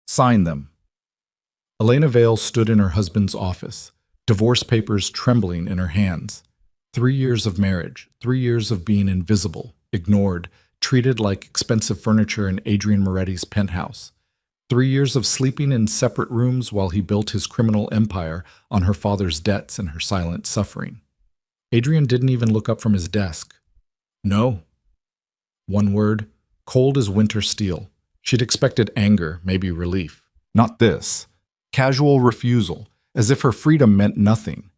Sign them. Elena Vale stood in her husband's office, divorce papers trembling in her hands. 3 years of marriage, 3 years of being invisible, ignored, treated like expensive furniture in Adrien Moretti's penthouse. 3 years of sleeping in separate rooms while he built his criminal empire on her father's debts and her silent suffering. Adrien didn't even look up from his desk. No. One word, cold as winter steel. She'd expected anger, maybe relief. Not this. Casual refusal, as if her freedom meant nothing.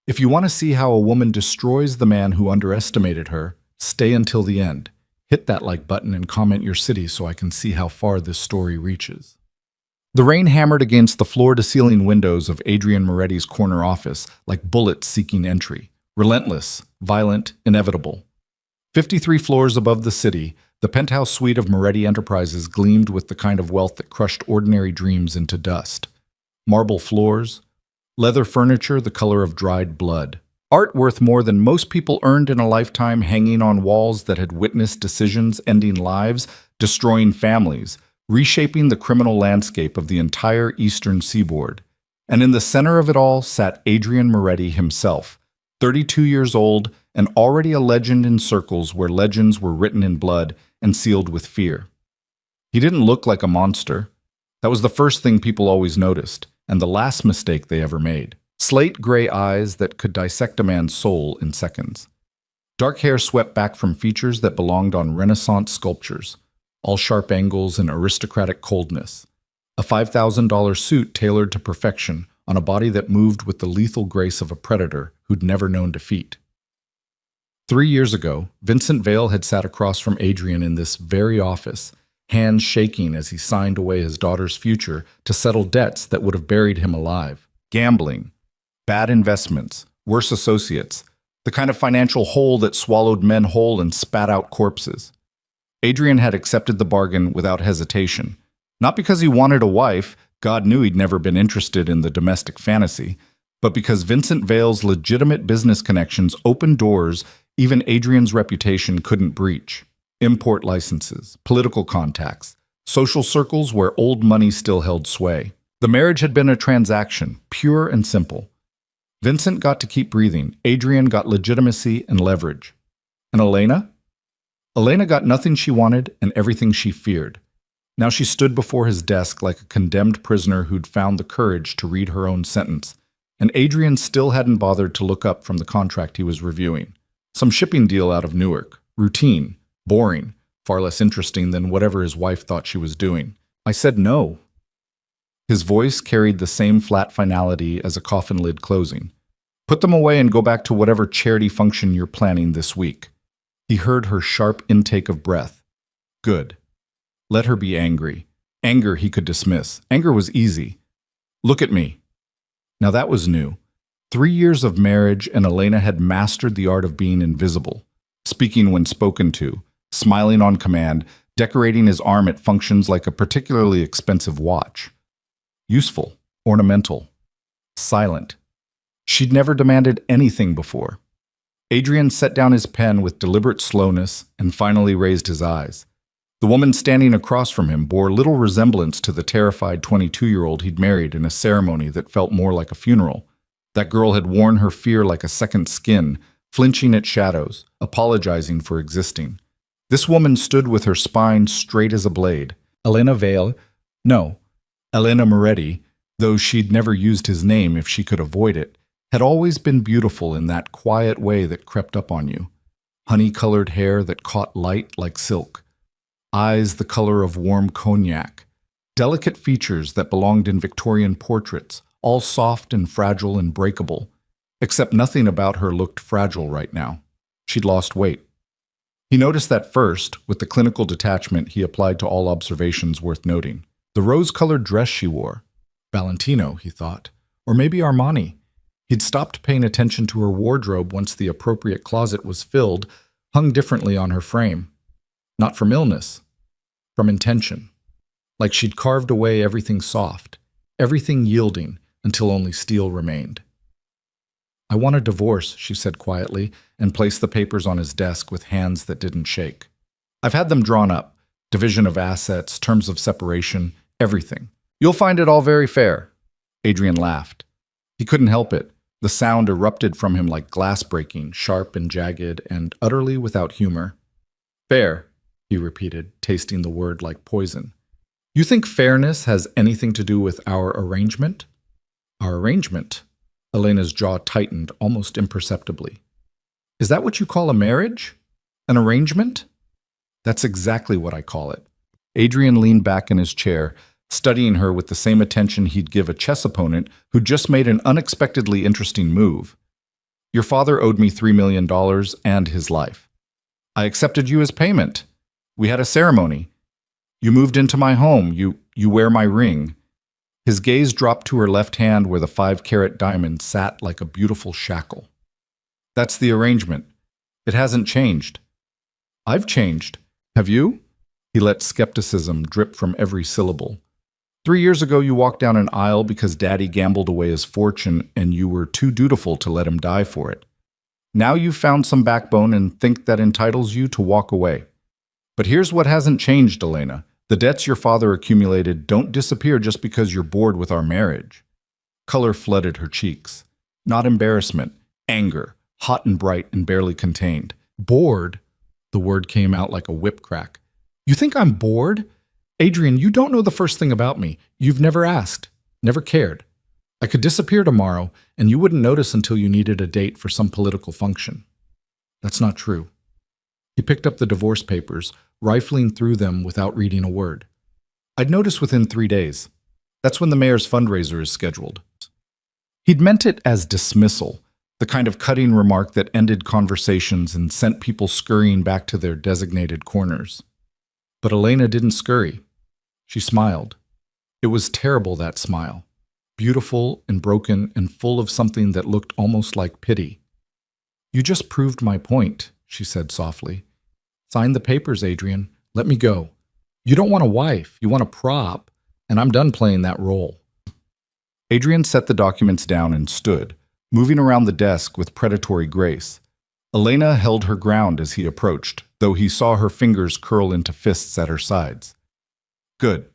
If you want to see how a woman destroys the man who underestimated her, stay until the end. Hit that like button and comment your city so I can see how far this story reaches. The rain hammered against the floor-to-ceiling windows of Adrien Moretti's corner office like bullets seeking entry. Relentless, violent, inevitable. 53 floors above the city, the penthouse suite of Moretti Enterprises gleamed with the kind of wealth that crushed ordinary dreams into dust. Marble floors, leather furniture the color of dried blood. Art worth more than most people earned in a lifetime hanging on walls that had witnessed decisions ending lives, destroying families, reshaping the criminal landscape of the entire eastern seaboard. And in the center of it all sat Adrien Moretti himself, 32 years old and already a legend in circles where legends were written in blood and sealed with fear. He didn't look like a monster. That was the first thing people always noticed, and the last mistake they ever made. Slate gray eyes that could dissect a man's soul in seconds. Dark hair swept back from features that belonged on Renaissance sculptures, all sharp angles and aristocratic coldness. A $5,000 suit tailored to perfection on a body that moved with the lethal grace of a predator who'd never known defeat. 3 years ago, Vincent Vale had sat across from Adrien in this very office, hands shaking as he signed away his daughter's future to settle debts that would have buried him alive. Gambling, bad investments, worse associates, the kind of financial hole that swallowed men whole and spat out corpses. Adrien had accepted the bargain without hesitation. Not because he wanted a wife, God knew he'd never been interested in the domestic fantasy, but because Vincent Vale's legitimate business connections opened doors even Adrien's reputation couldn't breach. Import licenses, political contacts, social circles where old money still held sway. The marriage had been a transaction, pure and simple. Vincent got to keep breathing. Adrien got legitimacy and leverage. And Elena? Elena got nothing she wanted and everything she feared. Now she stood before his desk like a condemned prisoner who'd found the courage to read her own sentence. And Adrien still hadn't bothered to look up from the contract he was reviewing. Some shipping deal out of Newark. Routine. Boring. Far less interesting than whatever his wife thought she was doing. I said no. His voice carried the same flat finality as a coffin lid closing. Put them away and go back to whatever charity function you're planning this week. He heard her sharp intake of breath. Good. Let her be angry. Anger he could dismiss. Anger was easy. Look at me. Now that was new. 3 years of marriage and Elena had mastered the art of being invisible. Speaking when spoken to, smiling on command, decorating his arm at functions like a particularly expensive watch. Useful, ornamental, silent. She'd never demanded anything before. Adrien set down his pen with deliberate slowness and finally raised his eyes. The woman standing across from him bore little resemblance to the terrified 22-year-old he'd married in a ceremony that felt more like a funeral. That girl had worn her fear like a second skin, flinching at shadows, apologizing for existing. This woman stood with her spine straight as a blade. Elena Vale? No. Elena Moretti, though she'd never used his name if she could avoid it, had always been beautiful in that quiet way that crept up on you. Honey-colored hair that caught light like silk. Eyes the color of warm cognac. Delicate features that belonged in Victorian portraits, all soft and fragile and breakable. Except nothing about her looked fragile right now. She'd lost weight. He noticed that first, with the clinical detachment he applied to all observations worth noting. The rose-colored dress she wore. Valentino, he thought. Or maybe Armani. He'd stopped paying attention to her wardrobe once the appropriate closet was filled, hung differently on her frame. Not from illness. From intention. Like she'd carved away everything soft, everything yielding, until only steel remained. I want a divorce, she said quietly, and placed the papers on his desk with hands that didn't shake. I've had them drawn up. Division of assets, terms of separation, everything. You'll find it all very fair. Adrien laughed. He couldn't help it. The sound erupted from him like glass breaking, sharp and jagged, and utterly without humor. Fair, he repeated, tasting the word like poison. You think fairness has anything to do with our arrangement? Our arrangement? Elena's jaw tightened almost imperceptibly. Is that what you call a marriage? An arrangement? That's exactly what I call it. Adrien leaned back in his chair, studying her with the same attention he'd give a chess opponent who'd just made an unexpectedly interesting move. Your father owed me $3 million and his life. I accepted you as payment. We had a ceremony. You moved into my home. You wear my ring. His gaze dropped to her left hand where the 5-carat diamond sat like a beautiful shackle. That's the arrangement. It hasn't changed. I've changed. Have you? He let skepticism drip from every syllable. 3 years ago, you walked down an aisle because Daddy gambled away his fortune and you were too dutiful to let him die for it. Now you've found some backbone and think that entitles you to walk away. But here's what hasn't changed, Elena. The debts your father accumulated don't disappear just because you're bored with our marriage. Color flooded her cheeks. Not embarrassment, anger, hot and bright and barely contained. Bored? The word came out like a whip crack. You think I'm bored? Adrien, you don't know the first thing about me. You've never asked, never cared. I could disappear tomorrow, and you wouldn't notice until you needed a date for some political function. That's not true. He picked up the divorce papers, rifling through them without reading a word. I'd notice within 3 days. That's when the mayor's fundraiser is scheduled. He'd meant it as dismissal, the kind of cutting remark that ended conversations and sent people scurrying back to their designated corners. But Elena didn't scurry. She smiled. It was terrible, that smile. Beautiful and broken and full of something that looked almost like pity. You just proved my point, she said softly. Sign the papers, Adrien. Let me go. You don't want a wife, you want a prop, and I'm done playing that role. Adrien set the documents down and stood, moving around the desk with predatory grace. Elena held her ground as he approached, though he saw her fingers curl into fists at her sides. Good.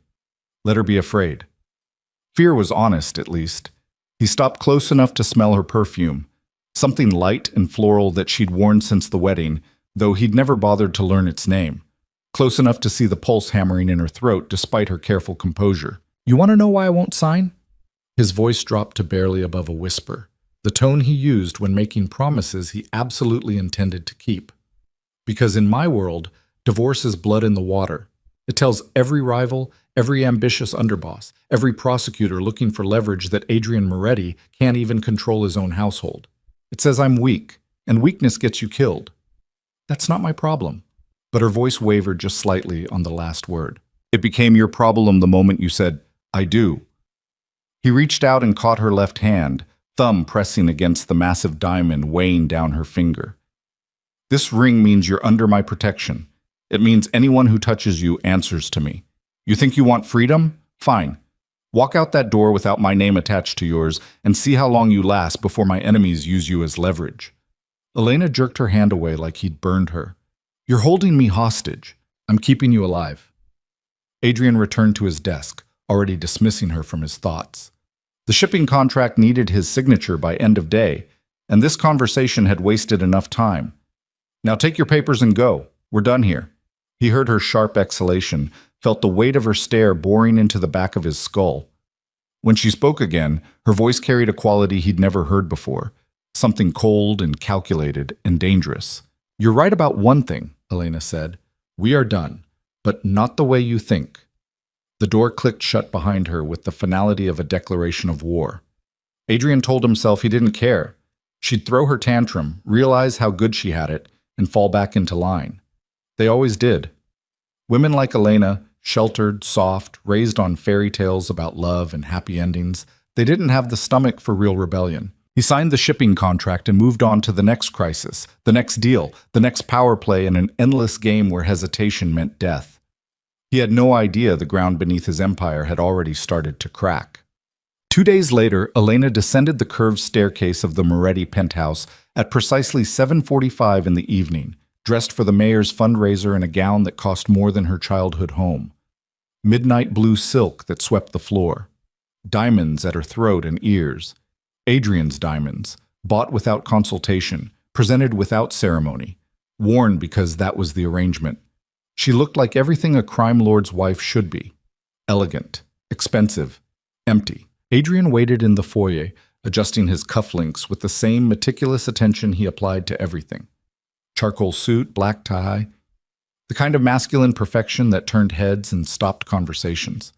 Let her be afraid. Fear was honest, at least. He stopped close enough to smell her perfume, something light and floral that she'd worn since the wedding, though he'd never bothered to learn its name. Close enough to see the pulse hammering in her throat despite her careful composure. You want to know why I won't sign? His voice dropped to barely above a whisper, the tone he used when making promises he absolutely intended to keep. Because in my world, divorce is blood in the water. It tells every rival, every ambitious underboss, every prosecutor looking for leverage that Adrien Moretti can't even control his own household. It says I'm weak, and weakness gets you killed. That's not my problem. But her voice wavered just slightly on the last word. It became your problem the moment you said, I do. He reached out and caught her left hand, thumb pressing against the massive diamond weighing down her finger. This ring means you're under my protection. It means anyone who touches you answers to me. You think you want freedom? Fine. Walk out that door without my name attached to yours and see how long you last before my enemies use you as leverage. Elena jerked her hand away like he'd burned her. You're holding me hostage. I'm keeping you alive. Adrien returned to his desk, already dismissing her from his thoughts. The shipping contract needed his signature by end of day, and this conversation had wasted enough time. Now take your papers and go. We're done here. He heard her sharp exhalation, felt the weight of her stare boring into the back of his skull. When she spoke again, her voice carried a quality he'd never heard before, something cold and calculated and dangerous. You're right about one thing, Elena said. We are done, but not the way you think. The door clicked shut behind her with the finality of a declaration of war. Adrien told himself he didn't care. She'd throw her tantrum, realize how good she had it, and fall back into line. They always did. Women like Elena, sheltered, soft, raised on fairy tales about love and happy endings, they didn't have the stomach for real rebellion. He signed the shipping contract and moved on to the next crisis, the next deal, the next power play in an endless game where hesitation meant death. He had no idea the ground beneath his empire had already started to crack. 2 days later, Elena descended the curved staircase of the Moretti penthouse at precisely 7:45 in the evening, dressed for the mayor's fundraiser in a gown that cost more than her childhood home. midnight blue silk that swept the floor, diamonds at her throat and ears, Adrien's diamonds, bought without consultation, presented without ceremony, worn because that was the arrangement. She looked like everything a crime lord's wife should be: elegant, expensive, empty. Adrien waited in the foyer, adjusting his cufflinks with the same meticulous attention he applied to everything. Charcoal suit, black tie, the kind of masculine perfection that turned heads and stopped conversations.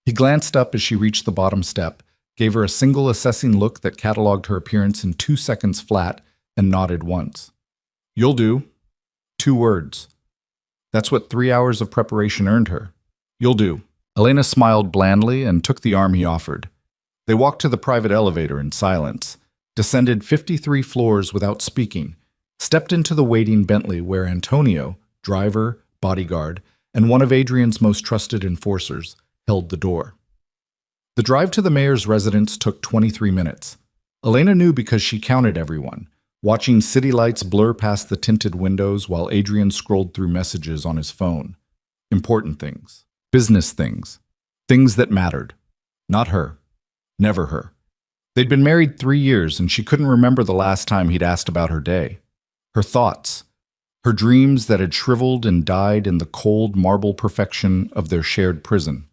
He glanced up as she reached the bottom step, gave her a single assessing look that cataloged her appearance in 2 seconds flat, and nodded once. "You'll do." 2 words. That's what 3 hours of preparation earned her. "You'll do." Elena smiled blandly and took the arm he offered. They walked to the private elevator in silence, descended 53 floors without speaking, stepped into the waiting Bentley where Antonio, driver, bodyguard, and one of Adrien's most trusted enforcers, held the door. The drive to the mayor's residence took 23 minutes. Elena knew because she counted everyone, watching city lights blur past the tinted windows while Adrien scrolled through messages on his phone. Important things. Business things. Things that mattered. Not her. Never her. They'd been married 3 years, and she couldn't remember the last time he'd asked about her day. Her thoughts. Her dreams that had shriveled and died in the cold marble perfection of their shared prison.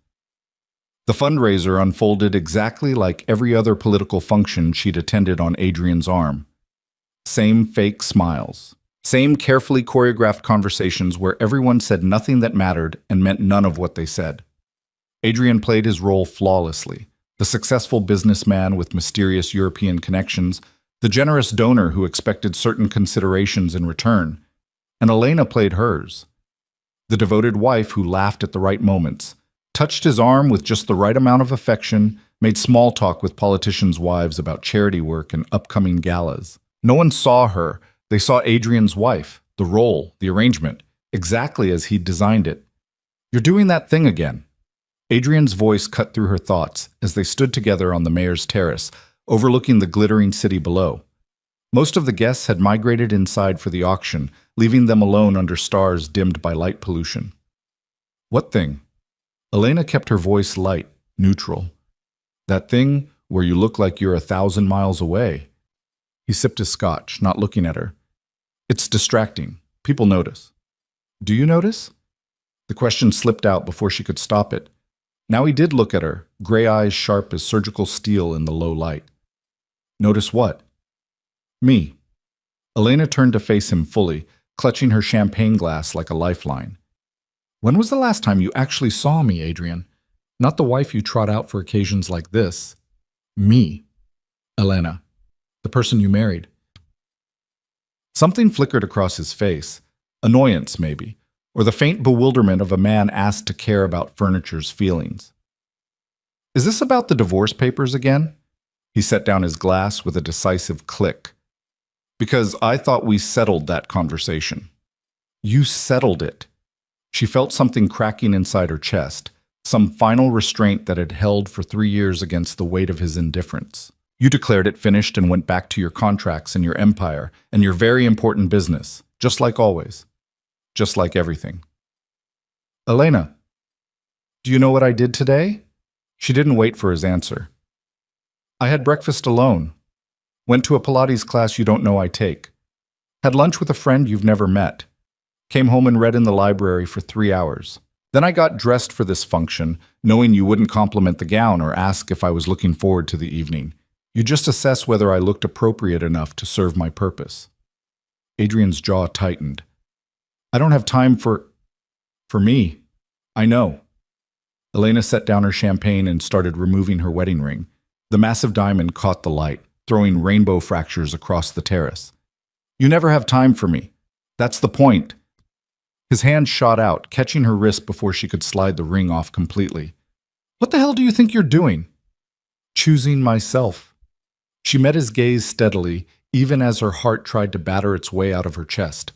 The fundraiser unfolded exactly like every other political function she'd attended on Adrien's arm. Same fake smiles. Same carefully choreographed conversations where everyone said nothing that mattered and meant none of what they said. Adrien played his role flawlessly. The successful businessman with mysterious European connections, the generous donor who expected certain considerations in return, and Elena played hers. The devoted wife who laughed at the right moments, touched his arm with just the right amount of affection, made small talk with politicians' wives about charity work and upcoming galas. No one saw her. They saw Adrien's wife, the role, the arrangement, exactly as he'd designed it. "You're doing that thing again." Adrien's voice cut through her thoughts as they stood together on the mayor's terrace, overlooking the glittering city below. Most of the guests had migrated inside for the auction, leaving them alone under stars dimmed by light pollution. "What thing?" Elena kept her voice light, neutral. "That thing where you look like you're 1,000 miles away." He sipped his scotch, not looking at her. "It's distracting. People notice." "Do you notice?" The question slipped out before she could stop it. Now he did look at her, gray eyes sharp as surgical steel in the low light. "Notice what?" "Me." Elena turned to face him fully, clutching her champagne glass like a lifeline. "When was the last time you actually saw me, Adrien? Not the wife you trot out for occasions like this. Me. Elena. The person you married." Something flickered across his face. Annoyance, maybe, or the faint bewilderment of a man asked to care about furniture's feelings. "Is this about the divorce papers again?" He set down his glass with a decisive click. "Because I thought we settled that conversation." "You settled it." She felt something cracking inside her chest, some final restraint that had held for 3 years against the weight of his indifference. "You declared it finished and went back to your contracts and your empire and your very important business, just like always. Just like everything." "Elena, do you know what I did today?" She didn't wait for his answer. "I had breakfast alone. Went to a Pilates class you don't know I take. Had lunch with a friend you've never met. Came home and read in the library for 3 hours. Then I got dressed for this function, knowing you wouldn't compliment the gown or ask if I was looking forward to the evening. You just assess whether I looked appropriate enough to serve my purpose." Adrien's jaw tightened. "I don't have time for me. I know." Elena set down her champagne and started removing her wedding ring. The massive diamond caught the light, throwing rainbow fractures across the terrace. "You never have time for me. That's the point." His hand shot out, catching her wrist before she could slide the ring off completely. "What the hell do you think you're doing?" "Choosing myself." She met his gaze steadily, even as her heart tried to batter its way out of her chest.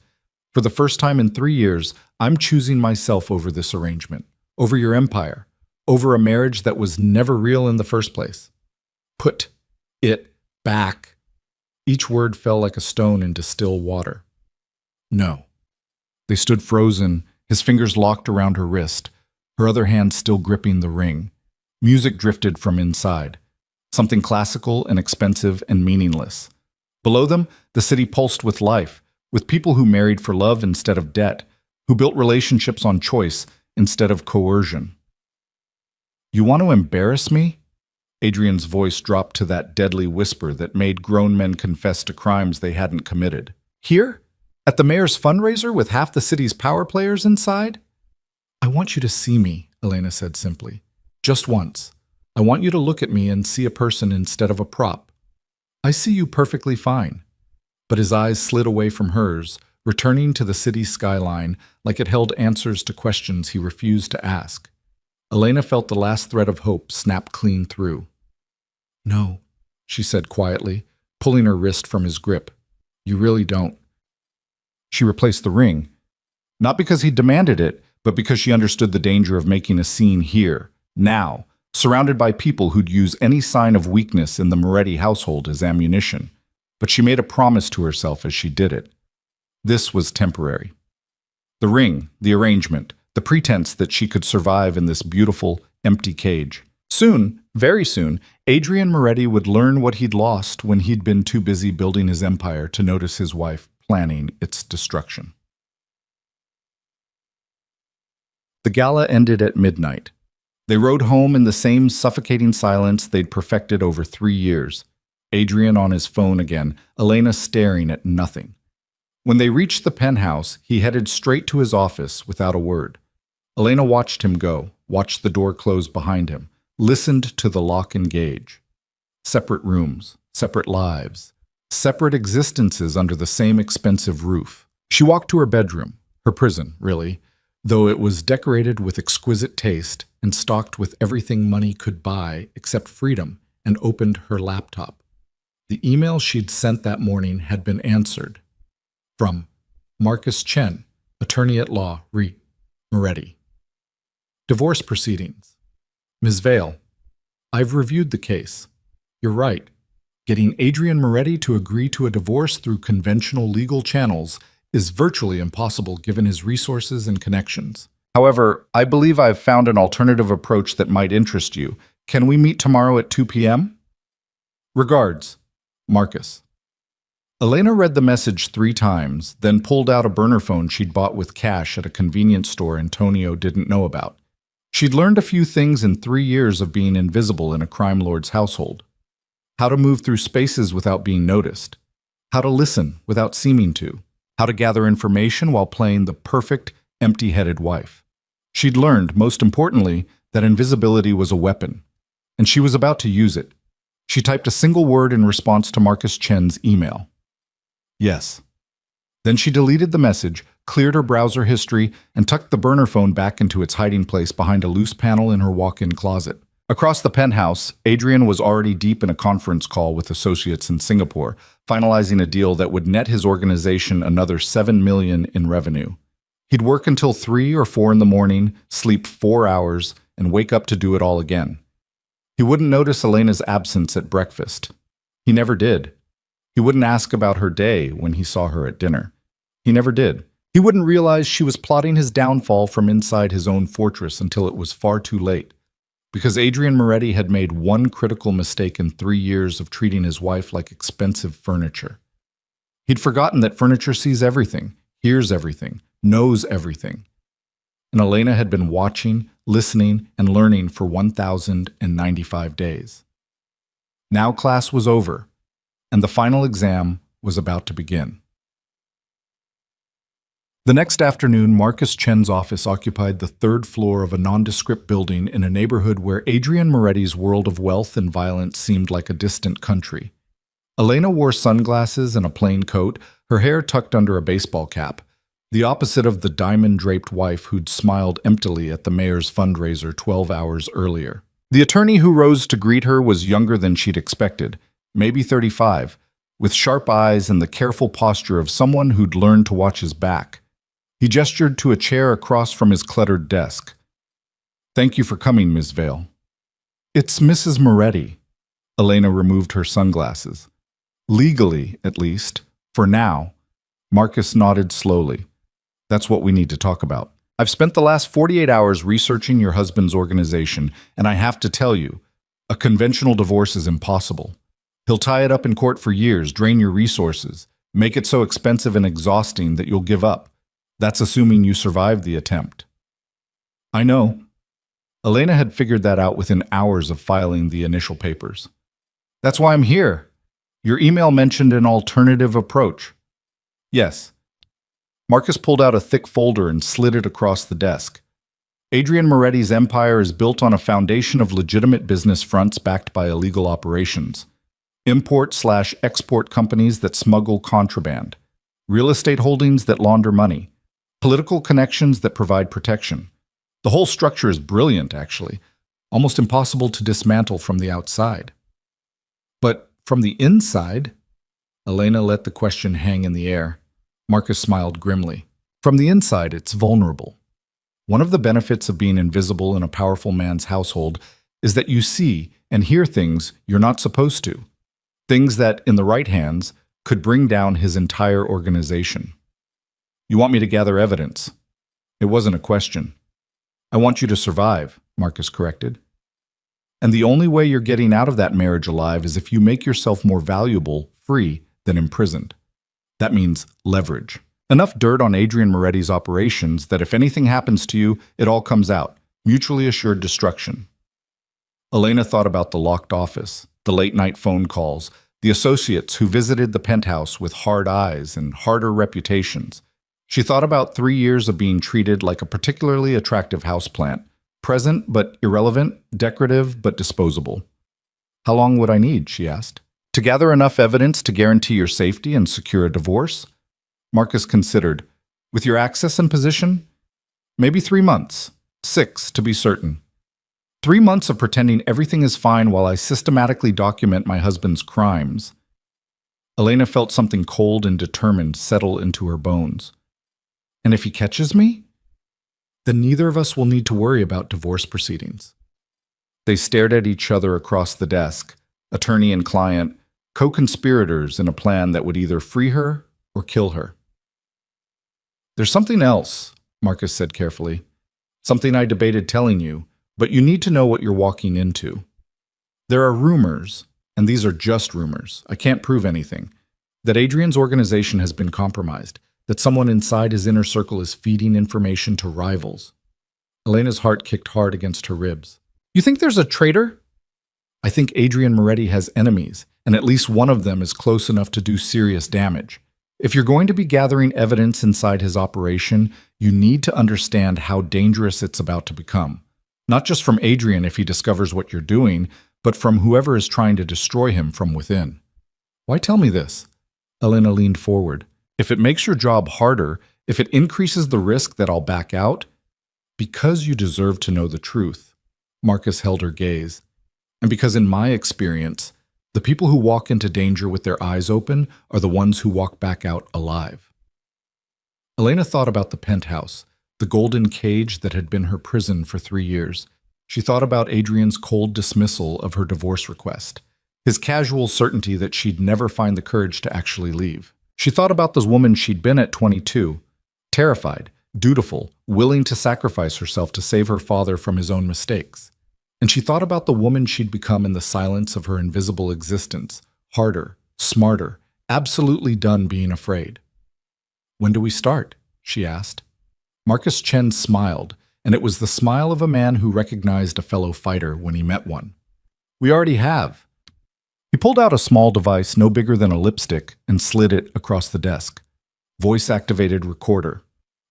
"For the first time in 3 years, I'm choosing myself over this arrangement, over your empire, over a marriage that was never real in the first place. Put it back." Each word fell like a stone into still water. "No." They stood frozen, his fingers locked around her wrist, her other hand still gripping the ring. Music drifted from inside, something classical and expensive and meaningless. Below them, the city pulsed with life, with people who married for love instead of debt, who built relationships on choice instead of coercion. "You want to embarrass me?" Adrien's voice dropped to that deadly whisper that made grown men confess to crimes they hadn't committed. "Here? At the mayor's fundraiser with half the city's power players inside?" "I want you to see me," Elena said simply. "Just once. I want you to look at me and see a person instead of a prop. I see you perfectly fine." But his eyes slid away from hers, returning to the city's skyline like it held answers to questions he refused to ask. Elena felt the last thread of hope snap clean through. "No," she said quietly, pulling her wrist from his grip. "You really don't." She replaced the ring, not because he demanded it, but because she understood the danger of making a scene here, now, surrounded by people who'd use any sign of weakness in the Moretti household as ammunition. But she made a promise to herself as she did it. This was temporary. The ring, the arrangement, the pretense that she could survive in this beautiful, empty cage. Soon, very soon, Adrien Moretti would learn what he'd lost when he'd been too busy building his empire to notice his wife planning its destruction. The gala ended at midnight. They rode home in the same suffocating silence they'd perfected over 3 years. Adrien on his phone again, Elena staring at nothing. When they reached the penthouse, he headed straight to his office without a word. Elena watched him go, watched the door close behind him, listened to the lock engage. Separate rooms, separate lives, separate existences under the same expensive roof. She walked to her bedroom, her prison, really, though it was decorated with exquisite taste and stocked with everything money could buy except freedom, and opened her laptop. The email she'd sent that morning had been answered. From Marcus Chen, attorney at law, Moretti. Divorce proceedings. Ms. Vale, I've reviewed the case. You're right. Getting Adrien Moretti to agree to a divorce through conventional legal channels is virtually impossible given his resources and connections. However, I believe I've found an alternative approach that might interest you. Can we meet tomorrow at 2 p.m.? Regards, Marcus. Elena read the message 3 times, then pulled out a burner phone she'd bought with cash at a convenience store Antonio didn't know about. She'd learned a few things in 3 years of being invisible in a crime lord's household. How to move through spaces without being noticed. How to listen without seeming to. How to gather information while playing the perfect, empty-headed wife. She'd learned, most importantly, that invisibility was a weapon, and she was about to use it. She typed a single word in response to Marcus Chen's email. Yes. Then she deleted the message, cleared her browser history, and tucked the burner phone back into its hiding place behind a loose panel in her walk-in closet. Across the penthouse, Adrien was already deep in a conference call with associates in Singapore, finalizing a deal that would net his organization another $7 million in revenue. He'd work until 3 or 4 in the morning, sleep 4 hours, and wake up to do it all again. He wouldn't notice Elena's absence at breakfast. He never did. He wouldn't ask about her day when he saw her at dinner. He never did. He wouldn't realize she was plotting his downfall from inside his own fortress until it was far too late. Because Adrien Moretti had made one critical mistake in 3 years of treating his wife like expensive furniture. He'd forgotten that furniture sees everything, hears everything, knows everything. And Elena had been watching, listening, and learning for 1,095 days. Now class was over, and the final exam was about to begin. The next afternoon, Marcus Chen's office occupied the 3rd floor of a nondescript building in a neighborhood where Adrien Moretti's world of wealth and violence seemed like a distant country. Elena wore sunglasses and a plain coat, her hair tucked under a baseball cap, the opposite of the diamond-draped wife who'd smiled emptily at the mayor's fundraiser 12 hours earlier. The attorney who rose to greet her was younger than she'd expected, maybe 35, with sharp eyes and the careful posture of someone who'd learned to watch his back. He gestured to a chair across from his cluttered desk. "Thank you for coming, Ms. Vale." "It's Mrs. Moretti." Elena removed her sunglasses. "Legally, at least, for now." Marcus nodded slowly. "That's what we need to talk about." I've spent the last 48 hours researching your husband's organization, and I have to tell you, a conventional divorce is impossible. He'll tie it up in court for years, drain your resources, make it so expensive and exhausting that you'll give up. That's assuming you survive the attempt. I know. Elena had figured that out within hours of filing the initial papers. That's why I'm here. Your email mentioned an alternative approach. Yes. Marcus pulled out a thick folder and slid it across the desk. Adrien Moretti's empire is built on a foundation of legitimate business fronts backed by illegal operations. Import/export companies that smuggle contraband. Real estate holdings that launder money. Political connections that provide protection. The whole structure is brilliant, actually. Almost impossible to dismantle from the outside. But from the inside? Elena let the question hang in the air. Marcus smiled grimly. From the inside, it's vulnerable. One of the benefits of being invisible in a powerful man's household is that you see and hear things you're not supposed to. Things that, in the right hands, could bring down his entire organization. You want me to gather evidence? It wasn't a question. I want you to survive, Marcus corrected. And the only way you're getting out of that marriage alive is if you make yourself more valuable, free, than imprisoned. That means leverage. Enough dirt on Adrien Moretti's operations that if anything happens to you, it all comes out. Mutually assured destruction. Elena thought about the locked office, the late-night phone calls, the associates who visited the penthouse with hard eyes and harder reputations. She thought about 3 years of being treated like a particularly attractive houseplant, present but irrelevant, decorative but disposable. How long would I need, she asked, to gather enough evidence to guarantee your safety and secure a divorce? Marcus considered. With your access and position? Maybe 3 months. 6, to be certain. 3 months of pretending everything is fine while I systematically document my husband's crimes. Elena felt something cold and determined settle into her bones. And if he catches me? Then neither of us will need to worry about divorce proceedings. They stared at each other across the desk, attorney and client, co-conspirators in a plan that would either free her or kill her. There's something else, Marcus said carefully. Something I debated telling you, but you need to know what you're walking into. There are rumors, and these are just rumors, I can't prove anything, that Adrien's organization has been compromised, that someone inside his inner circle is feeding information to rivals. Elena's heart kicked hard against her ribs. You think there's a traitor? I think Adrien Moretti has enemies, and at least one of them is close enough to do serious damage. If you're going to be gathering evidence inside his operation, you need to understand how dangerous it's about to become. Not just from Adrien if he discovers what you're doing, but from whoever is trying to destroy him from within. Why tell me this? Elena leaned forward. If it makes your job harder, if it increases the risk that I'll back out, because you deserve to know the truth. Marcus held her gaze. And because in my experience, the people who walk into danger with their eyes open are the ones who walk back out alive. Elena thought about the penthouse, the golden cage that had been her prison for 3 years. She thought about Adrien's cold dismissal of her divorce request, his casual certainty that she'd never find the courage to actually leave. She thought about the woman she'd been at 22, terrified, dutiful, willing to sacrifice herself to save her father from his own mistakes. And she thought about the woman she'd become in the silence of her invisible existence, harder, smarter, absolutely done being afraid. When do we start? She asked. Marcus Chen smiled, and it was the smile of a man who recognized a fellow fighter when he met one. We already have. He pulled out a small device no bigger than a lipstick and slid it across the desk. Voice-activated recorder.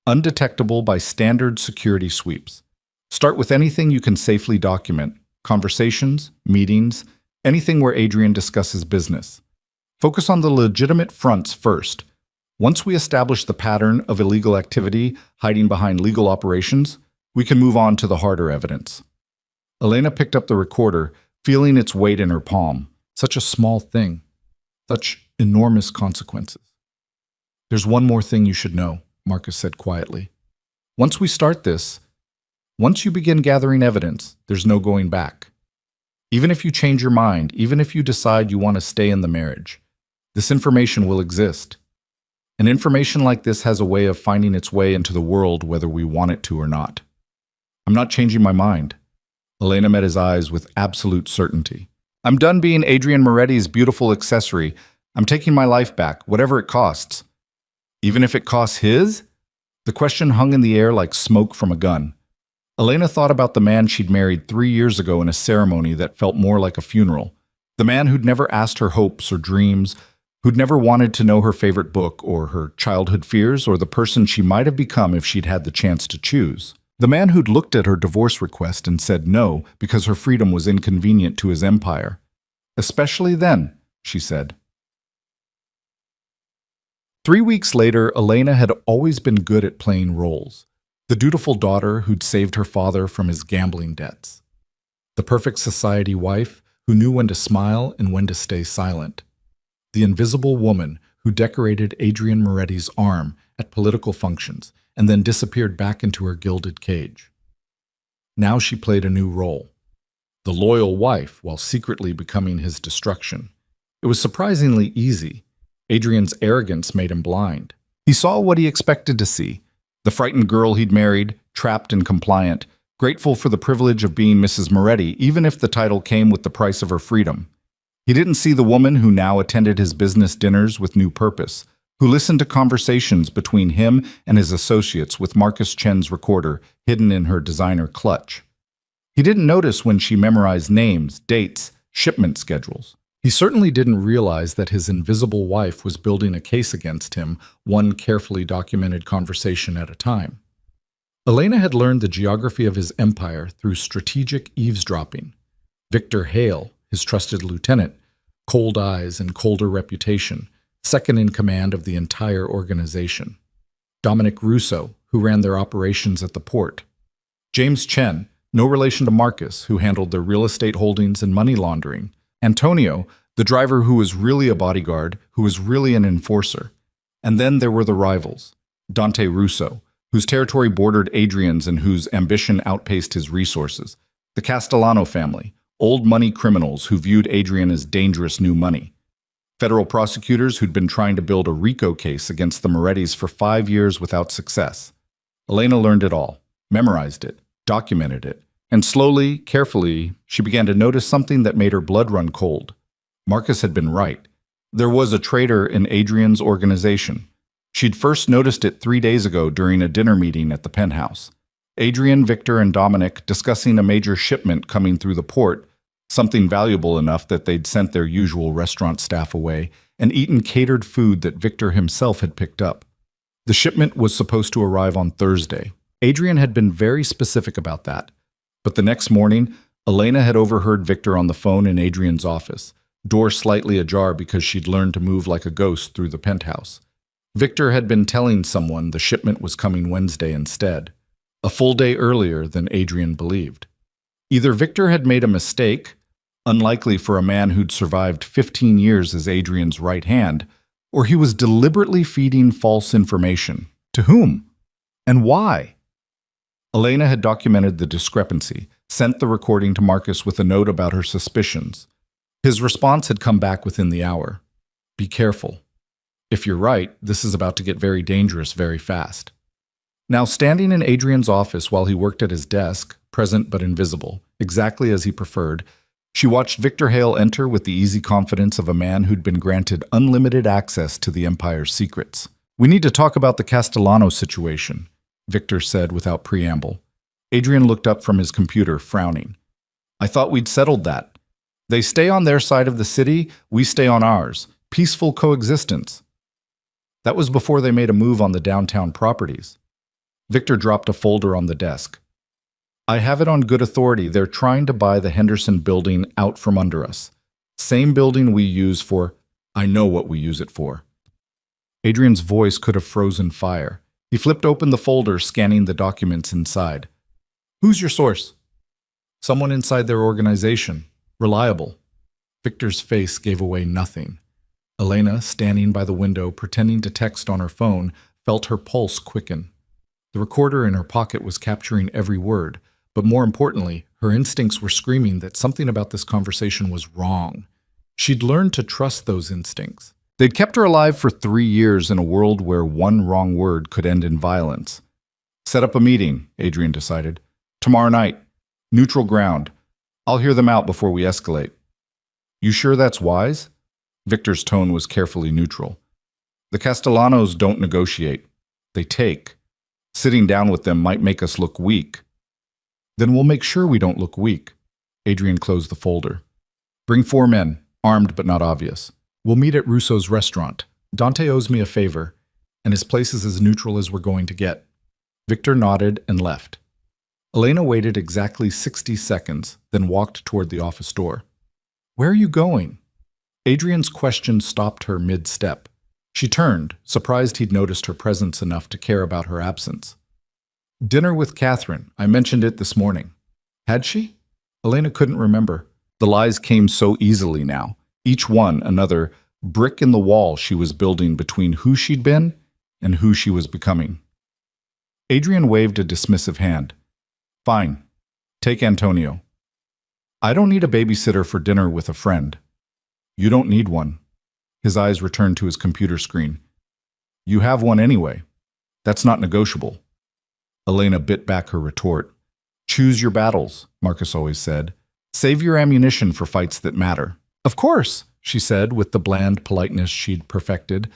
Undetectable by standard security sweeps. Start with anything you can safely document. Conversations, meetings, anything where Adrien discusses business. Focus on the legitimate fronts first. Once we establish the pattern of illegal activity hiding behind legal operations, we can move on to the harder evidence. Elena picked up the recorder, feeling its weight in her palm. Such a small thing. Such enormous consequences. There's one more thing you should know, Marcus said quietly. Once we start this, once you begin gathering evidence, there's no going back. Even if you change your mind, even if you decide you want to stay in the marriage, this information will exist. And information like this has a way of finding its way into the world whether we want it to or not. I'm not changing my mind. Elena met his eyes with absolute certainty. I'm done being Adrien Moretti's beautiful accessory. I'm taking my life back, whatever it costs. Even if it costs his? The question hung in the air like smoke from a gun. Elena thought about the man she'd married 3 years ago in a ceremony that felt more like a funeral. The man who'd never asked her hopes or dreams, who'd never wanted to know her favorite book or her childhood fears or the person she might have become if she'd had the chance to choose. The man who'd looked at her divorce request and said no because her freedom was inconvenient to his empire. Especially then, she said. 3 weeks later, Elena had always been good at playing roles. The dutiful daughter who'd saved her father from his gambling debts. The perfect society wife who knew when to smile and when to stay silent. The invisible woman who decorated Adrien Moretti's arm at political functions and then disappeared back into her gilded cage. Now she played a new role. The loyal wife while secretly becoming his destruction. It was surprisingly easy. Adrien's arrogance made him blind. He saw what he expected to see. The frightened girl he'd married, trapped and compliant, grateful for the privilege of being Mrs. Moretti, even if the title came with the price of her freedom. He didn't see the woman who now attended his business dinners with new purpose, who listened to conversations between him and his associates with Marcus Chen's recorder hidden in her designer clutch. He didn't notice when she memorized names, dates, shipment schedules. He certainly didn't realize that his invisible wife was building a case against him, one carefully documented conversation at a time. Elena had learned the geography of his empire through strategic eavesdropping. Victor Hale, his trusted lieutenant, cold eyes and colder reputation, second in command of the entire organization. Dominic Russo, who ran their operations at the port. James Chen, no relation to Marcus, who handled their real estate holdings and money laundering. Antonio, the driver who was really a bodyguard, who was really an enforcer. And then there were the rivals. Dante Russo, whose territory bordered Adrien's and whose ambition outpaced his resources. The Castellano family, old money criminals who viewed Adrien as dangerous new money. Federal prosecutors who'd been trying to build a RICO case against the Morettis for 5 years without success. Elena learned it all, memorized it, documented it, and slowly, carefully, she began to notice something that made her blood run cold. Marcus had been right. There was a traitor in Adrien's organization. She'd first noticed it 3 days ago during a dinner meeting at the penthouse. Adrien, Victor, and Dominic discussing a major shipment coming through the port, something valuable enough that they'd sent their usual restaurant staff away and eaten catered food that Victor himself had picked up. The shipment was supposed to arrive on Thursday. Adrien had been very specific about that. But the next morning, Elena had overheard Victor on the phone in Adrien's office, door slightly ajar because she'd learned to move like a ghost through the penthouse. Victor had been telling someone the shipment was coming Wednesday instead, a full day earlier than Adrien believed. Either Victor had made a mistake, unlikely for a man who'd survived 15 years as Adrien's right hand, or he was deliberately feeding false information. To whom? And why? Elena had documented the discrepancy, sent the recording to Marcus with a note about her suspicions. His response had come back within the hour. Be careful. If you're right, this is about to get very dangerous very fast. Now, standing in Adrien's office while he worked at his desk, present but invisible, exactly as he preferred, she watched Victor Hale enter with the easy confidence of a man who'd been granted unlimited access to the Empire's secrets. We need to talk about the Castellano situation, Victor said without preamble. Adrien looked up from his computer, frowning. I thought we'd settled that. They stay on their side of the city, we stay on ours. Peaceful coexistence. That was before they made a move on the downtown properties. Victor dropped a folder on the desk. I have it on good authority. They're trying to buy the Henderson building out from under us. Same building we use for... I know what we use it for. Adrien's voice could have frozen fire. He flipped open the folder, scanning the documents inside. Who's your source? Someone inside their organization. Reliable. Victor's face gave away nothing. Elena, standing by the window, pretending to text on her phone, felt her pulse quicken. The recorder in her pocket was capturing every word, but more importantly, her instincts were screaming that something about this conversation was wrong. She'd learned to trust those instincts. They'd kept her alive for 3 years in a world where one wrong word could end in violence. Set up a meeting, Adrien decided. Tomorrow night. Neutral ground. I'll hear them out before we escalate. You sure that's wise? Victor's tone was carefully neutral. The Castellanos don't negotiate. They take. Sitting down with them might make us look weak. Then we'll make sure we don't look weak. Adrien closed the folder. Bring 4 men, armed but not obvious. We'll meet at Russo's restaurant. Dante owes me a favor, and his place is as neutral as we're going to get. Victor nodded and left. Elena waited exactly 60 seconds, then walked toward the office door. Where are you going? Adrien's question stopped her mid-step. She turned, surprised he'd noticed her presence enough to care about her absence. Dinner with Catherine. I mentioned it this morning. Had she? Elena couldn't remember. The lies came so easily now, each one another brick in the wall she was building between who she'd been and who she was becoming. Adrien waved a dismissive hand. Fine. Take Antonio. I don't need a babysitter for dinner with a friend. You don't need one. His eyes returned to his computer screen. You have one anyway. That's not negotiable. Elena bit back her retort. Choose your battles, Marcus always said. Save your ammunition for fights that matter. Of course, she said with the bland politeness she'd perfected.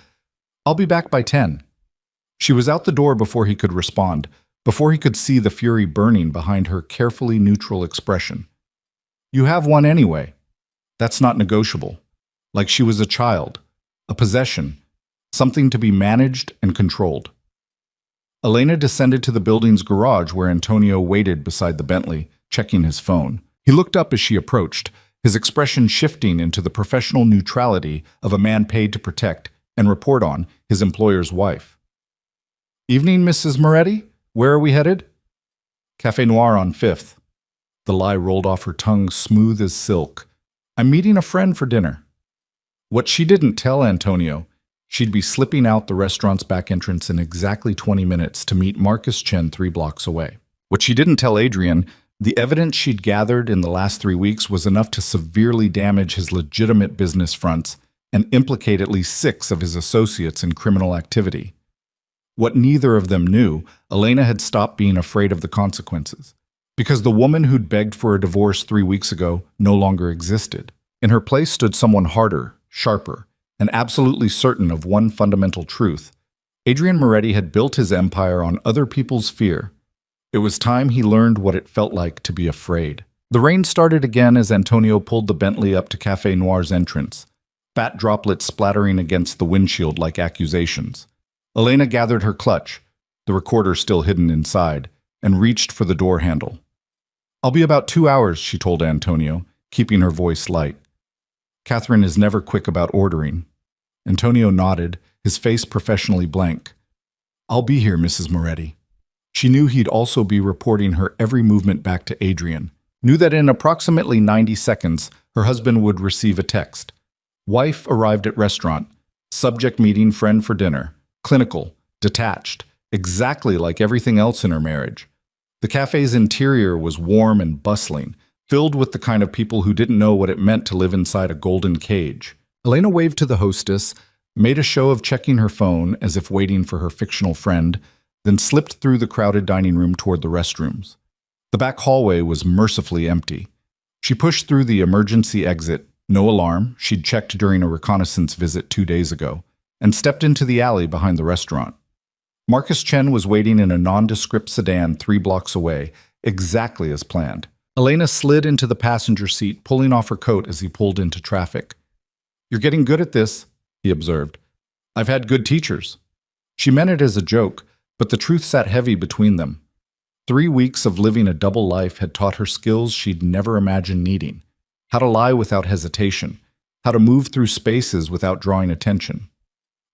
I'll be back by 10. She was out the door before he could respond, before he could see the fury burning behind her carefully neutral expression. You have one anyway. That's not negotiable. Like she was a child, a possession, something to be managed and controlled. Elena descended to the building's garage where Antonio waited beside the Bentley, checking his phone. He looked up as she approached, his expression shifting into the professional neutrality of a man paid to protect and report on his employer's wife. Evening, Mrs. Moretti. Where are we headed? Café Noir on 5th. The lie rolled off her tongue smooth as silk. I'm meeting a friend for dinner. What she didn't tell Antonio, she'd be slipping out the restaurant's back entrance in exactly 20 minutes to meet Marcus Chen 3 blocks away. What she didn't tell Adrien, the evidence she'd gathered in the last 3 weeks was enough to severely damage his legitimate business fronts and implicate at least 6 of his associates in criminal activity. What neither of them knew, Elena had stopped being afraid of the consequences, because the woman who'd begged for a divorce 3 weeks ago no longer existed. In her place stood someone harder, sharper, and absolutely certain of one fundamental truth. Adrien Moretti had built his empire on other people's fear. It was time he learned what it felt like to be afraid. The rain started again as Antonio pulled the Bentley up to Café Noir's entrance, fat droplets splattering against the windshield like accusations. Elena gathered her clutch, the recorder still hidden inside, and reached for the door handle. I'll be about 2 hours, she told Antonio, keeping her voice light. Catherine is never quick about ordering. Antonio nodded, his face professionally blank. I'll be here, Mrs. Moretti. She knew he'd also be reporting her every movement back to Adrien, knew that in approximately 90 seconds, her husband would receive a text. Wife arrived at restaurant. Subject meeting friend for dinner. Clinical, detached, exactly like everything else in her marriage. The cafe's interior was warm and bustling, filled with the kind of people who didn't know what it meant to live inside a golden cage. Elena waved to the hostess, made a show of checking her phone as if waiting for her fictional friend, then slipped through the crowded dining room toward the restrooms. The back hallway was mercifully empty. She pushed through the emergency exit, no alarm, she'd checked during a reconnaissance visit 2 days ago, and stepped into the alley behind the restaurant. Marcus Chen was waiting in a nondescript sedan 3 blocks away, exactly as planned. Elena slid into the passenger seat, pulling off her coat as he pulled into traffic. You're getting good at this, he observed. I've had good teachers. She meant it as a joke, but the truth sat heavy between them. 3 weeks of living a double life had taught her skills she'd never imagined needing. How to lie without hesitation. How to move through spaces without drawing attention.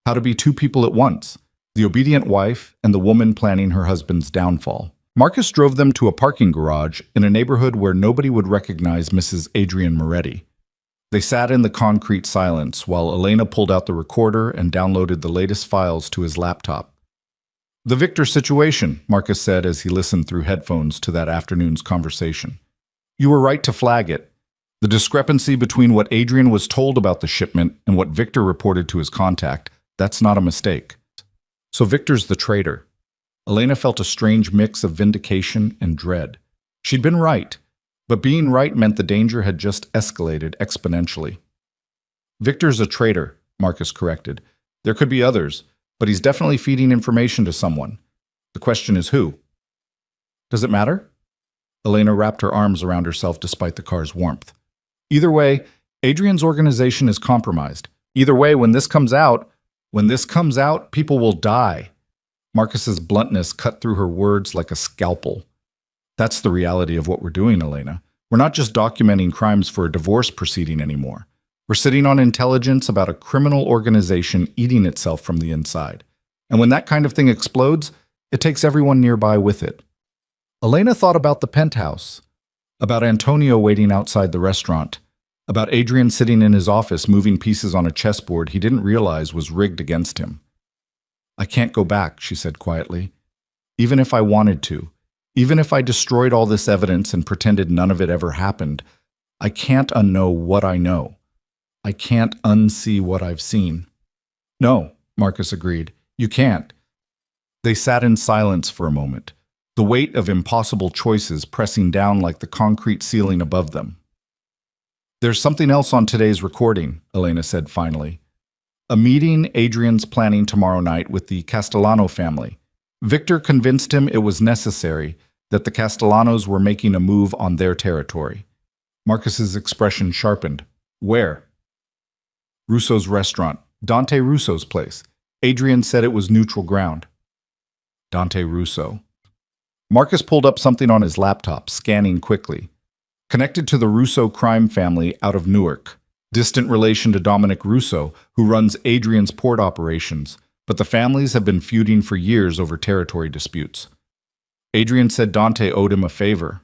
How to be 2 people at once, the obedient wife and the woman planning her husband's downfall. Marcus drove them to a parking garage in a neighborhood where nobody would recognize Mrs. Adrien Moretti. They sat in the concrete silence while Elena pulled out the recorder and downloaded the latest files to his laptop. The Victor situation, Marcus said as he listened through headphones to that afternoon's conversation. You were right to flag it. The discrepancy between what Adrien was told about the shipment and what Victor reported to his contact, that's not a mistake. So Victor's the traitor. Elena felt a strange mix of vindication and dread. She'd been right, but being right meant the danger had just escalated exponentially. Victor's a traitor, Marcus corrected. There could be others, but he's definitely feeding information to someone. The question is who? Does it matter? Elena wrapped her arms around herself despite the car's warmth. Either way, Adrien's organization is compromised. Either way, when this comes out, people will die. Marcus's bluntness cut through her words like a scalpel. That's the reality of what we're doing, Elena. We're not just documenting crimes for a divorce proceeding anymore. We're sitting on intelligence about a criminal organization eating itself from the inside. And when that kind of thing explodes, it takes everyone nearby with it. Elena thought about the penthouse, about Antonio waiting outside the restaurant, about Adrien sitting in his office moving pieces on a chessboard he didn't realize was rigged against him. I can't go back, she said quietly. Even if I wanted to, even if I destroyed all this evidence and pretended none of it ever happened, I can't unknow what I know. I can't unsee what I've seen. No, Marcus agreed. You can't. They sat in silence for a moment, the weight of impossible choices pressing down like the concrete ceiling above them. There's something else on today's recording, Elena said finally. A meeting Adrien's planning tomorrow night with the Castellano family. Victor convinced him it was necessary, that the Castellanos were making a move on their territory. Marcus's expression sharpened. Where? Russo's restaurant. Dante Russo's place. Adrien said it was neutral ground. Dante Russo. Marcus pulled up something on his laptop, scanning quickly. Connected to the Russo crime family out of Newark. Distant relation to Dominic Russo, who runs Adrien's port operations, but the families have been feuding for years over territory disputes. Adrien said Dante owed him a favor.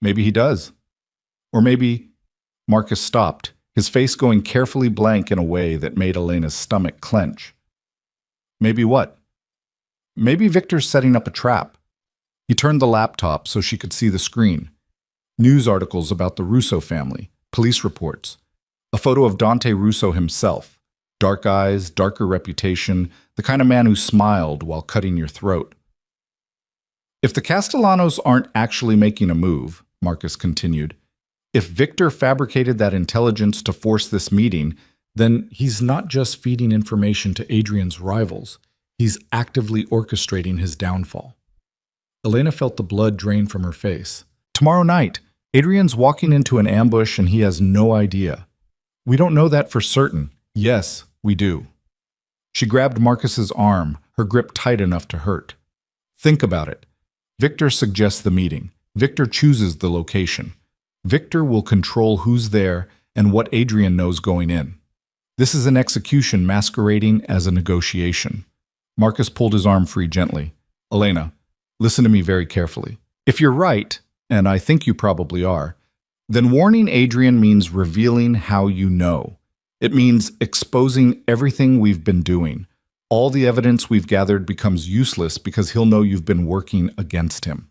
Maybe he does. Or maybe... Marcus stopped, his face going carefully blank in a way that made Elena's stomach clench. Maybe what? Maybe Victor's setting up a trap. He turned the laptop so she could see the screen. News articles about the Russo family, police reports. A photo of Dante Russo himself. Dark eyes, darker reputation, the kind of man who smiled while cutting your throat. If the Castellanos aren't actually making a move, Marcus continued, if Victor fabricated that intelligence to force this meeting, then he's not just feeding information to Adrien's rivals, he's actively orchestrating his downfall. Elena felt the blood drain from her face. Tomorrow night, Adrien's walking into an ambush and he has no idea. We don't know that for certain. Yes, we do. She grabbed Marcus's arm, her grip tight enough to hurt. Think about it. Victor suggests the meeting. Victor chooses the location. Victor will control who's there and what Adrien knows going in. This is an execution masquerading as a negotiation. Marcus pulled his arm free gently. Elena, listen to me very carefully. If you're right, and I think you probably are, then warning Adrien means revealing how you know. It means exposing everything we've been doing. All the evidence we've gathered becomes useless because he'll know you've been working against him.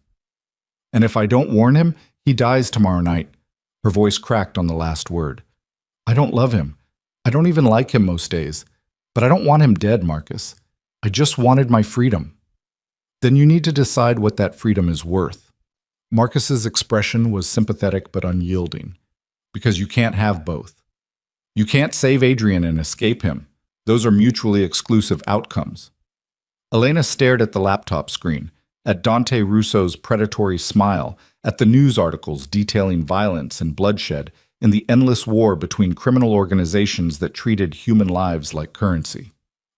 And if I don't warn him, he dies tomorrow night. Her voice cracked on the last word. I don't love him. I don't even like him most days. But I don't want him dead, Marcus. I just wanted my freedom. Then you need to decide what that freedom is worth. Marcus's expression was sympathetic but unyielding. Because you can't have both. You can't save Adrien and escape him. Those are mutually exclusive outcomes. Elena stared at the laptop screen, at Dante Russo's predatory smile, at the news articles detailing violence and bloodshed in the endless war between criminal organizations that treated human lives like currency.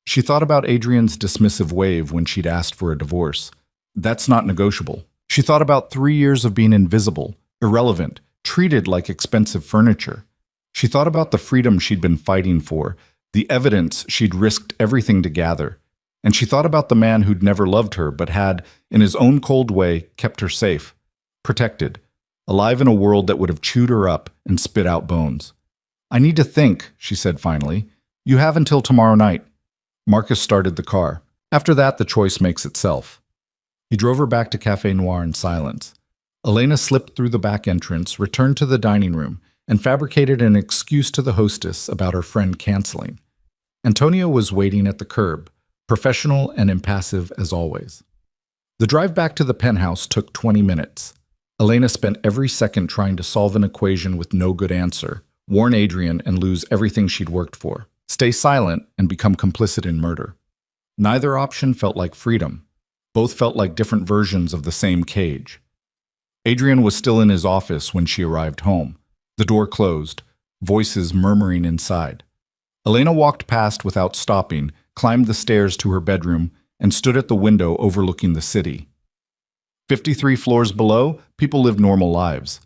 She thought about Adrien's dismissive wave when she'd asked for a divorce. That's not negotiable. She thought about 3 years of being invisible, irrelevant, treated like expensive furniture. She thought about the freedom she'd been fighting for, the evidence she'd risked everything to gather. And she thought about the man who'd never loved her but had, in his own cold way, kept her safe, protected, alive in a world that would have chewed her up and spit out bones. I need to think, she said finally. You have until tomorrow night. Marcus started the car. After that, the choice makes itself. He drove her back to Café Noir in silence. Elena slipped through the back entrance, returned to the dining room, and fabricated an excuse to the hostess about her friend canceling. Antonio was waiting at the curb, professional and impassive as always. The drive back to the penthouse took 20 minutes. Elena spent every second trying to solve an equation with no good answer, warn Adrien and lose everything she'd worked for, stay silent and become complicit in murder. Neither option felt like freedom. Both felt like different versions of the same cage. Adrien was still in his office when she arrived home. The door closed, voices murmuring inside. Elena walked past without stopping, climbed the stairs to her bedroom, and stood at the window overlooking the city. 53 floors below, people lived normal lives.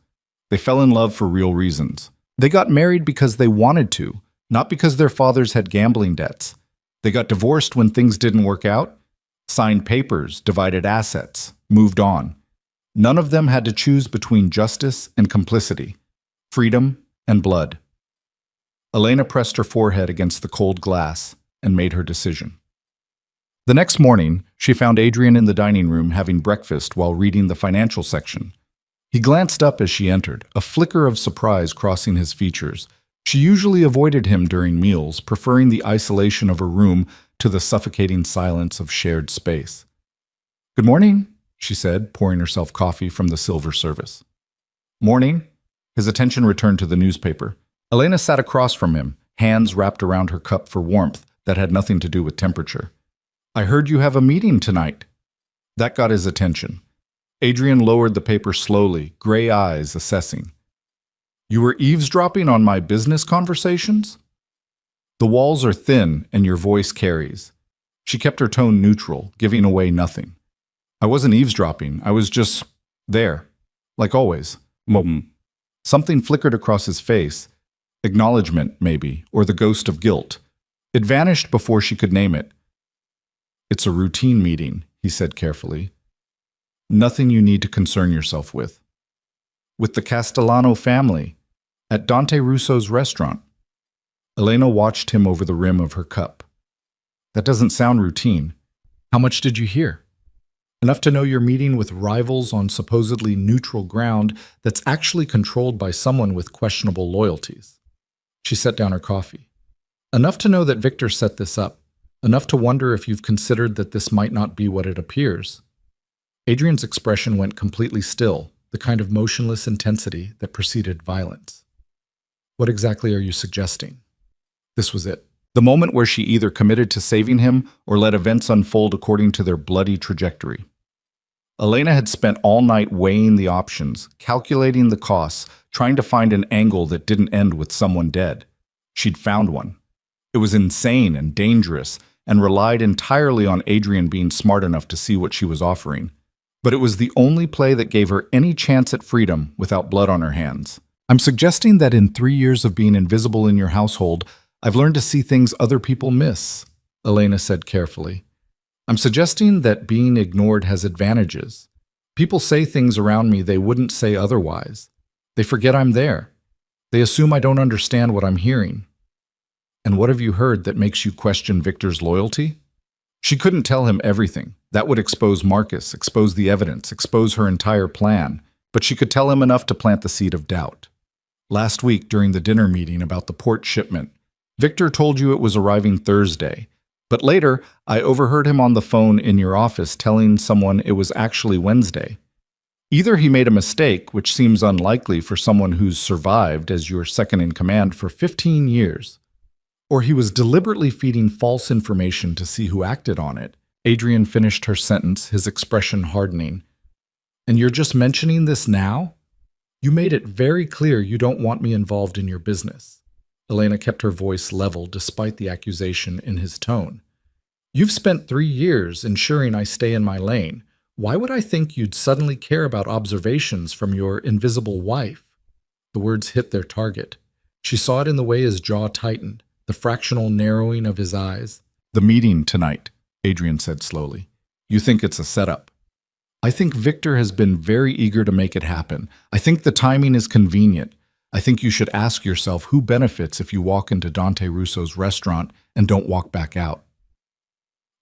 They fell in love for real reasons. They got married because they wanted to, not because their fathers had gambling debts. They got divorced when things didn't work out, signed papers, divided assets, moved on. None of them had to choose between justice and complicity, freedom and blood. Elena pressed her forehead against the cold glass and made her decision. The next morning, she found Adrien in the dining room having breakfast while reading the financial section. He glanced up as she entered, a flicker of surprise crossing his features. She usually avoided him during meals, preferring the isolation of her room to the suffocating silence of shared space. "Good morning," she said, pouring herself coffee from the silver service. "Morning." His attention returned to the newspaper. Elena sat across from him, hands wrapped around her cup for warmth that had nothing to do with temperature. "I heard you have a meeting tonight." That got his attention. Adrien lowered the paper slowly, gray eyes assessing. "You were eavesdropping on my business conversations?" "The walls are thin and your voice carries." She kept her tone neutral, giving away nothing. "I wasn't eavesdropping, I was just there. Like always." Something flickered across his face. Acknowledgement, maybe, or the ghost of guilt. It vanished before she could name it. "It's a routine meeting," he said carefully. "Nothing you need to concern yourself with." "With the Castellano family, at Dante Russo's restaurant." Elena watched him over the rim of her cup. "That doesn't sound routine. How much did you hear?" "Enough to know you're meeting with rivals on supposedly neutral ground that's actually controlled by someone with questionable loyalties." She set down her coffee. "Enough to know that Victor set this up. Enough to wonder if you've considered that this might not be what it appears." Adrien's expression went completely still, the kind of motionless intensity that preceded violence. "What exactly are you suggesting?" This was it. The moment where she either committed to saving him or let events unfold according to their bloody trajectory. Elena had spent all night weighing the options, calculating the costs, trying to find an angle that didn't end with someone dead. She'd found one. It was insane and dangerous, and relied entirely on Adrien being smart enough to see what she was offering. But it was the only play that gave her any chance at freedom without blood on her hands. "I'm suggesting that in 3 years of being invisible in your household, I've learned to see things other people miss," Elena said carefully. "I'm suggesting that being ignored has advantages. People say things around me they wouldn't say otherwise. They forget I'm there. They assume I don't understand what I'm hearing." "And what have you heard that makes you question Victor's loyalty?" She couldn't tell him everything. That would expose Marcus, expose the evidence, expose her entire plan. But she could tell him enough to plant the seed of doubt. "Last week, during the dinner meeting about the port shipment, Victor told you it was arriving Thursday. But later, I overheard him on the phone in your office telling someone it was actually Wednesday. Either he made a mistake, which seems unlikely for someone who's survived as your second in command for 15 years, or he was deliberately feeding false information to see who acted on it." Adrien finished her sentence, his expression hardening. "And you're just mentioning this now? You made it very clear you don't want me involved in your business." Elena kept her voice level despite the accusation in his tone. "You've spent 3 years ensuring I stay in my lane. Why would I think you'd suddenly care about observations from your invisible wife?" The words hit their target. She saw it in the way his jaw tightened, the fractional narrowing of his eyes. "The meeting tonight," Adrien said slowly. "You think it's a setup?" "I think Victor has been very eager to make it happen. I think the timing is convenient. I think you should ask yourself who benefits if you walk into Dante Russo's restaurant and don't walk back out."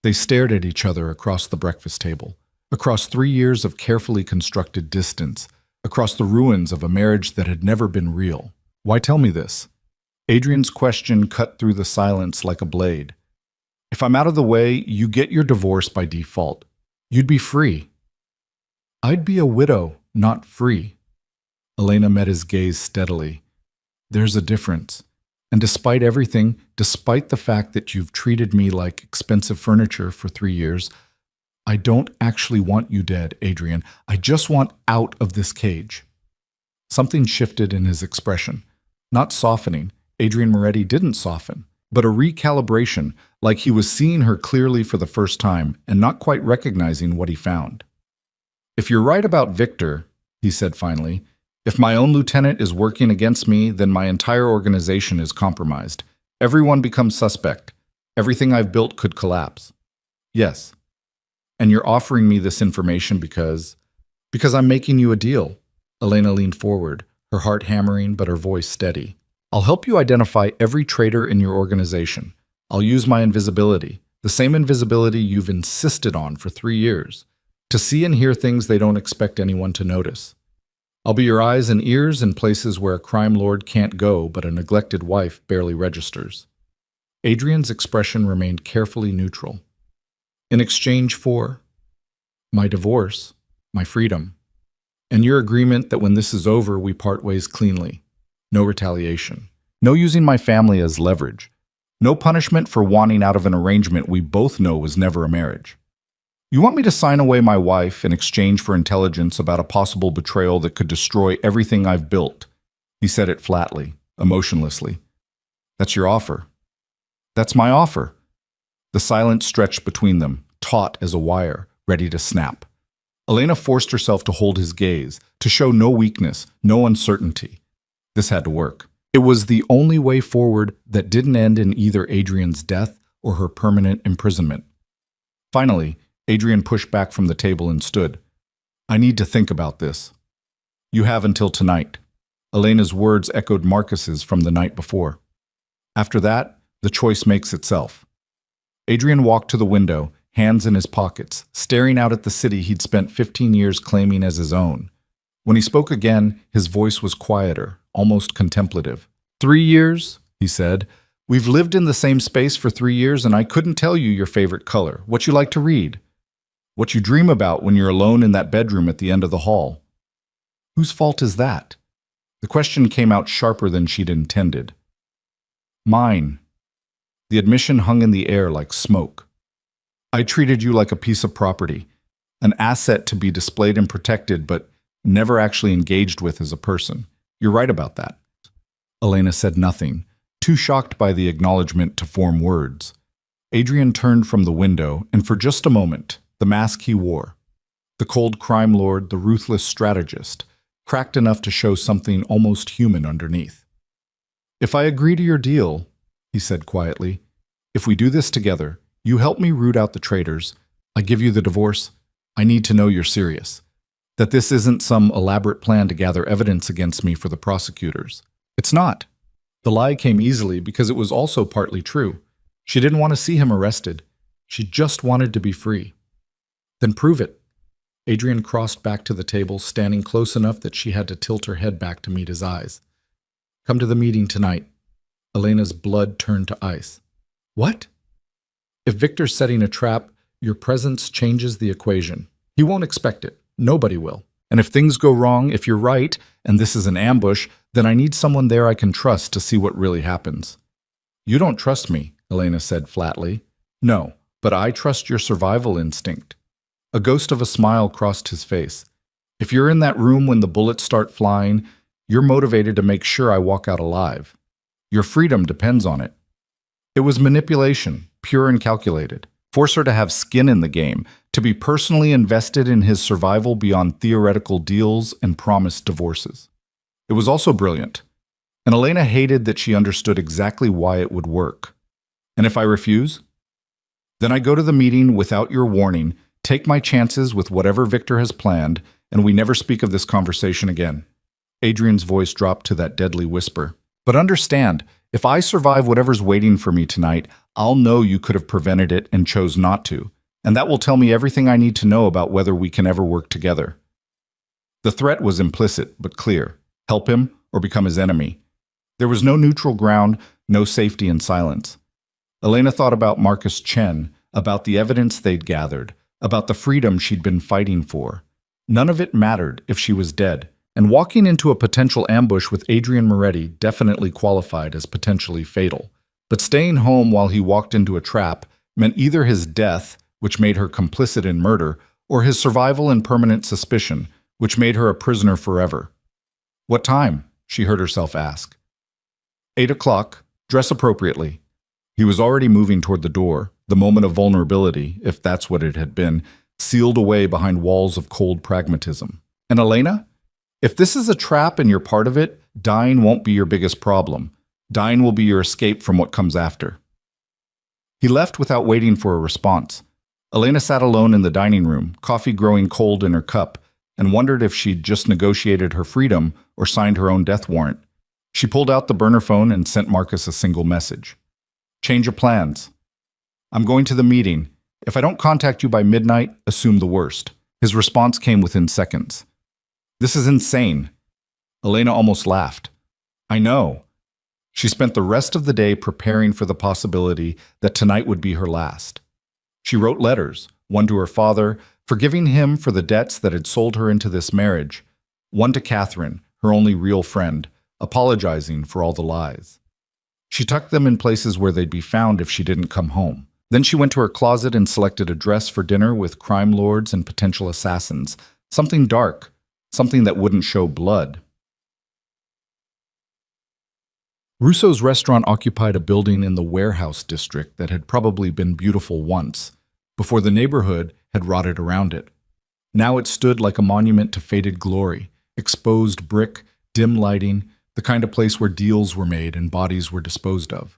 They stared at each other across the breakfast table, across 3 years of carefully constructed distance, across the ruins of a marriage that had never been real. Why tell me this? Adrien's question cut through the silence like a blade. If I'm out of the way, you get your divorce by default. You'd be free. I'd be a widow, not free. Elena met his gaze steadily. There's a difference. And despite everything, despite the fact that you've treated me like expensive furniture for 3 years, I don't actually want you dead, Adrien. I just want out of this cage. Something shifted in his expression. Not softening. Adrien Moretti didn't soften, but a recalibration, like he was seeing her clearly for the first time and not quite recognizing what he found. If you're right about Victor, he said finally, if my own lieutenant is working against me, then my entire organization is compromised. Everyone becomes suspect. Everything I've built could collapse. Yes. And you're offering me this information because I'm making you a deal. Elena leaned forward, her heart hammering but her voice steady. I'll help you identify every traitor in your organization. I'll use my invisibility, the same invisibility you've insisted on for 3 years, to see and hear things they don't expect anyone to notice. I'll be your eyes and ears in places where a crime lord can't go but a neglected wife barely registers. Adrien's expression remained carefully neutral. In exchange for my divorce, my freedom, and your agreement that when this is over we part ways cleanly. No retaliation. No using my family as leverage. No punishment for wanting out of an arrangement we both know was never a marriage. You want me to sign away my wife in exchange for intelligence about a possible betrayal that could destroy everything I've built? He said it flatly, emotionlessly. That's your offer. That's my offer. The silence stretched between them, taut as a wire, ready to snap. Elena forced herself to hold his gaze, to show no weakness, no uncertainty. This had to work. It was the only way forward that didn't end in either Adrien's death or her permanent imprisonment. Finally, Adrien pushed back from the table and stood. I need to think about this. You have until tonight. Elena's words echoed Marcus's from the night before. After that, the choice makes itself. Adrien walked to the window, hands in his pockets, staring out at the city he'd spent 15 years claiming as his own. When he spoke again, his voice was quieter, almost contemplative. 3 years, he said. We've lived in the same space for 3 years and I couldn't tell you your favorite color, what you like to read, what you dream about when you're alone in that bedroom at the end of the hall. Whose fault is that? The question came out sharper than she'd intended. Mine. The admission hung in the air like smoke. I treated you like a piece of property, an asset to be displayed and protected, but never actually engaged with as a person. You're right about that. Elena said nothing, too shocked by the acknowledgement to form words. Adrien turned from the window, and for just a moment, the mask he wore, the cold crime lord, the ruthless strategist, cracked enough to show something almost human underneath. If I agree to your deal, he said quietly, if we do this together, you help me root out the traitors, I give you the divorce, I need to know you're serious. That this isn't some elaborate plan to gather evidence against me for the prosecutors. It's not. The lie came easily because it was also partly true. She didn't want to see him arrested. She just wanted to be free. Then prove it. Adrien crossed back to the table, standing close enough that she had to tilt her head back to meet his eyes. Come to the meeting tonight. Elena's blood turned to ice. What? If Victor's setting a trap, your presence changes the equation. He won't expect it. Nobody will. And if things go wrong, if you're right, and this is an ambush, then I need someone there I can trust to see what really happens. You don't trust me, Elena said flatly. No, but I trust your survival instinct. A ghost of a smile crossed his face. If you're in that room when the bullets start flying, you're motivated to make sure I walk out alive. Your freedom depends on it. It was manipulation, pure and calculated. Force her to have skin in the game, to be personally invested in his survival beyond theoretical deals and promised divorces. It was also brilliant, and Elena hated that she understood exactly why it would work. And if I refuse? Then I go to the meeting without your warning, take my chances with whatever Victor has planned, and we never speak of this conversation again. Adrien's voice dropped to that deadly whisper. But understand, if I survive whatever's waiting for me tonight, I'll know you could have prevented it and chose not to, and that will tell me everything I need to know about whether we can ever work together. The threat was implicit but clear. Help him or become his enemy. There was no neutral ground, no safety in silence. Elena thought about Marcus Chen, about the evidence they'd gathered, about the freedom she'd been fighting for. None of it mattered if she was dead, and walking into a potential ambush with Adrien Moretti definitely qualified as potentially fatal. But staying home while he walked into a trap meant either his death, which made her complicit in murder, or his survival in permanent suspicion, which made her a prisoner forever. "What time?" she heard herself ask. 8 o'clock. Dress appropriately." He was already moving toward the door, the moment of vulnerability, if that's what it had been, sealed away behind walls of cold pragmatism. "And Elena? If this is a trap and you're part of it, dying won't be your biggest problem. Dying will be your escape from what comes after." He left without waiting for a response. Elena sat alone in the dining room, coffee growing cold in her cup, and wondered if she'd just negotiated her freedom or signed her own death warrant. She pulled out the burner phone and sent Marcus a single message. "Change of plans. I'm going to the meeting. If I don't contact you by midnight, assume the worst." His response came within seconds. "This is insane." Elena almost laughed. "I know." She spent the rest of the day preparing for the possibility that tonight would be her last. She wrote letters, one to her father, forgiving him for the debts that had sold her into this marriage, one to Catherine, her only real friend, apologizing for all the lies. She tucked them in places where they'd be found if she didn't come home. Then she went to her closet and selected a dress for dinner with crime lords and potential assassins, something dark, something that wouldn't show blood. Russo's restaurant occupied a building in the warehouse district that had probably been beautiful once, before the neighborhood had rotted around it. Now it stood like a monument to faded glory, exposed brick, dim lighting, the kind of place where deals were made and bodies were disposed of.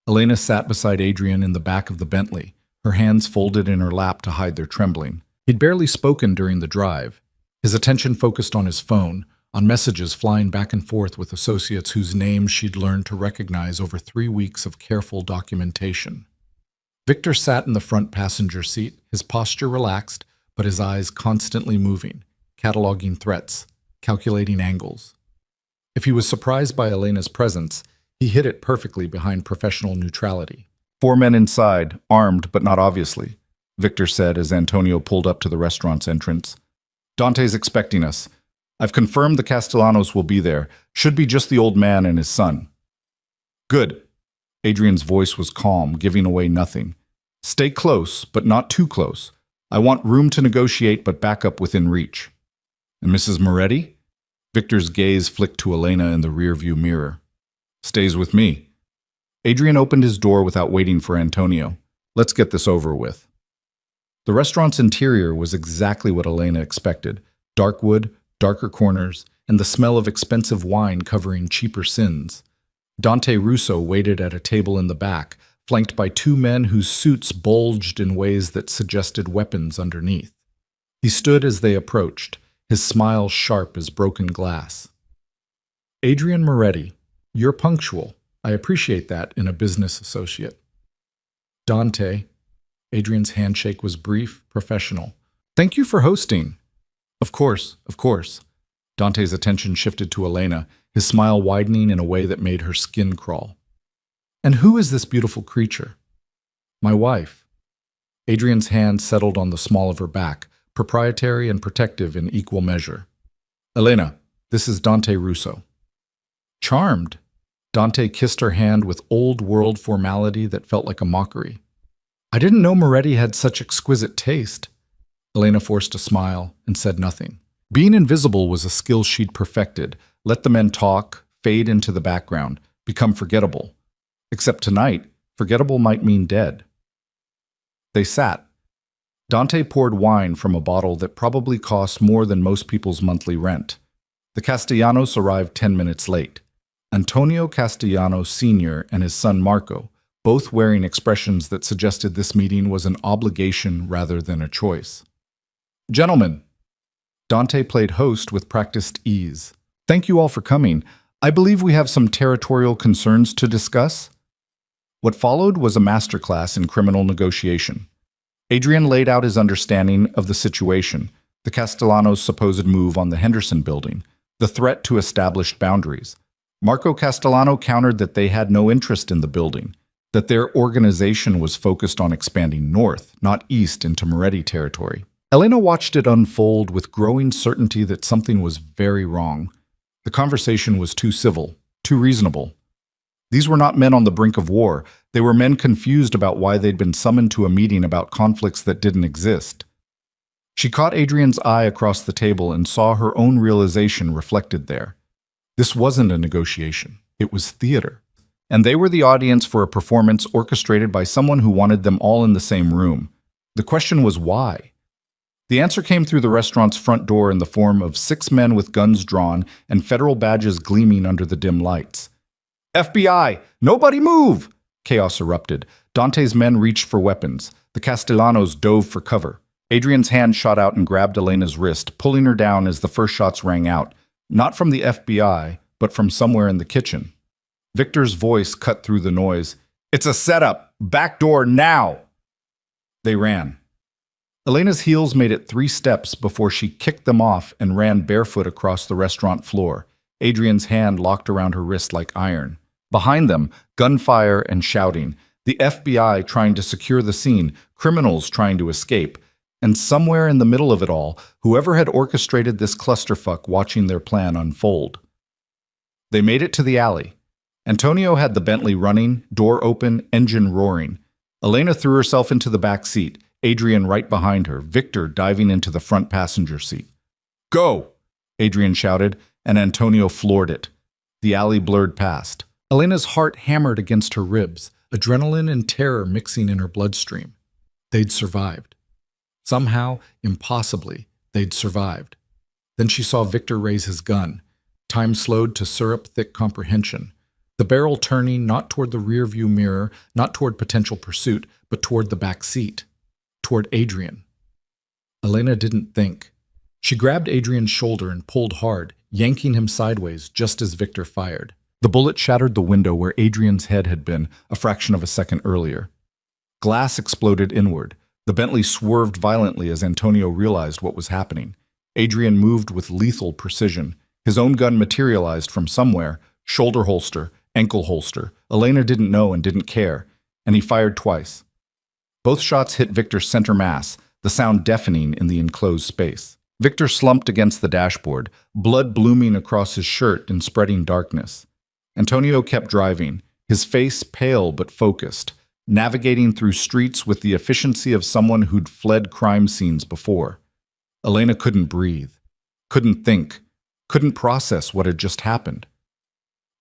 Elena sat beside Adrien in the back of the Bentley, her hands folded in her lap to hide their trembling. He'd barely spoken during the drive, his attention focused on his phone, on messages flying back and forth with associates whose names she'd learned to recognize over 3 weeks of careful documentation. Victor sat in the front passenger seat, his posture relaxed, but his eyes constantly moving, cataloging threats, calculating angles. If he was surprised by Elena's presence, he hid it perfectly behind professional neutrality. "4 men inside, armed but not obviously," Victor said as Antonio pulled up to the restaurant's entrance. "Dante's expecting us. I've confirmed the Castellanos will be there. Should be just the old man and his son." "Good." Adrien's voice was calm, giving away nothing. "Stay close, but not too close. I want room to negotiate, but backup within reach." "And Mrs. Moretti?" Victor's gaze flicked to Elena in the rearview mirror. "Stays with me." Adrien opened his door without waiting for Antonio. "Let's get this over with." The restaurant's interior was exactly what Elena expected. Dark wood, darker corners, and the smell of expensive wine covering cheaper sins. Dante Russo waited at a table in the back, flanked by 2 men whose suits bulged in ways that suggested weapons underneath. He stood as they approached, his smile sharp as broken glass. "Adrien Moretti, you're punctual. I appreciate that in a business associate." "Dante." Adrien's handshake was brief, professional. "Thank you for hosting." Of course, of course." Dante's attention shifted to Elena, his smile widening in a way that made her skin crawl. "And who is this beautiful creature?" "My wife." Adrien's hand settled on the small of her back, proprietary and protective in equal measure. "Elena, this is Dante Russo." "Charmed." Dante kissed her hand with old-world formality that felt like a mockery. "I didn't know Moretti had such exquisite taste." Elena forced a smile and said nothing. Being invisible was a skill she'd perfected. Let the men talk, fade into the background, become forgettable. Except tonight, forgettable might mean dead. They sat. Dante poured wine from a bottle that probably cost more than most people's monthly rent. The Castellanos arrived 10 minutes late. Antonio Castellanos Sr. and his son Marco, both wearing expressions that suggested this meeting was an obligation rather than a choice. "Gentlemen," Dante played host with practiced ease. "Thank you all for coming. I believe we have some territorial concerns to discuss." What followed was a masterclass in criminal negotiation. Adrien laid out his understanding of the situation, the Castellanos' supposed move on the Henderson building, the threat to established boundaries. Marco Castellano countered that they had no interest in the building, that their organization was focused on expanding north, not east into Moretti territory. Elena watched it unfold with growing certainty that something was very wrong. The conversation was too civil, too reasonable. These were not men on the brink of war. They were men confused about why they'd been summoned to a meeting about conflicts that didn't exist. She caught Adrien's eye across the table and saw her own realization reflected there. This wasn't a negotiation. It was theater. And they were the audience for a performance orchestrated by someone who wanted them all in the same room. The question was why? The answer came through the restaurant's front door in the form of 6 men with guns drawn and federal badges gleaming under the dim lights. FBI! Nobody move! Chaos erupted. Dante's men reached for weapons. The Castellanos dove for cover. Adrien's hand shot out and grabbed Elena's wrist, pulling her down as the first shots rang out. Not from the FBI, but from somewhere in the kitchen. Victor's voice cut through the noise. "It's a setup! Back door now!" They ran. Elena's heels made it 3 steps before she kicked them off and ran barefoot across the restaurant floor. Adrien's hand locked around her wrist like iron. Behind them, gunfire and shouting. The FBI trying to secure the scene, criminals trying to escape. And somewhere in the middle of it all, whoever had orchestrated this clusterfuck watching their plan unfold. They made it to the alley. Antonio had the Bentley running, door open, engine roaring. Elena threw herself into the back seat, Adrien right behind her, Victor diving into the front passenger seat. "Go!" Adrien shouted, and Antonio floored it. The alley blurred past. Elena's heart hammered against her ribs, adrenaline and terror mixing in her bloodstream. They'd survived. Somehow, impossibly, they'd survived. Then she saw Victor raise his gun. Time slowed to syrup-thick comprehension. The barrel turning not toward the rear-view mirror, not toward potential pursuit, but toward the back seat. Toward Adrien. Elena didn't think. She grabbed Adrien's shoulder and pulled hard, yanking him sideways just as Victor fired. The bullet shattered the window where Adrien's head had been a fraction of a second earlier. Glass exploded inward. The Bentley swerved violently as Antonio realized what was happening. Adrien moved with lethal precision. His own gun materialized from somewhere, shoulder holster, ankle holster. Elena didn't know and didn't care, and he fired twice. Both shots hit Victor's center mass, the sound deafening in the enclosed space. Victor slumped against the dashboard, blood blooming across his shirt in spreading darkness. Antonio kept driving, his face pale but focused, navigating through streets with the efficiency of someone who'd fled crime scenes before. Elena couldn't breathe, couldn't think, couldn't process what had just happened.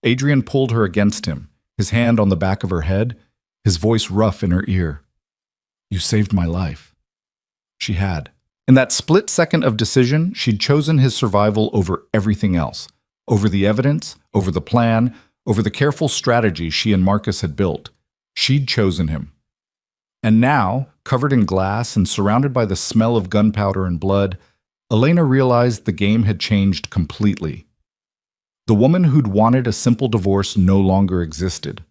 Adrien pulled her against him, his hand on the back of her head, his voice rough in her ear. "You saved my life." She had. In that split second of decision, she'd chosen his survival over everything else, over the evidence, over the plan, over the careful strategy she and Marcus had built. She'd chosen him. And now, covered in glass and surrounded by the smell of gunpowder and blood, Elena realized the game had changed completely. The woman who'd wanted a simple divorce no longer existed.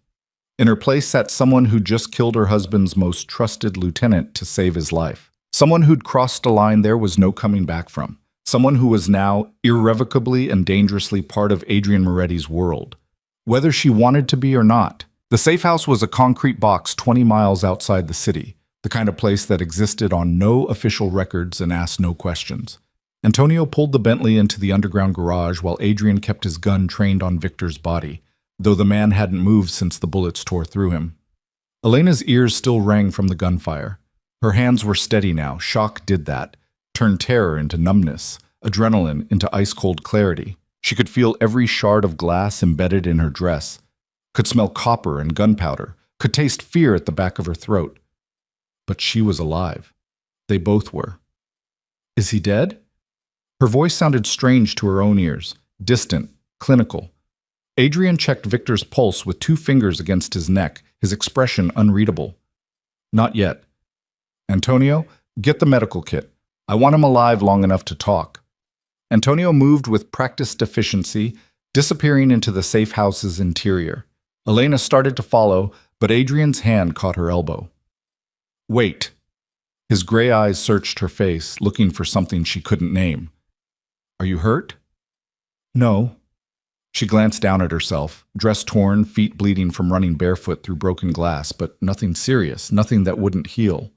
In her place sat someone who'd just killed her husband's most trusted lieutenant to save his life. Someone who'd crossed a line there was no coming back from. Someone who was now irrevocably and dangerously part of Adrien Moretti's world. Whether she wanted to be or not. The safe house was a concrete box 20 miles outside the city, the kind of place that existed on no official records and asked no questions. Antonio pulled the Bentley into the underground garage while Adrien kept his gun trained on Victor's body, though the man hadn't moved since the bullets tore through him. Elena's ears still rang from the gunfire. Her hands were steady now. Shock did that, turned terror into numbness, adrenaline into ice-cold clarity. She could feel every shard of glass embedded in her dress, could smell copper and gunpowder, could taste fear at the back of her throat. But she was alive. They both were. "Is he dead?" Her voice sounded strange to her own ears, distant, clinical. Adrien checked Victor's pulse with 2 fingers against his neck, his expression unreadable. "Not yet." "Antonio, get the medical kit. I want him alive long enough to talk." Antonio moved with practiced efficiency, disappearing into the safe house's interior. Elena started to follow, but Adrien's hand caught her elbow. "Wait." His gray eyes searched her face, looking for something she couldn't name. "Are you hurt?" "No." She glanced down at herself, dress torn, feet bleeding from running barefoot through broken glass, but nothing serious, nothing that wouldn't heal.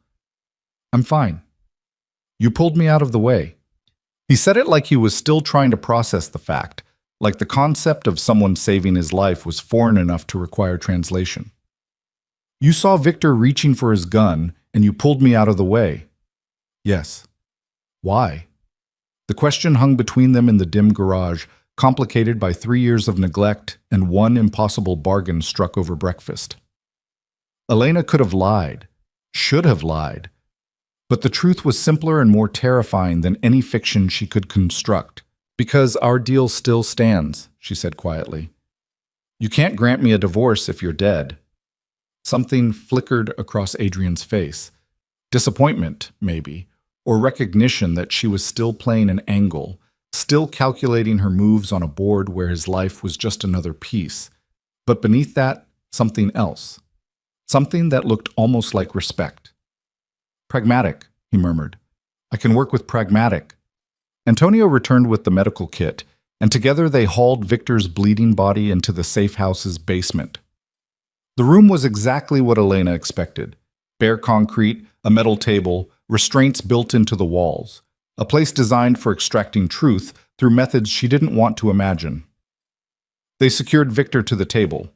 I'm fine. You pulled me out of the way. He said it like he was still trying to process the fact, like the concept of someone saving his life was foreign enough to require translation. You saw Victor reaching for his gun, and you pulled me out of the way. Yes. Why? The question hung between them in the dim garage, complicated by 3 years of neglect and one impossible bargain struck over breakfast. Elena could have lied, should have lied, but the truth was simpler and more terrifying than any fiction she could construct. Because our deal still stands, she said quietly. You can't grant me a divorce if you're dead. Something flickered across Adrien's face. Disappointment, maybe, or recognition that she was still playing an angle, still calculating her moves on a board where his life was just another piece. But beneath that, something else. Something that looked almost like respect. Pragmatic, he murmured. I can work with pragmatic. Antonio returned with the medical kit, and together they hauled Victor's bleeding body into the safe house's basement. The room was exactly what Elena expected. Bare concrete, a metal table, restraints built into the walls. A place designed for extracting truth through methods she didn't want to imagine. They secured Victor to the table.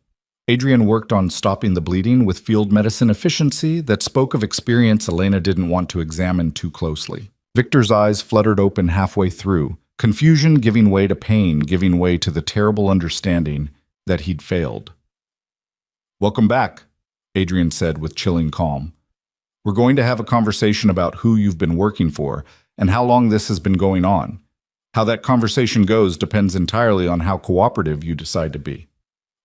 Adrien worked on stopping the bleeding with field medicine efficiency that spoke of experience Elena didn't want to examine too closely. Victor's eyes fluttered open halfway through, confusion giving way to pain, giving way to the terrible understanding that he'd failed. Welcome back, Adrien said with chilling calm. We're going to have a conversation about who you've been working for and how long this has been going on. How that conversation goes depends entirely on how cooperative you decide to be.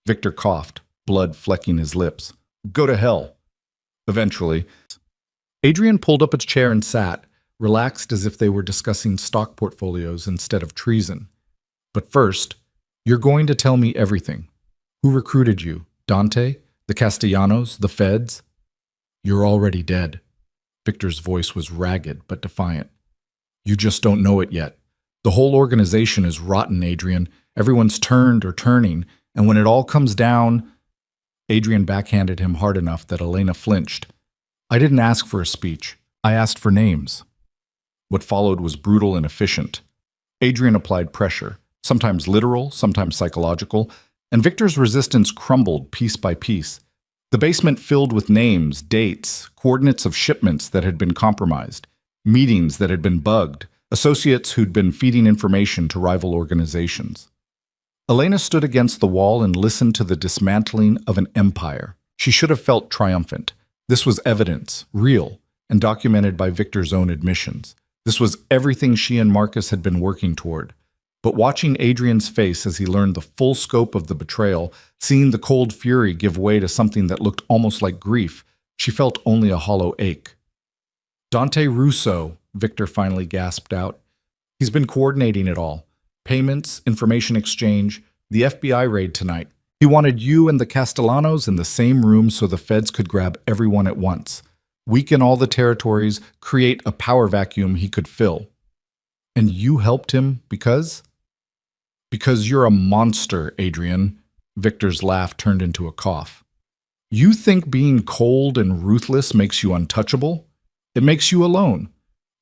Victor coughed, blood flecking his lips. Go to hell. Eventually, Adrien pulled up a chair and sat, relaxed as if they were discussing stock portfolios instead of treason. But first, you're going to tell me everything. Who recruited you? Dante? The Castellanos? The feds? You're already dead. Victor's voice was ragged but defiant. You just don't know it yet. The whole organization is rotten, Adrien. Everyone's turned or turning, and when it all comes down... Adrien backhanded him hard enough that Elena flinched. I didn't ask for a speech. I asked for names. What followed was brutal and efficient. Adrien applied pressure, sometimes literal, sometimes psychological, and Victor's resistance crumbled piece by piece. The basement filled with names, dates, coordinates of shipments that had been compromised, meetings that had been bugged, associates who'd been feeding information to rival organizations. Elena stood against the wall and listened to the dismantling of an empire. She should have felt triumphant. This was evidence, real, and documented by Victor's own admissions. This was everything she and Marcus had been working toward. But watching Adrien's face as he learned the full scope of the betrayal, seeing the cold fury give way to something that looked almost like grief, she felt only a hollow ache. Dante Russo, Victor finally gasped out. He's been coordinating it all. Payments, information exchange, the FBI raid tonight. He wanted you and the Castellanos in the same room so the feds could grab everyone at once. Weaken all the territories, create a power vacuum he could fill. And you helped him because? Because you're a monster, Adrien. Victor's laugh turned into a cough. You think being cold and ruthless makes you untouchable? It makes you alone.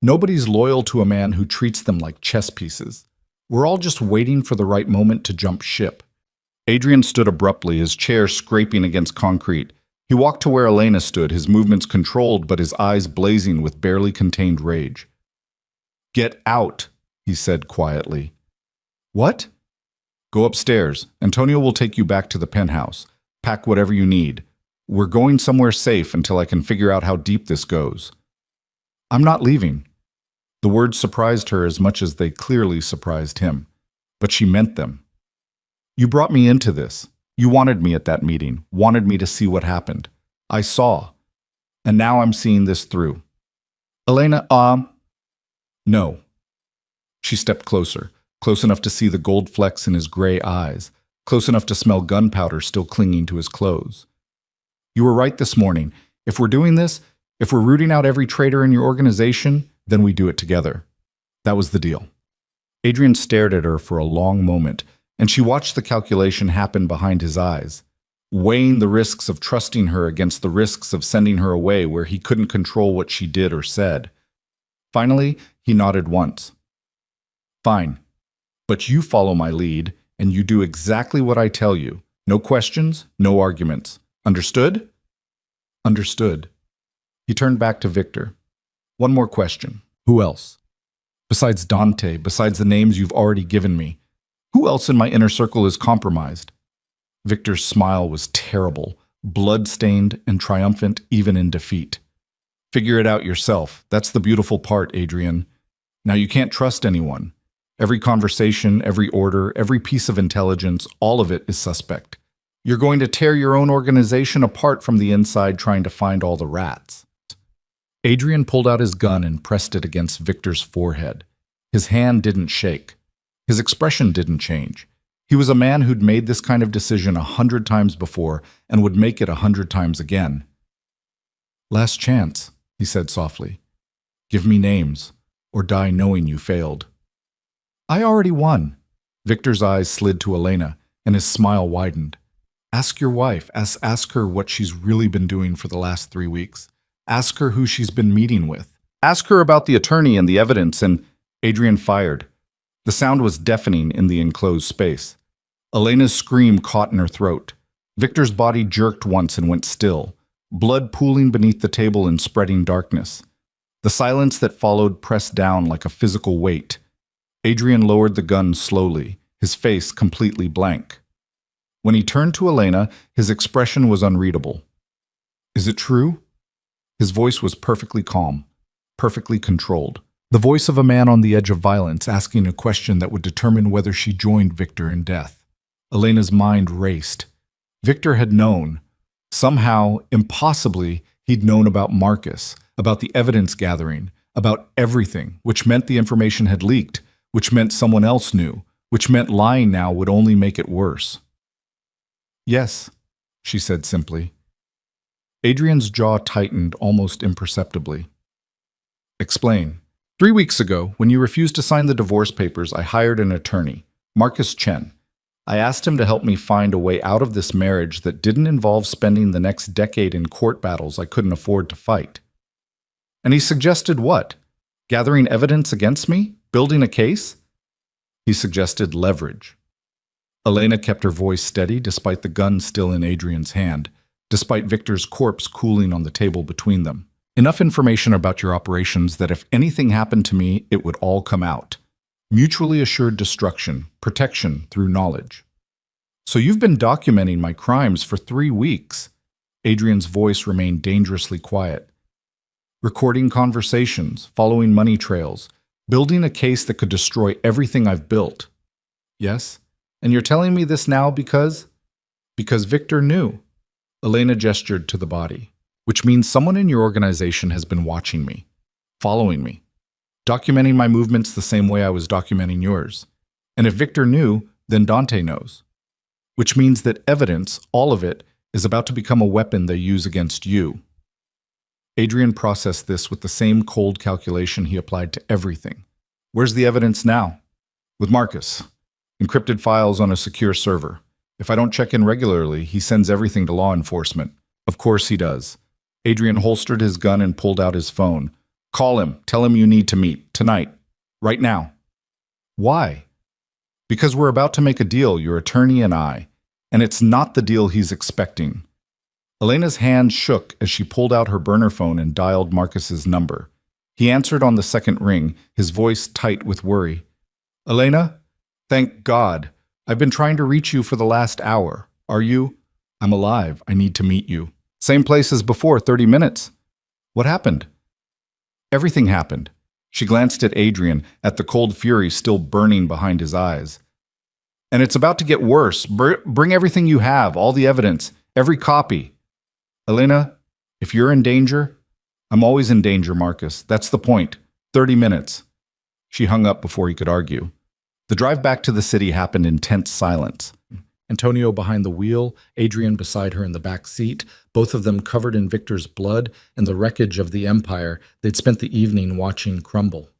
Nobody's loyal to a man who treats them like chess pieces. We're all just waiting for the right moment to jump ship. Adrien stood abruptly, his chair scraping against concrete. He walked to where Elena stood, his movements controlled but his eyes blazing with barely contained rage. Get out, he said quietly. What? Go upstairs. Antonio will take you back to the penthouse. Pack whatever you need. We're going somewhere safe until I can figure out how deep this goes. I'm not leaving. The words surprised her as much as they clearly surprised him. But she meant them. You brought me into this. You wanted me at that meeting, wanted me to see what happened. I saw. And now I'm seeing this through. Elena, no. She stepped closer, close enough to see the gold flecks in his gray eyes, close enough to smell gunpowder still clinging to his clothes. You were right this morning. If we're doing this, if we're rooting out every traitor in your organization, then we do it together. That was the deal. Adrien stared at her for a long moment, And she watched the calculation happen behind his eyes, weighing the risks of trusting her against the risks of sending her away where he couldn't control what she did or said. Finally, he nodded once. Fine, but you follow my lead, and you do exactly what I tell you. No questions, no arguments. Understood? Understood. He turned back to Victor. One more question. Who else? Besides Dante, besides the names you've already given me, who else in my inner circle is compromised? Victor's smile was terrible, blood-stained and triumphant even in defeat. Figure it out yourself. That's the beautiful part, Adrien. Now you can't trust anyone. Every conversation, every order, every piece of intelligence, all of it is suspect. You're going to tear your own organization apart from the inside trying to find all the rats. Adrien pulled out his gun and pressed it against Victor's forehead. His hand didn't shake. His expression didn't change. He was a man who'd made this kind of decision 100 times before and would make it 100 times again. Last chance, he said softly. Give me names, or die knowing you failed. I already won. Victor's eyes slid to Elena, and his smile widened. Ask your wife. Ask her what she's really been doing for the last 3 weeks. Ask her who she's been meeting with. Ask her about the attorney and the evidence, and Adrien fired. The sound was deafening in the enclosed space. Elena's scream caught in her throat. Victor's body jerked once and went still, blood pooling beneath the table in spreading darkness. The silence that followed pressed down like a physical weight. Adrien lowered the gun slowly, his face completely blank. When he turned to Elena, his expression was unreadable. Is it true? His voice was perfectly calm, perfectly controlled. The voice of a man on the edge of violence asking a question that would determine whether she joined Victor in death. Elena's mind raced. Victor had known. Somehow, impossibly, he'd known about Marcus, about the evidence gathering, about everything, which meant the information had leaked, which meant someone else knew, which meant lying now would only make it worse. Yes, she said simply. Adrien's jaw tightened almost imperceptibly. Explain. 3 weeks ago, when you refused to sign the divorce papers, I hired an attorney, Marcus Chen. I asked him to help me find a way out of this marriage that didn't involve spending the next decade in court battles I couldn't afford to fight. And he suggested what? Gathering evidence against me? Building a case? He suggested leverage. Elena kept her voice steady despite the gun still in Adrien's hand, despite Victor's corpse cooling on the table between them. Enough information about your operations that if anything happened to me, it would all come out. Mutually assured destruction, protection through knowledge. So you've been documenting my crimes for 3 weeks. Adrien's voice remained dangerously quiet. Recording conversations, following money trails, building a case that could destroy everything I've built. Yes? And you're telling me this now because? Because Victor knew. Elena gestured to the body, which means someone in your organization has been watching me, following me, documenting my movements the same way I was documenting yours. And if Victor knew, then Dante knows. Which means that evidence, all of it, is about to become a weapon they use against you. Adrien processed this with the same cold calculation he applied to everything. Where's the evidence now? With Marcus. Encrypted files on a secure server. If I don't check in regularly, he sends everything to law enforcement. Of course he does. Adrien holstered his gun and pulled out his phone. Call him. Tell him you need to meet. Tonight. Right now. Why? Because we're about to make a deal, your attorney and I. And it's not the deal he's expecting. Elena's hand shook as she pulled out her burner phone and dialed Marcus's number. He answered on the second ring, his voice tight with worry. Elena? Thank God. I've been trying to reach you for the last hour. Are you? I'm alive. I need to meet you. Same place as before, 30 minutes. What happened? Everything happened. She glanced at Adrien, at the cold fury still burning behind his eyes. And it's about to get worse. Bring everything you have, all the evidence, every copy. Elena, if you're in danger, I'm always in danger, Marcus. That's the point. 30 minutes. She hung up before he could argue. The drive back to the city happened in tense silence. Antonio behind the wheel, Adrien beside her in the back seat, both of them covered in Victor's blood and the wreckage of the empire they'd spent the evening watching crumble.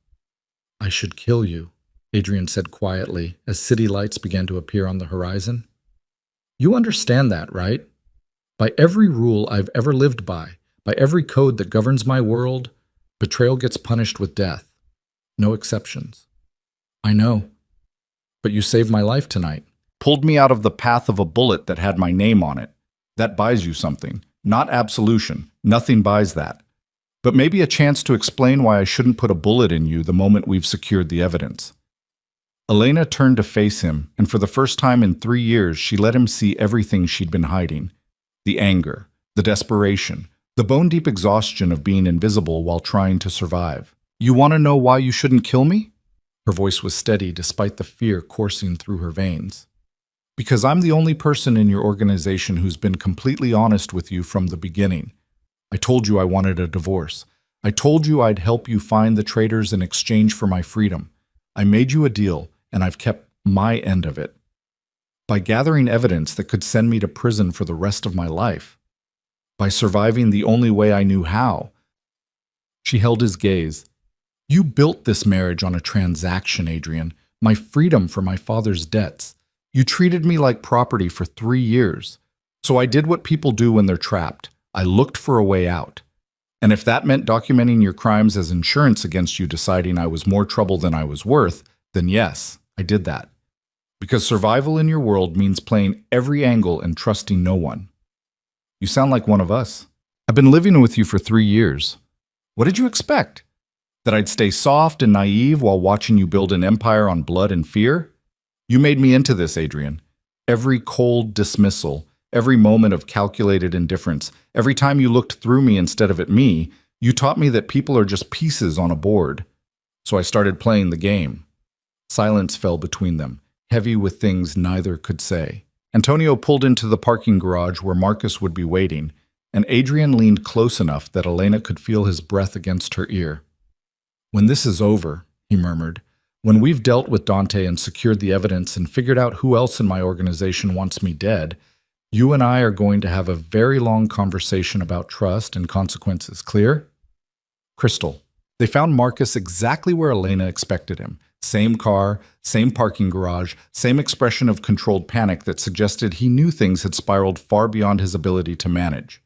I should kill you, Adrien said quietly as city lights began to appear on the horizon. You understand that, right? By every rule I've ever lived by every code that governs my world, betrayal gets punished with death. No exceptions. I know. But you saved my life tonight. Pulled me out of the path of a bullet that had my name on it. That buys you something. Not absolution. Nothing buys that. But maybe a chance to explain why I shouldn't put a bullet in you the moment we've secured the evidence. Elena turned to face him, and for the first time in 3 years, she let him see everything she'd been hiding. The anger, the desperation, the bone-deep exhaustion of being invisible while trying to survive. You want to know why you shouldn't kill me? Her voice was steady despite the fear coursing through her veins. Because I'm the only person in your organization who's been completely honest with you from the beginning. I told you I wanted a divorce. I told you I'd help you find the traitors in exchange for my freedom. I made you a deal, and I've kept my end of it. By gathering evidence that could send me to prison for the rest of my life. By surviving the only way I knew how. She held his gaze. You built this marriage on a transaction, Adrien. My freedom for my father's debts. You treated me like property for 3 years. So I did what people do when they're trapped. I looked for a way out. And if that meant documenting your crimes as insurance against you deciding I was more trouble than I was worth, then yes, I did that. Because survival in your world means playing every angle and trusting no one. You sound like one of us. I've been living with you for 3 years. What did you expect? That I'd stay soft and naive while watching you build an empire on blood and fear? You made me into this, Adrien. Every cold dismissal, every moment of calculated indifference, every time you looked through me instead of at me, you taught me that people are just pieces on a board. So I started playing the game. Silence fell between them, heavy with things neither could say. Antonio pulled into the parking garage where Marcus would be waiting, and Adrien leaned close enough that Elena could feel his breath against her ear. When this is over, he murmured, when we've dealt with Dante and secured the evidence and figured out who else in my organization wants me dead, you and I are going to have a very long conversation about trust and consequences. Clear? Crystal. They found Marcus exactly where Elena expected him. Same car, same parking garage, same expression of controlled panic that suggested he knew things had spiraled far beyond his ability to manage.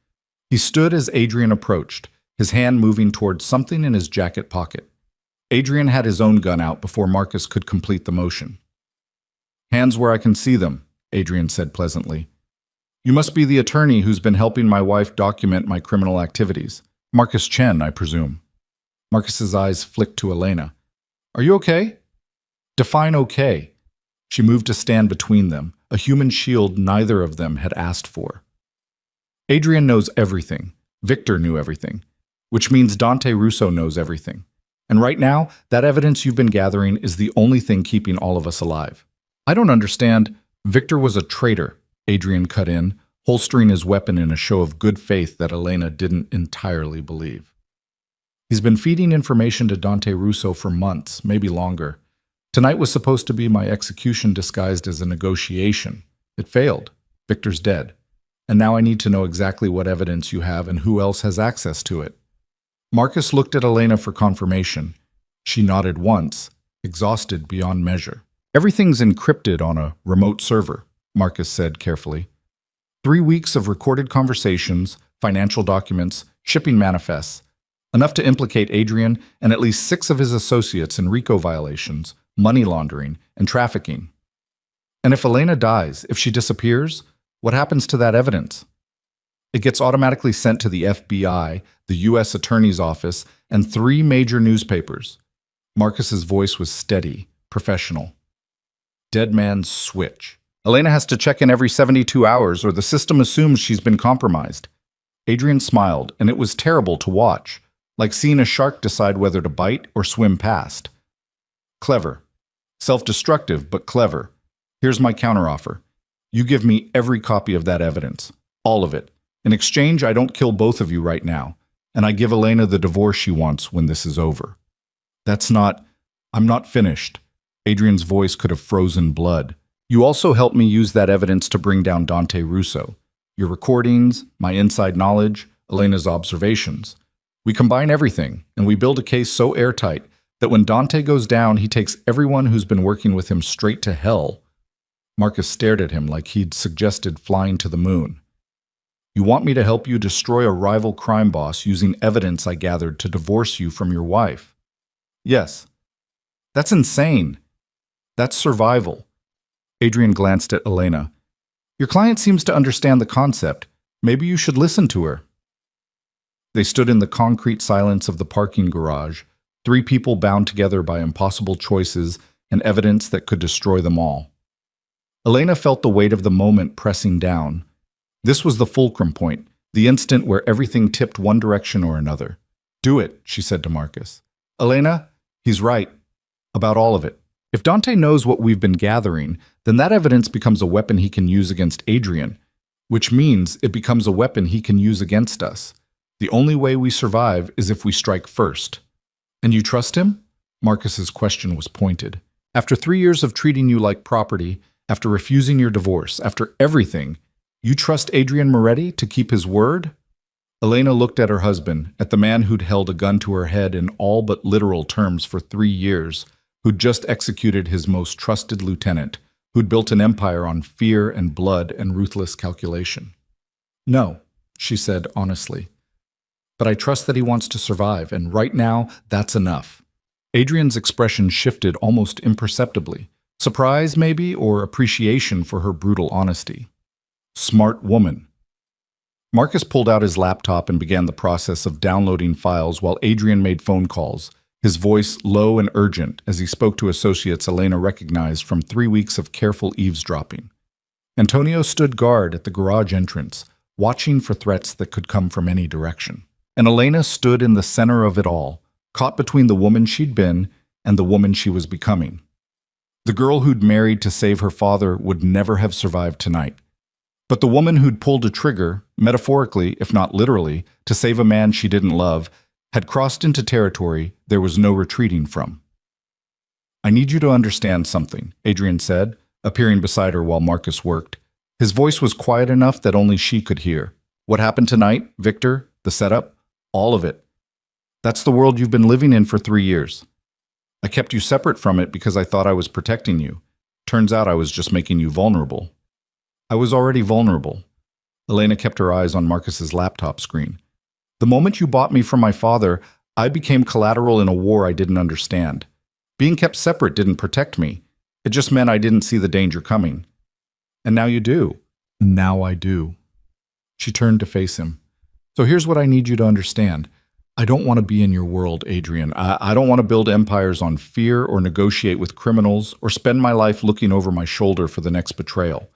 He stood as Adrien approached, his hand moving towards something in his jacket pocket. Adrien had his own gun out before Marcus could complete the motion. Hands where I can see them, Adrien said pleasantly. You must be the attorney who's been helping my wife document my criminal activities. Marcus Chen, I presume. Marcus's eyes flicked to Elena. Are you okay? Define okay. She moved to stand between them, a human shield neither of them had asked for. Adrien knows everything. Victor knew everything. Which means Dante Russo knows everything. And right now, that evidence you've been gathering is the only thing keeping all of us alive. I don't understand. Victor was a traitor, Adrien cut in, holstering his weapon in a show of good faith that Elena didn't entirely believe. He's been feeding information to Dante Russo for months, maybe longer. Tonight was supposed to be my execution disguised as a negotiation. It failed. Victor's dead. And now I need to know exactly what evidence you have and who else has access to it. Marcus looked at Elena for confirmation. She nodded once, exhausted beyond measure. Everything's encrypted on a remote server, Marcus said carefully. 3 weeks of recorded conversations, financial documents, shipping manifests, enough to implicate Adrien and at least 6 of his associates in RICO violations, money laundering, and trafficking. And if Elena dies, if she disappears, what happens to that evidence? It gets automatically sent to the FBI, the U.S. Attorney's Office, and 3 major newspapers. Marcus's voice was steady, professional. Dead man's switch. Elena has to check in every 72 hours or the system assumes she's been compromised. Adrien smiled, and it was terrible to watch, like seeing a shark decide whether to bite or swim past. Clever. Self-destructive, but clever. Here's my counteroffer. You give me every copy of that evidence. All of it. In exchange, I don't kill both of you right now, and I give Elena the divorce she wants when this is over. I'm not finished. Adrien's voice could have frozen blood. You also helped me use that evidence to bring down Dante Russo. Your recordings, my inside knowledge, Elena's observations. We combine everything, and we build a case so airtight, That when Dante goes down, he takes everyone who's been working with him straight to hell. Marcus stared at him like he'd suggested flying to the moon. You want me to help you destroy a rival crime boss using evidence I gathered to divorce you from your wife? Yes. That's insane. That's survival. Adrien glanced at Elena. Your client seems to understand the concept. Maybe you should listen to her. They stood in the concrete silence of the parking garage, three people bound together by impossible choices and evidence that could destroy them all. Elena felt the weight of the moment pressing down. This was the fulcrum point, the instant where everything tipped one direction or another. Do it, she said to Marcus. Elena, he's right. About all of it. If Dante knows what we've been gathering, then that evidence becomes a weapon he can use against Adrien, which means it becomes a weapon he can use against us. The only way we survive is if we strike first. And you trust him? Marcus's question was pointed. After 3 years of treating you like property, after refusing your divorce, after everything, you trust Adrien Moretti to keep his word? Elena looked at her husband, at the man who'd held a gun to her head in all but literal terms for 3 years, who'd just executed his most trusted lieutenant, who'd built an empire on fear and blood and ruthless calculation. No, she said honestly. But I trust that he wants to survive, and right now, that's enough. Adrien's expression shifted almost imperceptibly. Surprise, maybe, or appreciation for her brutal honesty. Smart woman. Marcus pulled out his laptop and began the process of downloading files while Adrien made phone calls, his voice low and urgent as he spoke to associates Elena recognized from 3 weeks of careful eavesdropping. Antonio stood guard at the garage entrance, watching for threats that could come from any direction. And Elena stood in the center of it all, caught between the woman she'd been and the woman she was becoming. The girl who'd married to save her father would never have survived tonight. But the woman who'd pulled a trigger, metaphorically, if not literally, to save a man she didn't love, had crossed into territory there was no retreating from. I need you to understand something, Adrien said, appearing beside her while Marcus worked. His voice was quiet enough that only she could hear. What happened tonight, Victor, the setup, all of it. That's the world you've been living in for 3 years. I kept you separate from it because I thought I was protecting you. Turns out I was just making you vulnerable. I was already vulnerable. Elena kept her eyes on Marcus's laptop screen. The moment you bought me from my father, I became collateral in a war I didn't understand. Being kept separate didn't protect me. It just meant I didn't see the danger coming. And now you do. Now I do. She turned to face him. So here's what I need you to understand. I don't want to be in your world, Adrien. I don't want to build empires on fear or negotiate with criminals or spend my life looking over my shoulder for the next betrayal.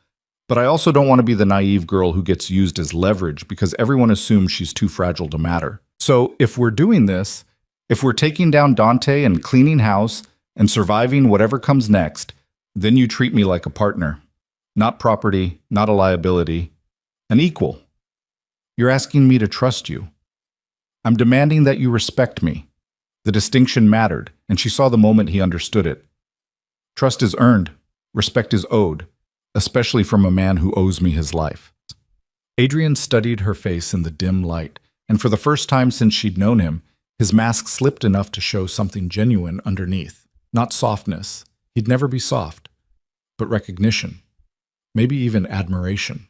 But I also don't want to be the naive girl who gets used as leverage because everyone assumes she's too fragile to matter. So if we're doing this, if we're taking down Dante and cleaning house and surviving whatever comes next, then you treat me like a partner. Not property, not a liability, an equal. You're asking me to trust you. I'm demanding that you respect me. The distinction mattered, and she saw the moment he understood it. Trust is earned, respect is owed, especially from a man who owes me his life. Adrien studied her face in the dim light, and for the first time since she'd known him, his mask slipped enough to show something genuine underneath. Not softness, he'd never be soft, but recognition, maybe even admiration.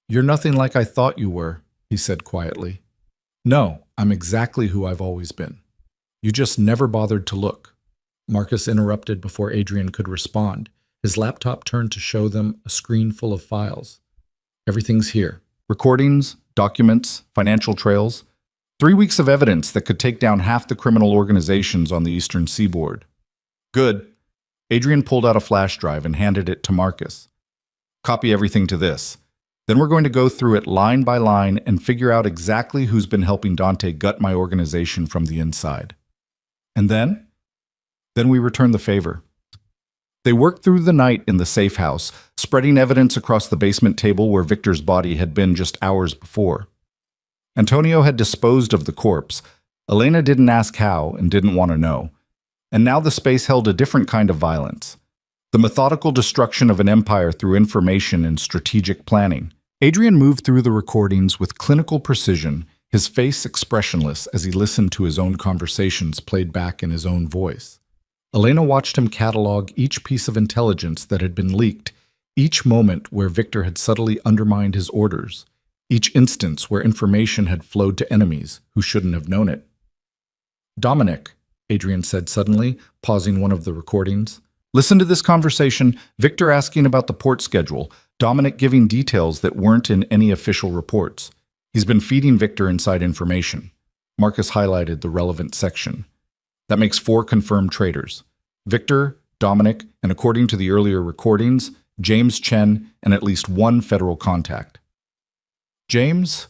You're nothing like I thought you were, he said quietly. No, I'm exactly who I've always been. You just never bothered to look. Marcus interrupted before Adrien could respond. His laptop turned to show them a screen full of files. Everything's here. Recordings, documents, financial trails. 3 weeks of evidence that could take down half the criminal organizations on the eastern seaboard. Good. Adrien pulled out a flash drive and handed it to Marcus. Copy everything to this. Then we're going to go through it line by line and figure out exactly who's been helping Dante gut my organization from the inside. And then? Then we return the favor. They worked through the night in the safe house, spreading evidence across the basement table where Victor's body had been just hours before. Antonio had disposed of the corpse. Elena didn't ask how and didn't want to know. And now the space held a different kind of violence. The methodical destruction of an empire through information and strategic planning. Adrien moved through the recordings with clinical precision, his face expressionless as he listened to his own conversations played back in his own voice. Elena watched him catalog each piece of intelligence that had been leaked, each moment where Victor had subtly undermined his orders, each instance where information had flowed to enemies who shouldn't have known it. "Dominic," Adrien said suddenly, pausing one of the recordings. "Listen to this conversation, Victor asking about the port schedule, Dominic giving details that weren't in any official reports. He's been feeding Victor inside information." Marcus highlighted the relevant section. "That makes 4 confirmed traitors. Victor, Dominic, and according to the earlier recordings, James Chen and at least 1 federal contact." "James?"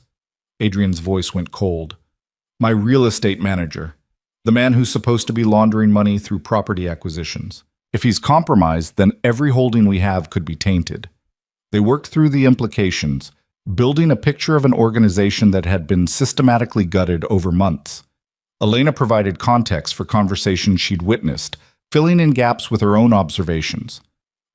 Adrien's voice went cold. "My real estate manager. The man who's supposed to be laundering money through property acquisitions. If he's compromised, then every holding we have could be tainted." They worked through the implications, building a picture of an organization that had been systematically gutted over months. Elena provided context for conversations she'd witnessed, filling in gaps with her own observations.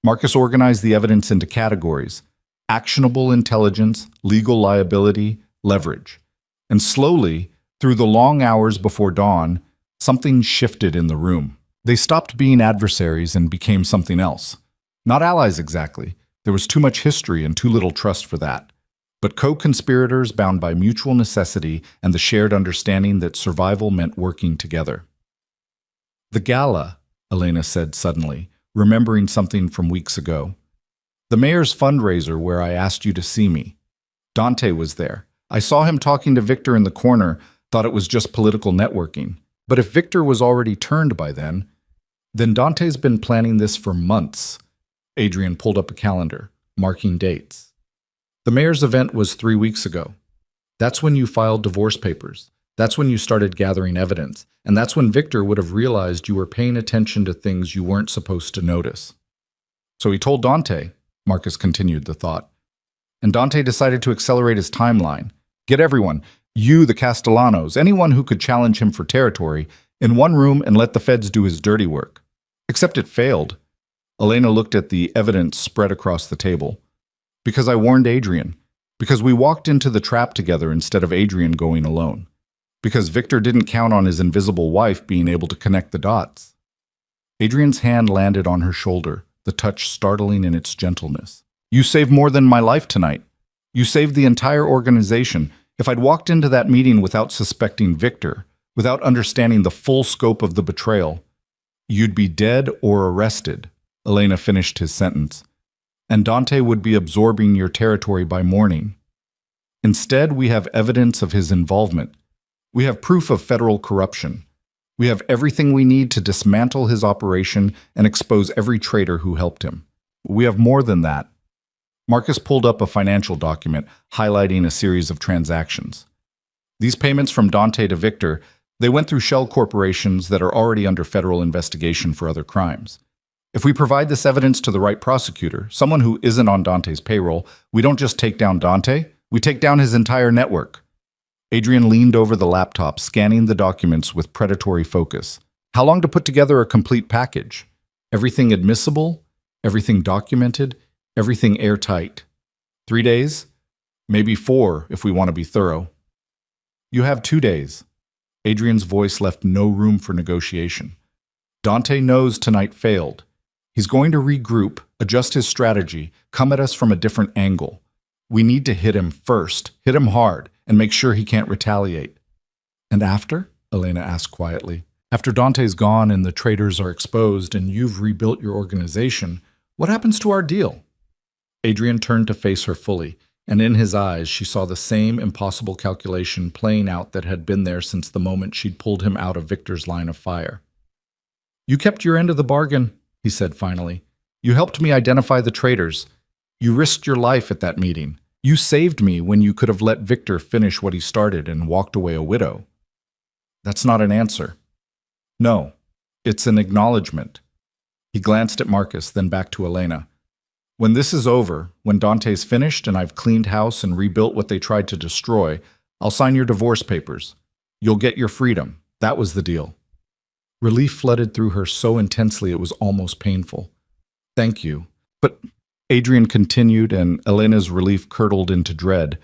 Marcus organized the evidence into categories: actionable intelligence, legal liability, leverage. And slowly, through the long hours before dawn, something shifted in the room. They stopped being adversaries and became something else. Not allies exactly. There was too much history and too little trust for that. But co-conspirators bound by mutual necessity and the shared understanding that survival meant working together. "The gala," Elena said suddenly, remembering something from weeks ago. "The mayor's fundraiser where I asked you to see me. Dante was there. I saw him talking to Victor in the corner, thought it was just political networking. But if Victor was already turned by then Dante's been planning this for months." Adrien pulled up a calendar, marking dates. "The mayor's event was 3 weeks ago. That's when you filed divorce papers. That's when you started gathering evidence. And that's when Victor would have realized you were paying attention to things you weren't supposed to notice. So he told Dante," Marcus continued the thought. "And Dante decided to accelerate his timeline. Get everyone, you, the Castellanos, anyone who could challenge him for territory, in one room and let the feds do his dirty work. Except it failed." Elena looked at the evidence spread across the table. "Because I warned Adrien. Because we walked into the trap together instead of Adrien going alone. Because Victor didn't count on his invisible wife being able to connect the dots." Adrien's hand landed on her shoulder, the touch startling in its gentleness. "You saved more than my life tonight. You saved the entire organization. If I'd walked into that meeting without suspecting Victor, without understanding the full scope of the betrayal, you'd be dead or arrested," Elena finished his sentence. "And Dante would be absorbing your territory by morning. Instead, we have evidence of his involvement. We have proof of federal corruption. We have everything we need to dismantle his operation and expose every traitor who helped him. We have more than that." Marcus pulled up a financial document highlighting a series of transactions. "These payments from Dante to Victor, they went through shell corporations that are already under federal investigation for other crimes. If we provide this evidence to the right prosecutor, someone who isn't on Dante's payroll, we don't just take down Dante, we take down his entire network." Adrien leaned over the laptop, scanning the documents with predatory focus. How long to put together a complete package? Everything admissible? Everything documented? Everything airtight? 3 days? Maybe 4 if we want to be thorough. "You have 2 days. Adrien's voice left no room for negotiation. "Dante knows tonight failed. He's going to regroup, adjust his strategy, come at us from a different angle. We need to hit him first, hit him hard, and make sure he can't retaliate." "And after?" Elena asked quietly. "After Dante's gone and the traitors are exposed and you've rebuilt your organization, what happens to our deal?" Adrien turned to face her fully, and in his eyes she saw the same impossible calculation playing out that had been there since the moment she'd pulled him out of Victor's line of fire. "You kept your end of the bargain," he said finally. "You helped me identify the traitors. You risked your life at that meeting. You saved me when you could have let Victor finish what he started and walked away a widow." "That's not an answer." "No, it's an acknowledgement." He glanced at Marcus, then back to Elena. "When this is over, when Dante's finished and I've cleaned house and rebuilt what they tried to destroy, I'll sign your divorce papers. You'll get your freedom. That was the deal." Relief flooded through her so intensely it was almost painful. "Thank you." "But," Adrien continued, and Elena's relief curdled into dread,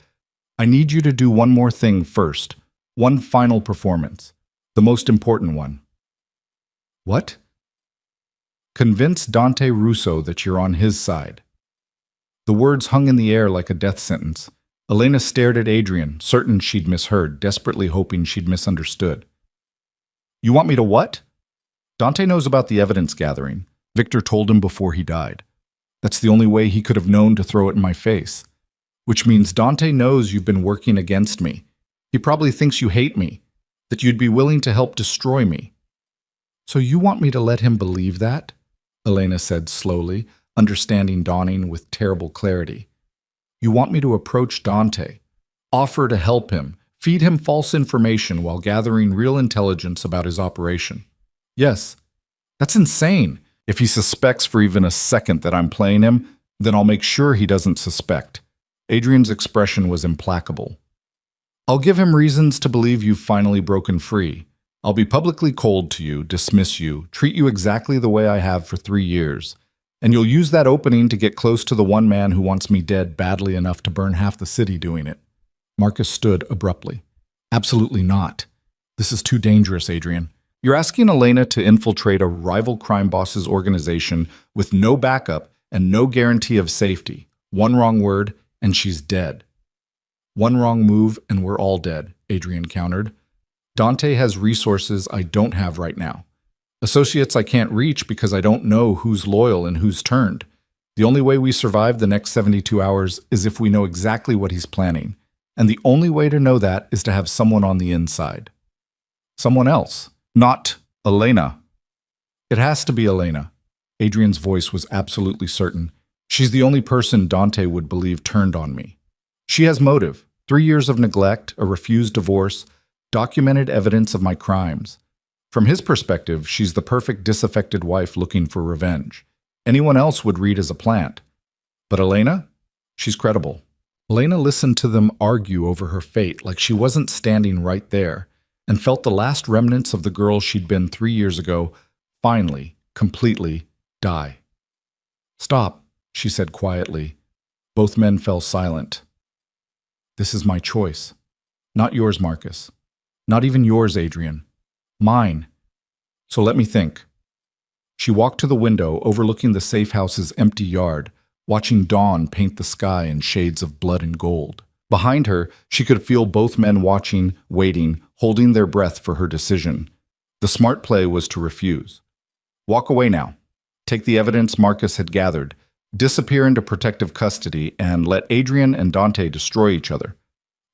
I need you to do one more thing first. One final performance. The most important one. What? Convince Dante Russo that you're on his side. The words hung in the air like a death sentence. Elena stared at Adrien, certain she'd misheard, desperately hoping she'd misunderstood. You want me to what? Dante knows about the evidence gathering. Victor told him before he died. That's the only way he could have known to throw it in my face. Which means Dante knows you've been working against me. He probably thinks you hate me, that you'd be willing to help destroy me. So you want me to let him believe that? Elena said slowly, understanding dawning with terrible clarity. You want me to approach Dante, offer to help him, feed him false information while gathering real intelligence about his operation. Yes, that's insane. If he suspects for even a second that I'm playing him, then I'll make sure he doesn't suspect. Adrien's expression was implacable. I'll give him reasons to believe you've finally broken free. I'll be publicly cold to you, dismiss you, treat you exactly the way I have for 3 years. And you'll use that opening to get close to the one man who wants me dead badly enough to burn half the city doing it. Marcus stood abruptly. Absolutely not. This is too dangerous, Adrien. You're asking Elena to infiltrate a rival crime boss's organization with no backup and no guarantee of safety. One wrong word, and she's dead. One wrong move, and we're all dead, Adrien countered. Dante has resources I don't have right now. Associates I can't reach because I don't know who's loyal and who's turned. The only way we survive the next 72 hours is if we know exactly what he's planning. And the only way to know that is to have someone on the inside. Someone else, not Elena. It has to be Elena. Adrien's voice was absolutely certain. She's the only person Dante would believe turned on me. She has motive. 3 years of neglect, a refused divorce, documented evidence of my crimes. From his perspective, she's the perfect disaffected wife looking for revenge. Anyone else would read as a plant. But Elena? She's credible. Elena listened to them argue over her fate like she wasn't standing right there, and felt the last remnants of the girl she'd been 3 years ago finally, completely, die. Stop, she said quietly. Both men fell silent. This is my choice. Not yours, Marcus. Not even yours, Adrien. Mine. So let me think. She walked to the window overlooking the safe house's empty yard, watching dawn paint the sky in shades of blood and gold. Behind her, she could feel both men watching, waiting, holding their breath for her decision. The smart play was to refuse. Walk away now. Take the evidence Marcus had gathered, disappear into protective custody, and let Adrien and Dante destroy each other.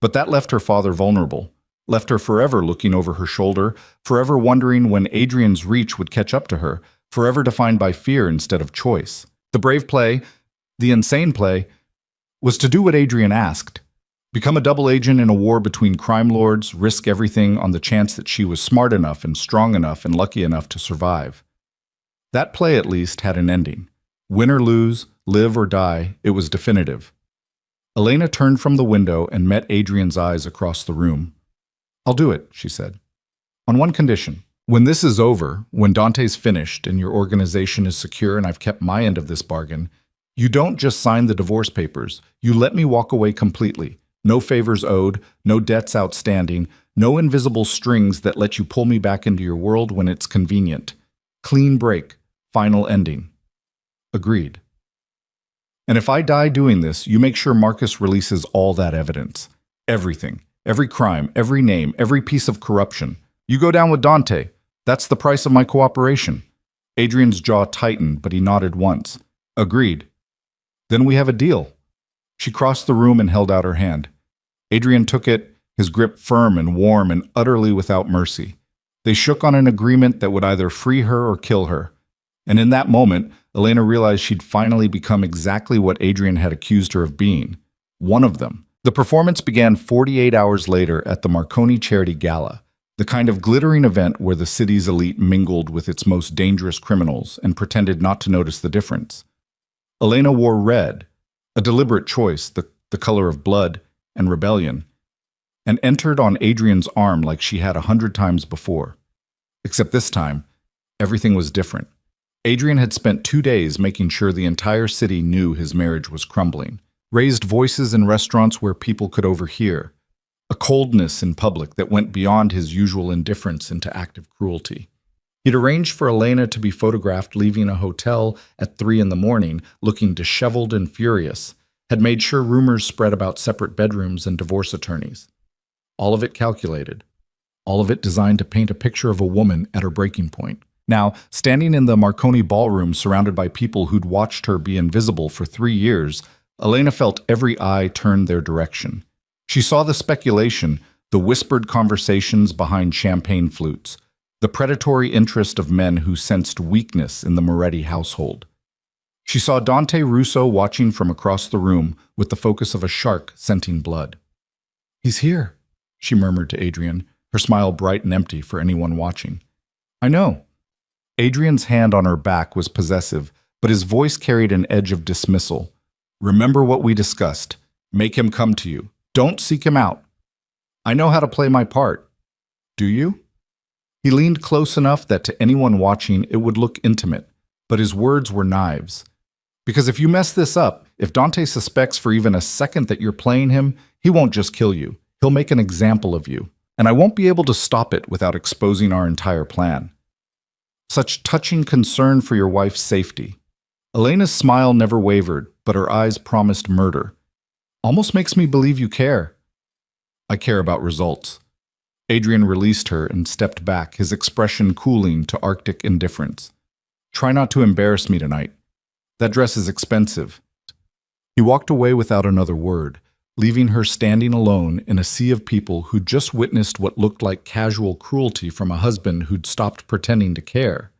But that left her father vulnerable, left her forever looking over her shoulder, forever wondering when Adrien's reach would catch up to her, forever defined by fear instead of choice. The brave play, the insane play, was to do what Adrien asked. Become a double agent in a war between crime lords, risk everything on the chance that she was smart enough and strong enough and lucky enough to survive. That play, at least, had an ending. Win or lose, live or die, it was definitive. Elena turned from the window and met Adrien's eyes across the room. I'll do it, she said. On one condition. When this is over, when Dante's finished and your organization is secure and I've kept my end of this bargain, you don't just sign the divorce papers. You let me walk away completely. No favors owed, no debts outstanding, no invisible strings that let you pull me back into your world when it's convenient. Clean break. Final ending. Agreed. And if I die doing this, you make sure Marcus releases all that evidence. Everything. Every crime, every name, every piece of corruption. You go down with Dante. That's the price of my cooperation. Adrien's jaw tightened, but he nodded once. Agreed. Then we have a deal. She crossed the room and held out her hand. Adrien took it, his grip firm and warm and utterly without mercy. They shook on an agreement that would either free her or kill her. And in that moment, Elena realized she'd finally become exactly what Adrien had accused her of being. One of them. The performance began 48 hours later at the Marconi Charity Gala, the kind of glittering event where the city's elite mingled with its most dangerous criminals and pretended not to notice the difference. Elena wore red, a deliberate choice, the color of blood and rebellion, and entered on Adrien's arm like she had 100 times before. Except this time, everything was different. Adrien had spent 2 days making sure the entire city knew his marriage was crumbling. raised voices in restaurants where people could overhear, a coldness in public that went beyond his usual indifference into active cruelty. He'd arranged for Elena to be photographed leaving a hotel at 3 in the morning, looking disheveled and furious, had made sure rumors spread about separate bedrooms and divorce attorneys. All of it calculated. All of it designed to paint a picture of a woman at her breaking point. Now, standing in the Marconi ballroom surrounded by people who'd watched her be invisible for 3 years, Elena felt every eye turned their direction. She saw the speculation, the whispered conversations behind champagne flutes, the predatory interest of men who sensed weakness in the Moretti household. She saw Dante Russo watching from across the room with the focus of a shark scenting blood. "He's here," she murmured to Adrien, her smile bright and empty for anyone watching. "I know." Adrien's hand on her back was possessive, but his voice carried an edge of dismissal. "Remember what we discussed. Make him come to you. Don't seek him out. I know how to play my part. Do you?" He leaned close enough that to anyone watching it would look intimate, but his words were knives. Because if you mess this up, if Dante suspects for even a second that you're playing him, he won't just kill you. He'll make an example of you. And I won't be able to stop it without exposing our entire plan. Such touching concern for your wife's safety. Elena's smile never wavered, but her eyes promised murder. "Almost makes me believe you care." "I care about results." Adrien released her and stepped back, his expression cooling to Arctic indifference. "Try not to embarrass me tonight. That dress is expensive." He walked away without another word, leaving her standing alone in a sea of people who'd just witnessed what looked like casual cruelty from a husband who'd stopped pretending to care.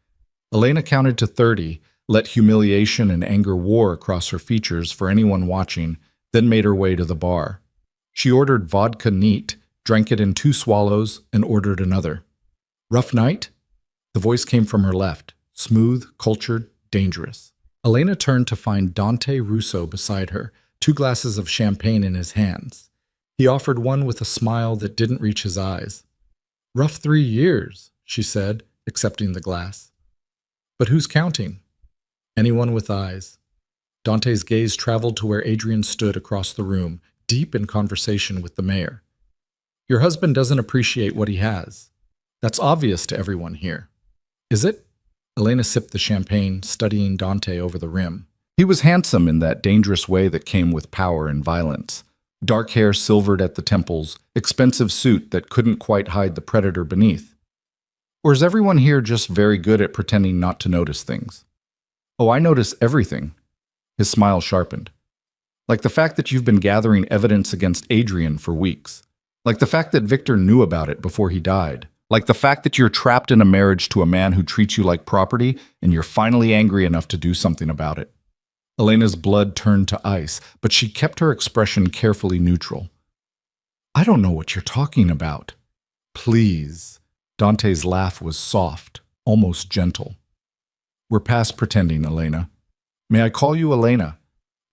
Elena counted to 30, let humiliation and anger war across her features for anyone watching, then made her way to the bar. She ordered vodka neat, drank it in 2 swallows, and ordered another. "Rough night?" The voice came from her left, smooth, cultured, dangerous. Elena turned to find Dante Russo beside her, 2 glasses of champagne in his hands. He offered one with a smile that didn't reach his eyes. "Rough 3 years," she said, accepting the glass. "But who's counting?" "Anyone with eyes." Dante's gaze traveled to where Adrien stood across the room, deep in conversation with the mayor. "Your husband doesn't appreciate what he has. That's obvious to everyone here." "Is it?" Elena sipped the champagne, studying Dante over the rim. He was handsome in that dangerous way that came with power and violence. Dark hair silvered at the temples, expensive suit that couldn't quite hide the predator beneath. Or is everyone here just very good at pretending not to notice things? "Oh, I notice everything." His smile sharpened. "Like the fact that you've been gathering evidence against Adrien for weeks. Like the fact that Victor knew about it before he died. Like the fact that you're trapped in a marriage to a man who treats you like property and you're finally angry enough to do something about it." Elena's blood turned to ice, but she kept her expression carefully neutral. "I don't know what you're talking about." "Please." Dante's laugh was soft, almost gentle. "We're past pretending, Elena. May I call you Elena?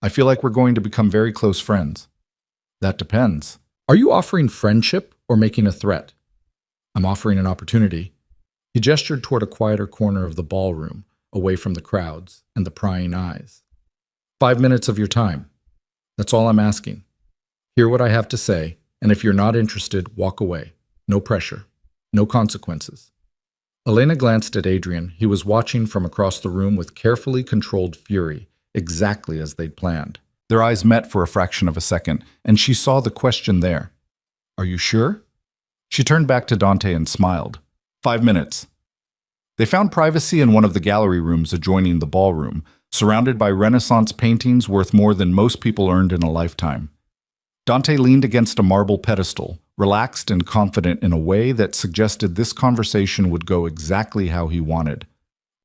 I feel like we're going to become very close friends." "That depends. Are you offering friendship or making a threat?" "I'm offering an opportunity." He gestured toward a quieter corner of the ballroom, away from the crowds and the prying eyes. 5 minutes of your time. That's all I'm asking. Hear what I have to say, and if you're not interested, walk away. No pressure. No consequences. Elena glanced at Adrien. He was watching from across the room with carefully controlled fury, exactly as they'd planned. Their eyes met for a fraction of a second, and she saw the question there. "Are you sure?" She turned back to Dante and smiled. 5 minutes. They found privacy in one of the gallery rooms adjoining the ballroom, surrounded by Renaissance paintings worth more than most people earned in a lifetime. Dante leaned against a marble pedestal, relaxed and confident in a way that suggested this conversation would go exactly how he wanted.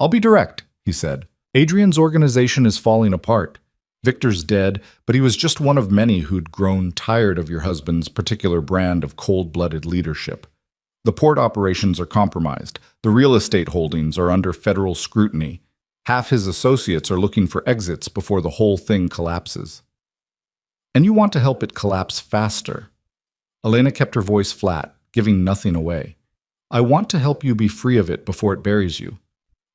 "I'll be direct," he said. "Adrien's organization is falling apart. Victor's dead, but he was just one of many who'd grown tired of your husband's particular brand of cold-blooded leadership. The port operations are compromised. The real estate holdings are under federal scrutiny. Half his associates are looking for exits before the whole thing collapses. And you want to help it collapse faster." Elena kept her voice flat, giving nothing away. "I want to help you be free of it before it buries you."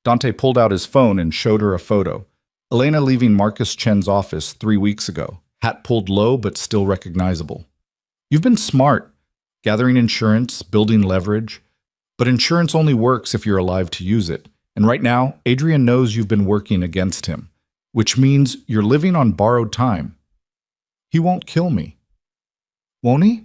Dante pulled out his phone and showed her a photo. Elena leaving Marcus Chen's office 3 weeks ago, hat pulled low but still recognizable. You've been smart, gathering insurance, building leverage, but insurance only works if you're alive to use it. And right now, Adrien knows you've been working against him, which means you're living on borrowed time. He won't kill me. Won't he?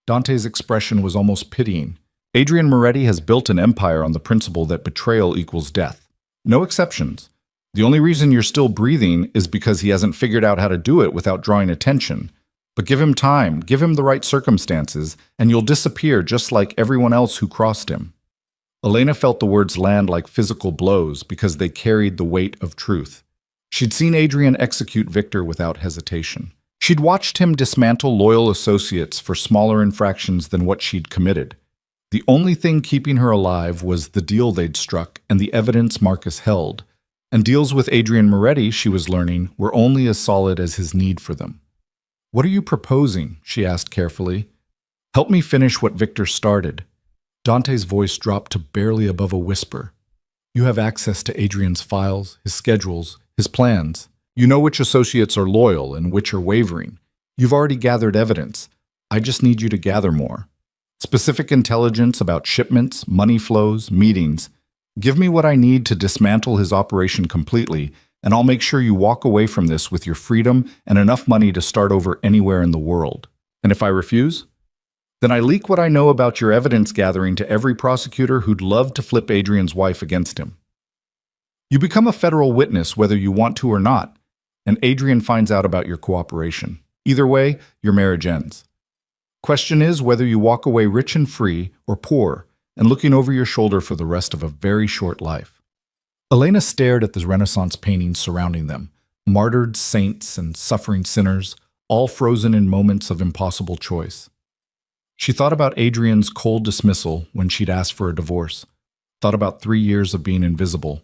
Dante's expression was almost pitying. Adrien Moretti has built an empire on the principle that betrayal equals death. No exceptions. The only reason you're still breathing is because he hasn't figured out how to do it without drawing attention. But give him time, give him the right circumstances, and you'll disappear just like everyone else who crossed him. Elena felt the words land like physical blows because they carried the weight of truth. She'd seen Adrien execute Victor without hesitation. She'd watched him dismantle loyal associates for smaller infractions than what she'd committed. The only thing keeping her alive was the deal they'd struck and the evidence Marcus held. And deals with Adrien Moretti, she was learning, were only as solid as his need for them. "What are you proposing?" she asked carefully. "Help me finish what Victor started." Dante's voice dropped to barely above a whisper. "You have access to Adrien's files, his schedules, his plans. You know which associates are loyal and which are wavering. You've already gathered evidence. I just need you to gather more. Specific intelligence about shipments, money flows, meetings. Give me what I need to dismantle his operation completely, and I'll make sure you walk away from this with your freedom and enough money to start over anywhere in the world. And if I refuse? Then I leak what I know about your evidence gathering to every prosecutor who'd love to flip Adrien's wife against him. You become a federal witness whether you want to or not, and Adrien finds out about your cooperation. Either way, your marriage ends. Question is whether you walk away rich and free or poor and looking over your shoulder for the rest of a very short life." Elena stared at the Renaissance paintings surrounding them, martyred saints and suffering sinners, all frozen in moments of impossible choice. She thought about Adrien's cold dismissal when she'd asked for a divorce, thought about 3 years of being invisible,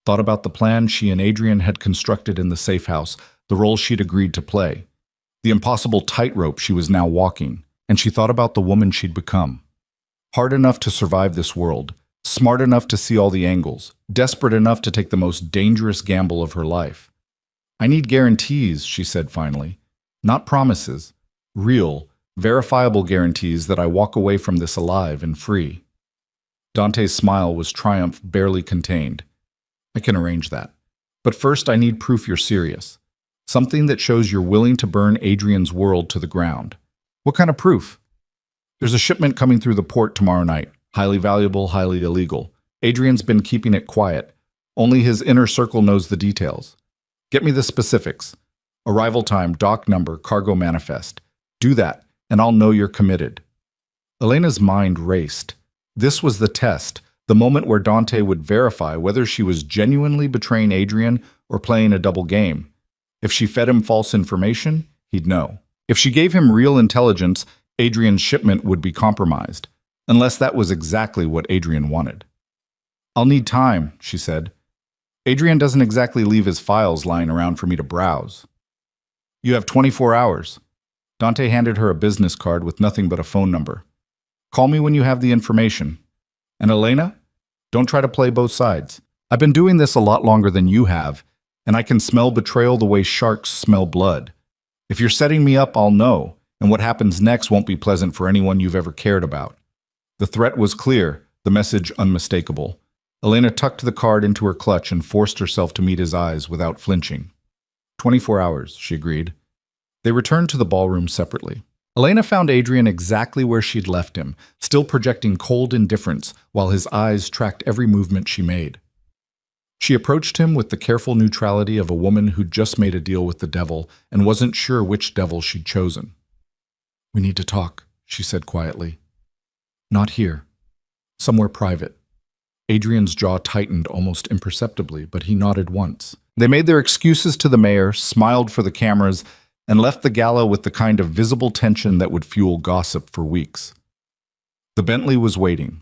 thought about the plan she and Adrien had constructed in the safe house, the role she'd agreed to play, the impossible tightrope she was now walking, and she thought about the woman she'd become. Hard enough to survive this world, smart enough to see all the angles, desperate enough to take the most dangerous gamble of her life. "I need guarantees," she said finally. "Not promises. Real, verifiable guarantees that I walk away from this alive and free." Dante's smile was triumph barely contained. "I can arrange that. But first I need proof you're serious. Something that shows you're willing to burn Adrien's world to the ground." "What kind of proof?" "There's a shipment coming through the port tomorrow night. Highly valuable, highly illegal. Adrien's been keeping it quiet. Only his inner circle knows the details. Get me the specifics. Arrival time, dock number, cargo manifest. Do that, and I'll know you're committed." Elena's mind raced. This was the test, the moment where Dante would verify whether she was genuinely betraying Adrien or playing a double game. If she fed him false information, he'd know. If she gave him real intelligence, Adrien's shipment would be compromised, unless that was exactly what Adrien wanted. "I'll need time," she said. "Adrien doesn't exactly leave his files lying around for me to browse." "You have 24 hours. Dante handed her a business card with nothing but a phone number. "Call me when you have the information. And Elena, don't try to play both sides. I've been doing this a lot longer than you have, and I can smell betrayal the way sharks smell blood. If you're setting me up, I'll know, and what happens next won't be pleasant for anyone you've ever cared about." The threat was clear, the message unmistakable. Elena tucked the card into her clutch and forced herself to meet his eyes without flinching. 24 hours, she agreed. They returned to the ballroom separately. Elena found Adrien exactly where she'd left him, still projecting cold indifference while his eyes tracked every movement she made. She approached him with the careful neutrality of a woman who'd just made a deal with the devil and wasn't sure which devil she'd chosen. "We need to talk," she said quietly. "Not here. Somewhere private." Adrien's jaw tightened almost imperceptibly, but he nodded once. They made their excuses to the mayor, smiled for the cameras, and left the gala with the kind of visible tension that would fuel gossip for weeks. The Bentley was waiting.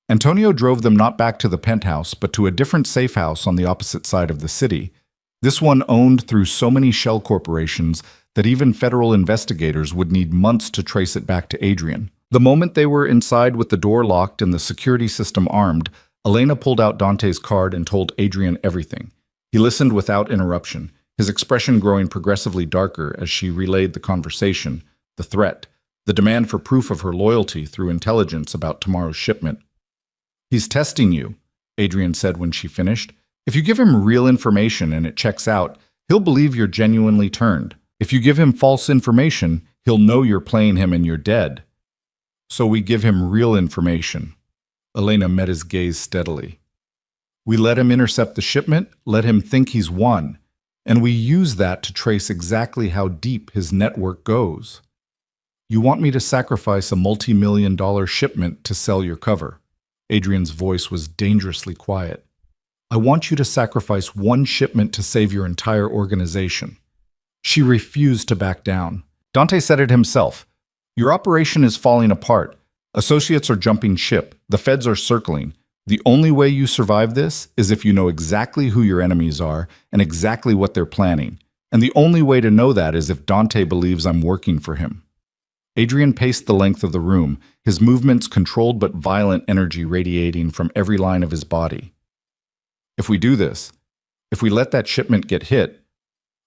Antonio drove them not back to the penthouse, but to a different safe house on the opposite side of the city, this one owned through so many shell corporations that even federal investigators would need months to trace it back to Adrien. The moment they were inside with the door locked and the security system armed, Elena pulled out Dante's card and told Adrien everything. He listened without interruption, his expression growing progressively darker as she relayed the conversation, the threat, the demand for proof of her loyalty through intelligence about tomorrow's shipment. "He's testing you," Adrien said when she finished. "If you give him real information and it checks out, he'll believe you're genuinely turned. If you give him false information, he'll know you're playing him and you're dead. So we give him real information." Elena met his gaze steadily. "We let him intercept the shipment, let him think he's won, and we use that to trace exactly how deep his network goes. You want me to sacrifice a multi-million-dollar shipment to sell your cover?" Adrien's voice was dangerously quiet. "I want you to sacrifice one shipment to save your entire organization." She refused to back down. Dante said it himself. "Your operation is falling apart. Associates are jumping ship. The feds are circling. The only way you survive this is if you know exactly who your enemies are and exactly what they're planning. And the only way to know that is if Dante believes I'm working for him." Adrien paced the length of the room, his movements controlled but violent energy radiating from every line of his body. "If we do this, if we let that shipment get hit,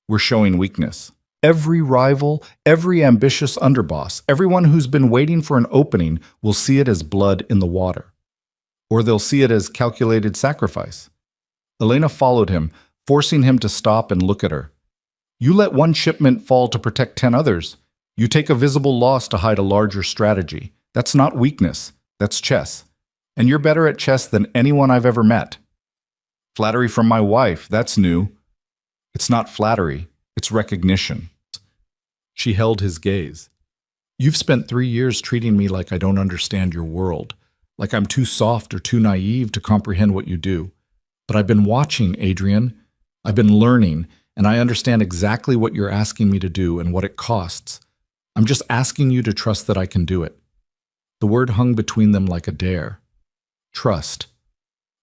we're showing weakness. Every rival, every ambitious underboss, everyone who's been waiting for an opening will see it as blood in the water. Or they'll see it as calculated sacrifice." Elena followed him, forcing him to stop and look at her. "You let one shipment fall to protect 10 others. You take a visible loss to hide a larger strategy. That's not weakness, that's chess. And you're better at chess than anyone I've ever met." "Flattery from my wife, that's new." "It's not flattery, it's recognition." She held his gaze. "You've spent 3 years treating me like I don't understand your world, like I'm too soft or too naive to comprehend what you do. But I've been watching, Adrien. I've been learning, and I understand exactly what you're asking me to do and what it costs. I'm just asking you to trust that I can do it." The word hung between them like a dare. Trust.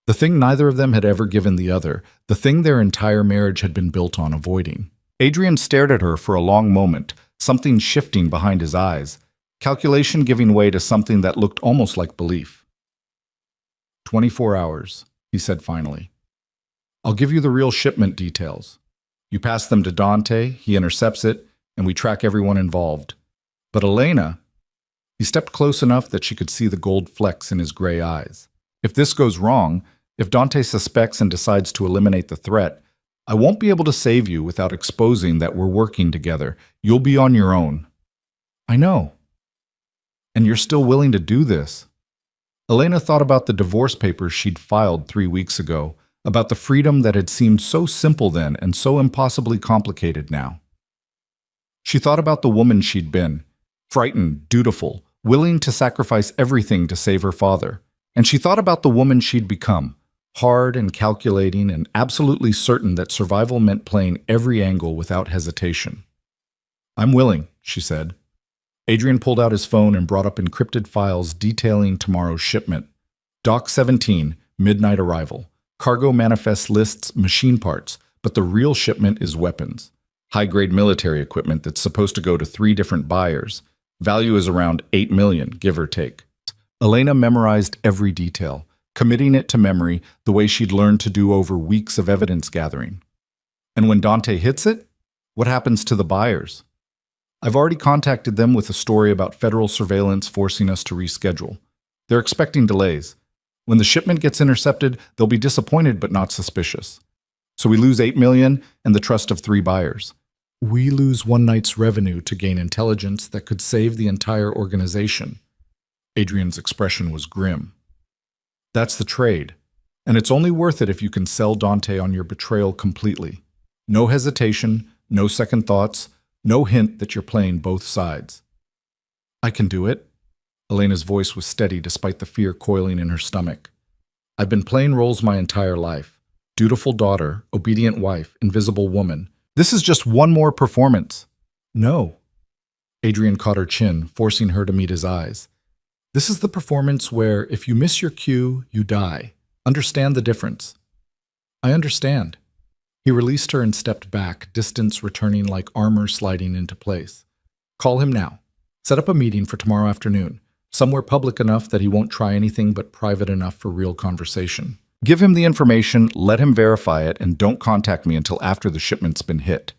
The thing neither of them had ever given the other, the thing their entire marriage had been built on avoiding. Adrien stared at her for a long moment, something shifting behind his eyes, calculation giving way to something that looked almost like belief. 24 hours, he said finally. "I'll give you the real shipment details. You pass them to Dante, he intercepts it, and we track everyone involved. But Elena..." He stepped close enough that she could see the gold flecks in his gray eyes. "If this goes wrong, if Dante suspects and decides to eliminate the threat, I won't be able to save you without exposing that we're working together. You'll be on your own." "I know." "And you're still willing to do this?" Elena thought about the divorce papers she'd filed 3 weeks ago, about the freedom that had seemed so simple then and so impossibly complicated now. She thought about the woman she'd been, frightened, dutiful, willing to sacrifice everything to save her father. And she thought about the woman she'd become, hard and calculating and absolutely certain that survival meant playing every angle without hesitation. "I'm willing," she said. Adrien pulled out his phone and brought up encrypted files detailing tomorrow's shipment. Dock 17, midnight arrival. Cargo manifest lists machine parts, but the real shipment is weapons. High-grade military equipment that's supposed to go to 3 different buyers. Value is around 8 million, give or take. Elena memorized every detail, committing it to memory the way she'd learned to do over weeks of evidence gathering. "And when Dante hits it, what happens to the buyers?" "I've already contacted them with a story about federal surveillance forcing us to reschedule. They're expecting delays. When the shipment gets intercepted, they'll be disappointed but not suspicious. So we lose 8 million and the trust of 3 buyers. We lose one night's revenue to gain intelligence that could save the entire organization." Adrien's expression was grim. "That's the trade. And it's only worth it if you can sell Dante on your betrayal completely. No hesitation, no second thoughts, no hint that you're playing both sides." "I can do it." Elena's voice was steady despite the fear coiling in her stomach. "I've been playing roles my entire life. Dutiful daughter, obedient wife, invisible woman. This is just one more performance." "No." Adrien caught her chin, forcing her to meet his eyes. "This is the performance where if you miss your cue, you die. Understand the difference." "I understand." He released her and stepped back, distance returning like armor sliding into place. "Call him now. Set up a meeting for tomorrow afternoon, somewhere public enough that he won't try anything but private enough for real conversation. Give him the information, let him verify it, and don't contact me until after the shipment's been hit.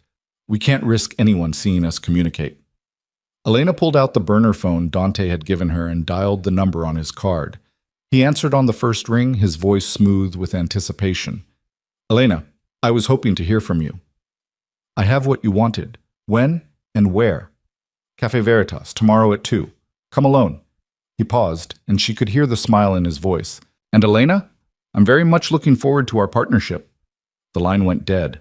We can't risk anyone seeing us communicate." Elena pulled out the burner phone Dante had given her and dialed the number on his card. He answered on the first ring, his voice smooth with anticipation. "Elena, I was hoping to hear from you. I have what you wanted. When and where?" "Cafe Veritas, tomorrow at 2. Come alone." He paused, and she could hear the smile in his voice. "And Elena? I'm very much looking forward to our partnership." The line went dead.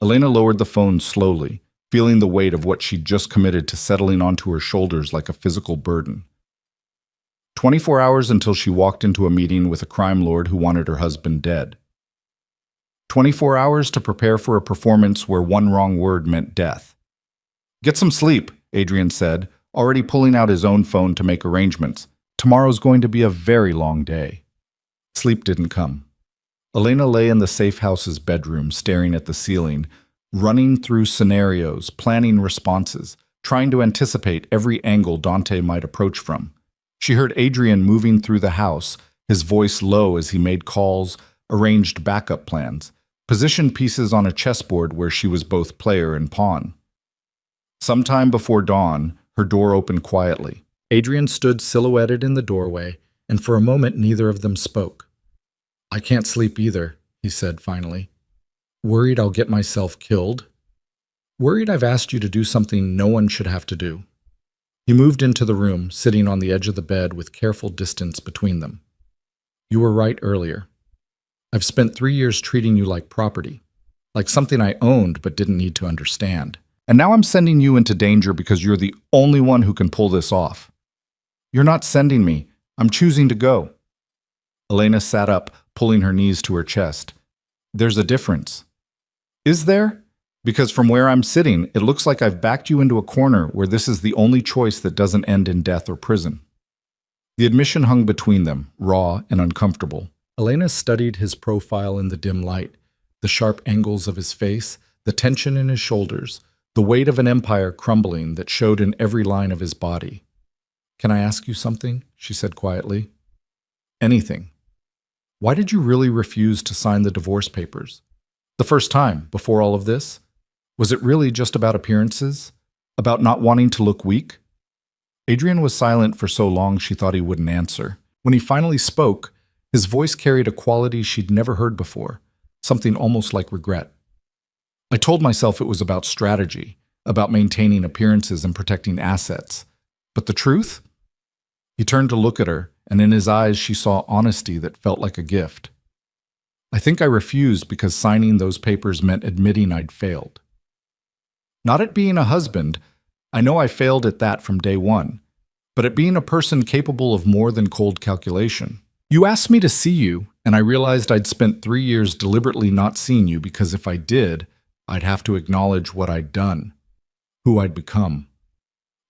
Elena lowered the phone slowly, feeling the weight of what she'd just committed to settling onto her shoulders like a physical burden. 24 hours until she walked into a meeting with a crime lord who wanted her husband dead. 24 hours to prepare for a performance where one wrong word meant death. "Get some sleep," Adrien said, already pulling out his own phone to make arrangements. "Tomorrow's going to be a very long day." Sleep didn't come. Elena lay in the safe house's bedroom, staring at the ceiling, running through scenarios, planning responses, trying to anticipate every angle Dante might approach from. She heard Adrien moving through the house, his voice low as he made calls, arranged backup plans, positioned pieces on a chessboard where she was both player and pawn. Sometime before dawn, her door opened quietly. Adrien stood silhouetted in the doorway, and for a moment neither of them spoke. "I can't sleep either," he said finally. "Worried I'll get myself killed? Worried I've asked you to do something no one should have to do." He moved into the room, sitting on the edge of the bed with careful distance between them. "You were right earlier. I've spent 3 years treating you like property, like something I owned but didn't need to understand. And now I'm sending you into danger because you're the only one who can pull this off." "You're not sending me. I'm choosing to go." Elena sat up, pulling her knees to her chest. "There's a difference." "Is there? Because from where I'm sitting, it looks like I've backed you into a corner where this is the only choice that doesn't end in death or prison." The admission hung between them, raw and uncomfortable. Elena studied his profile in the dim light, the sharp angles of his face, the tension in his shoulders, the weight of an empire crumbling that showed in every line of his body. "Can I ask you something?" she said quietly. "Anything. Why did you really refuse to sign the divorce papers? The first time, before all of this? Was it really just about appearances? About not wanting to look weak?" Adrien was silent for so long she thought he wouldn't answer. When he finally spoke, his voice carried a quality she'd never heard before, something almost like regret. "I told myself it was about strategy, about maintaining appearances and protecting assets. But the truth?" He turned to look at her, and in his eyes she saw honesty that felt like a gift. "I think I refused because signing those papers meant admitting I'd failed. Not at being a husband. I know I failed at that from day one. But at being a person capable of more than cold calculation. You asked me to see you, and I realized I'd spent 3 years deliberately not seeing you because if I did, I'd have to acknowledge what I'd done, who I'd become."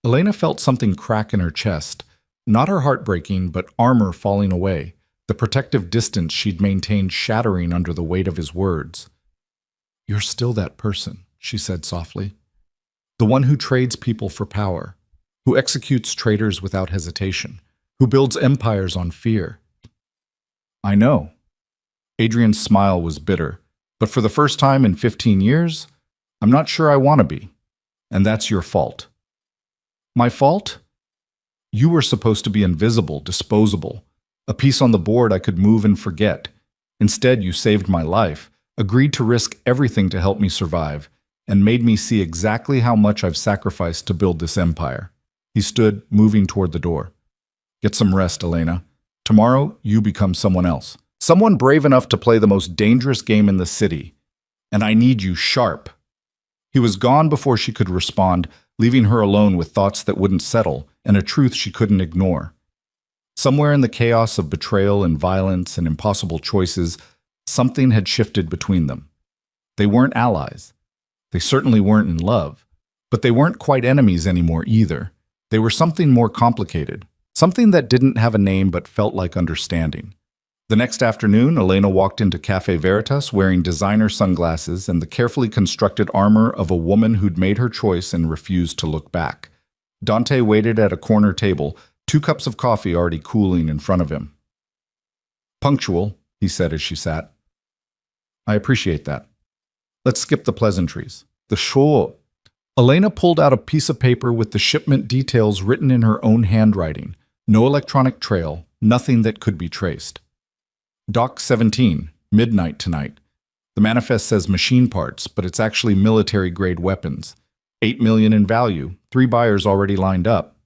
Elena felt something crack in her chest, not her heart breaking, but armor falling away, the protective distance she'd maintained shattering under the weight of his words. "You're still that person," she said softly. "The one who trades people for power, who executes traitors without hesitation, who builds empires on fear." "I know." Adrien's smile was bitter. "But for the first time in 15 years, I'm not sure I want to be. And that's your fault." "My fault? You were supposed to be invisible, disposable, a piece on the board I could move and forget. Instead, you saved my life, agreed to risk everything to help me survive, and made me see exactly how much I've sacrificed to build this empire." He stood, moving toward the door. "Get some rest, Elena. Tomorrow, you become someone else. Someone brave enough to play the most dangerous game in the city. And I need you sharp." He was gone before she could respond, leaving her alone with thoughts that wouldn't settle and a truth she couldn't ignore. Somewhere in the chaos of betrayal and violence and impossible choices, something had shifted between them. They weren't allies. They certainly weren't in love. But they weren't quite enemies anymore either. They were something more complicated, something that didn't have a name but felt like understanding. The next afternoon, Elena walked into Cafe Veritas wearing designer sunglasses and the carefully constructed armor of a woman who'd made her choice and refused to look back. Dante waited at a corner table, 2 cups of coffee already cooling in front of him. Punctual, he said as she sat. I appreciate that. Let's skip the pleasantries. The show. Elena pulled out a piece of paper with the shipment details written in her own handwriting. No electronic trail, nothing that could be traced. Dock 17, midnight tonight. The manifest says machine parts, but it's actually military-grade weapons. 8 million in value, 3 buyers already lined up.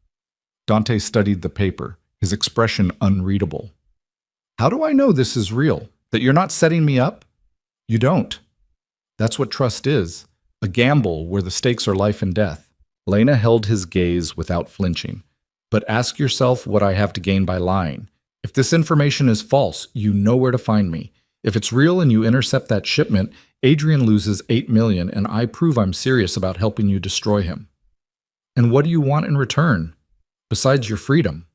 Dante studied the paper, his expression unreadable. How do I know this is real? That you're not setting me up? You don't. That's what trust is. A gamble where the stakes are life and death. Elena held his gaze without flinching. But ask yourself what I have to gain by lying. If this information is false, you know where to find me. If it's real and you intercept that shipment, Adrien loses 8 million and I prove I'm serious about helping you destroy him. And what do you want in return? Besides your freedom?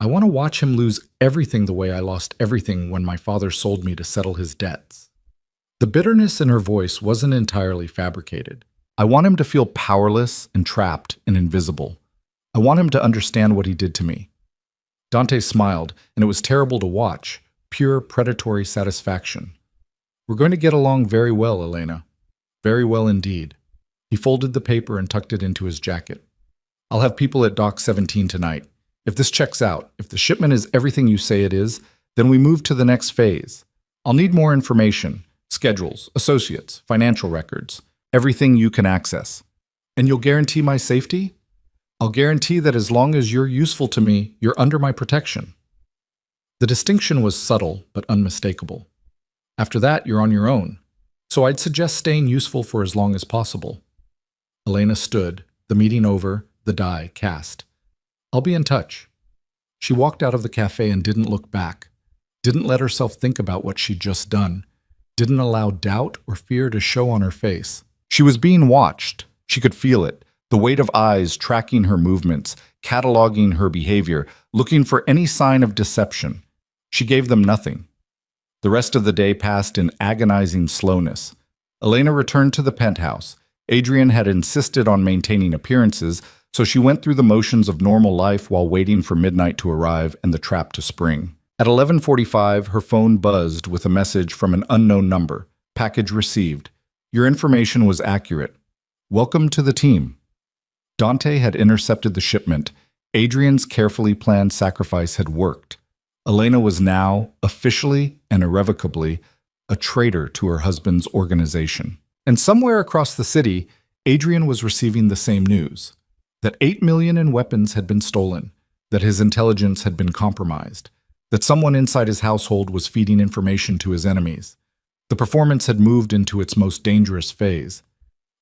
I want to watch him lose everything the way I lost everything when my father sold me to settle his debts. The bitterness in her voice wasn't entirely fabricated. I want him to feel powerless and trapped and invisible. I want him to understand what he did to me. Dante smiled, and it was terrible to watch. Pure predatory satisfaction. We're going to get along very well, Elena. Very well indeed. He folded the paper and tucked it into his jacket. I'll have people at Dock 17 tonight. If this checks out, if the shipment is everything you say it is, then we move to the next phase. I'll need more information. Schedules, associates, financial records, everything you can access. And you'll guarantee my safety? I'll guarantee that as long as you're useful to me, you're under my protection. The distinction was subtle but unmistakable. After that, you're on your own. So I'd suggest staying useful for as long as possible. Elena stood, the meeting over, the die cast. I'll be in touch. She walked out of the cafe and didn't look back. Didn't let herself think about what she'd just done. Didn't allow doubt or fear to show on her face. She was being watched. She could feel it. The weight of eyes tracking her movements, cataloging her behavior, looking for any sign of deception. She gave them nothing. The rest of the day passed in agonizing slowness. Elena returned to the penthouse. Adrien had insisted on maintaining appearances, so she went through the motions of normal life while waiting for midnight to arrive and the trap to spring. At 11:45, her phone buzzed with a message from an unknown number. Package received. Your information was accurate. Welcome to the team. Dante had intercepted the shipment. Adrien's carefully planned sacrifice had worked. Elena was now, officially and irrevocably, a traitor to her husband's organization. And somewhere across the city, Adrien was receiving the same news. That 8 million in weapons had been stolen. That his intelligence had been compromised. That someone inside his household was feeding information to his enemies. The performance had moved into its most dangerous phase.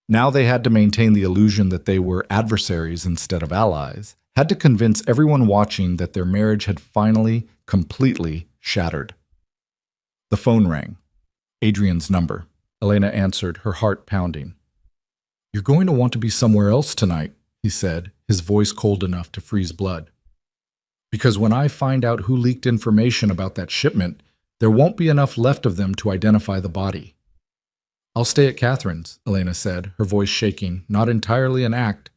Now they had to maintain the illusion that they were adversaries instead of allies, had to convince everyone watching that their marriage had finally, completely shattered. The phone rang. Adrien's number. Elena answered, her heart pounding. You're going to want to be somewhere else tonight, he said, his voice cold enough to freeze blood. Because when I find out who leaked information about that shipment, there won't be enough left of them to identify the body. I'll stay at Catherine's, Elena said, her voice shaking, not entirely an act.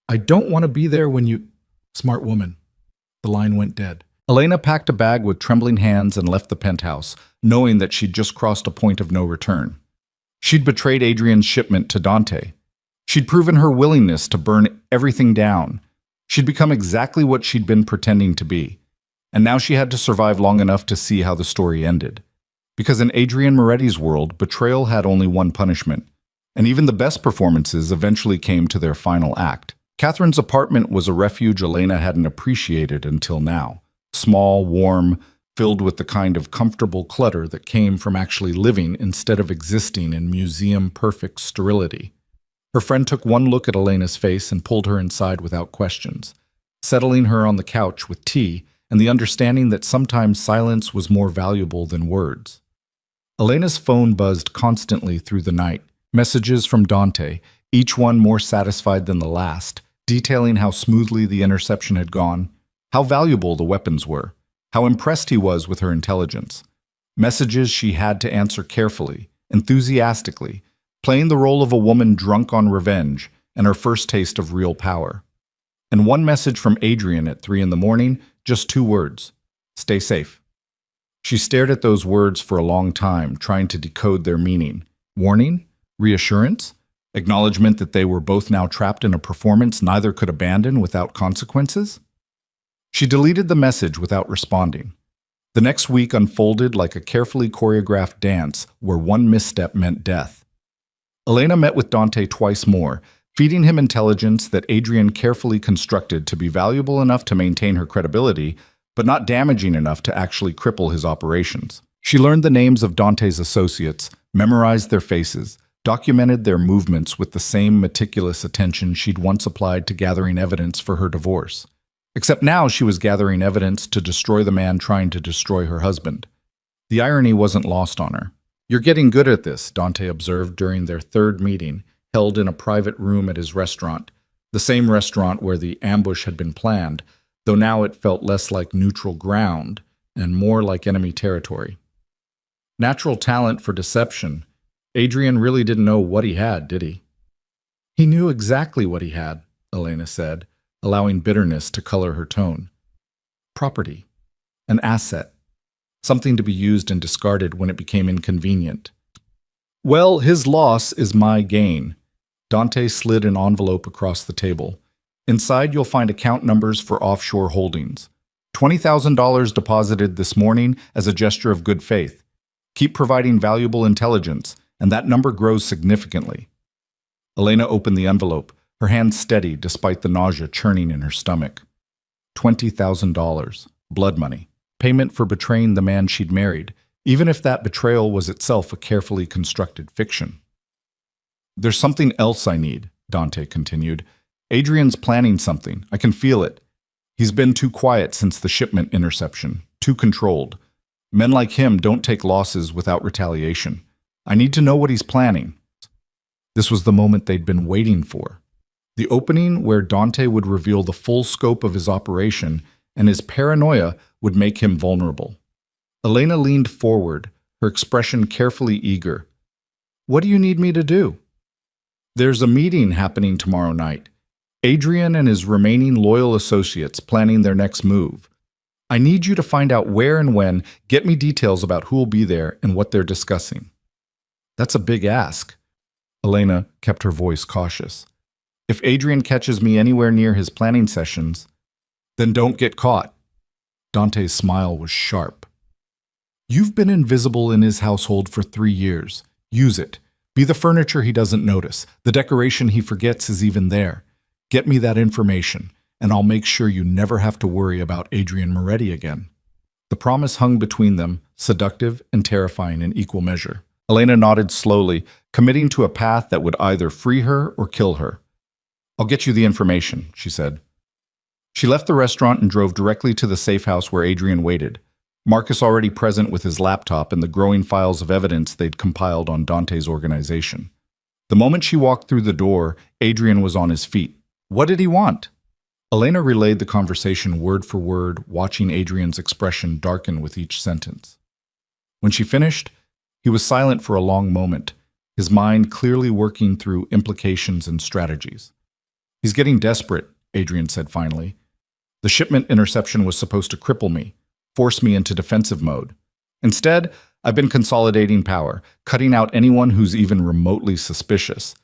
I don't want to be there when you... Smart woman. The line went dead. Elena packed a bag with trembling hands and left the penthouse, knowing that she'd just crossed a point of no return. She'd betrayed Adrien's shipment to Dante. She'd proven her willingness to burn everything down. She'd become exactly what she'd been pretending to be. And now she had to survive long enough to see how the story ended. Because in Adrien Moretti's world, betrayal had only one punishment. And even the best performances eventually came to their final act. Catherine's apartment was a refuge Elena hadn't appreciated until now. Small, warm, filled with the kind of comfortable clutter that came from actually living instead of existing in museum-perfect sterility. Her friend took one look at Elena's face and pulled her inside without questions, settling her on the couch with tea and the understanding that sometimes silence was more valuable than words. Elena's phone buzzed constantly through the night, messages from Dante, each one more satisfied than the last, detailing how smoothly the interception had gone, how valuable the weapons were, how impressed he was with her intelligence. Messages she had to answer carefully, enthusiastically, playing the role of a woman drunk on revenge and her first taste of real power. And one message from Adrien at 3 in the morning, just 2 words. Stay safe. She stared at those words for a long time, trying to decode their meaning. Warning? Reassurance? Acknowledgement that they were both now trapped in a performance neither could abandon without consequences? She deleted the message without responding. The next week unfolded like a carefully choreographed dance where one misstep meant death. Elena met with Dante twice more, feeding him intelligence that Adrien carefully constructed to be valuable enough to maintain her credibility, but not damaging enough to actually cripple his operations. She learned the names of Dante's associates, memorized their faces, documented their movements with the same meticulous attention she'd once applied to gathering evidence for her divorce. Except now she was gathering evidence to destroy the man trying to destroy her husband. The irony wasn't lost on her. "You're getting good at this," Dante observed during their third meeting, held in a private room at his restaurant, the same restaurant where the ambush had been planned, though now it felt less like neutral ground and more like enemy territory. Natural talent for deception. Adrien really didn't know what he had, did he? He knew exactly what he had, Elena said, allowing bitterness to color her tone. Property. An asset. Something to be used and discarded when it became inconvenient. "Well, his loss is my gain." Dante slid an envelope across the table. "Inside you'll find account numbers for offshore holdings. $20,000 deposited this morning as a gesture of good faith. Keep providing valuable intelligence, and that number grows significantly." Elena opened the envelope, her hand steady despite the nausea churning in her stomach. $20,000. Blood money. Payment for betraying the man she'd married, even if that betrayal was itself a carefully constructed fiction. "There's something else I need," Dante continued. "Adrien's planning something. I can feel it. He's been too quiet since the shipment interception, too controlled. Men like him don't take losses without retaliation. I need to know what he's planning." This was the moment they'd been waiting for. The opening where Dante would reveal the full scope of his operation, and his paranoia would make him vulnerable. Elena leaned forward, her expression carefully eager. "What do you need me to do?" "There's a meeting happening tomorrow night. Adrien and his remaining loyal associates planning their next move. I need you to find out where and when, get me details about who'll be there and what they're discussing." "That's a big ask." Elena kept her voice cautious. "If Adrien catches me anywhere near his planning sessions, then don't get caught." Dante's smile was sharp. "You've been invisible in his household for 3 years. Use it. Be the furniture he doesn't notice, the decoration he forgets is even there. Get me that information, and I'll make sure you never have to worry about Adrien Moretti again." The promise hung between them, seductive and terrifying in equal measure. Elena nodded slowly, committing to a path that would either free her or kill her. "I'll get you the information," she said. She left the restaurant and drove directly to the safe house where Adrien waited, Marcus already present with his laptop and the growing files of evidence they'd compiled on Dante's organization. The moment she walked through the door, Adrien was on his feet. What did he want? Elena relayed the conversation word for word, watching Adrien's expression darken with each sentence. When she finished, he was silent for a long moment, his mind clearly working through implications and strategies. "He's getting desperate," Adrien said finally. "The shipment interception was supposed to cripple me, force me into defensive mode. Instead, I've been consolidating power, cutting out anyone who's even remotely suspicious.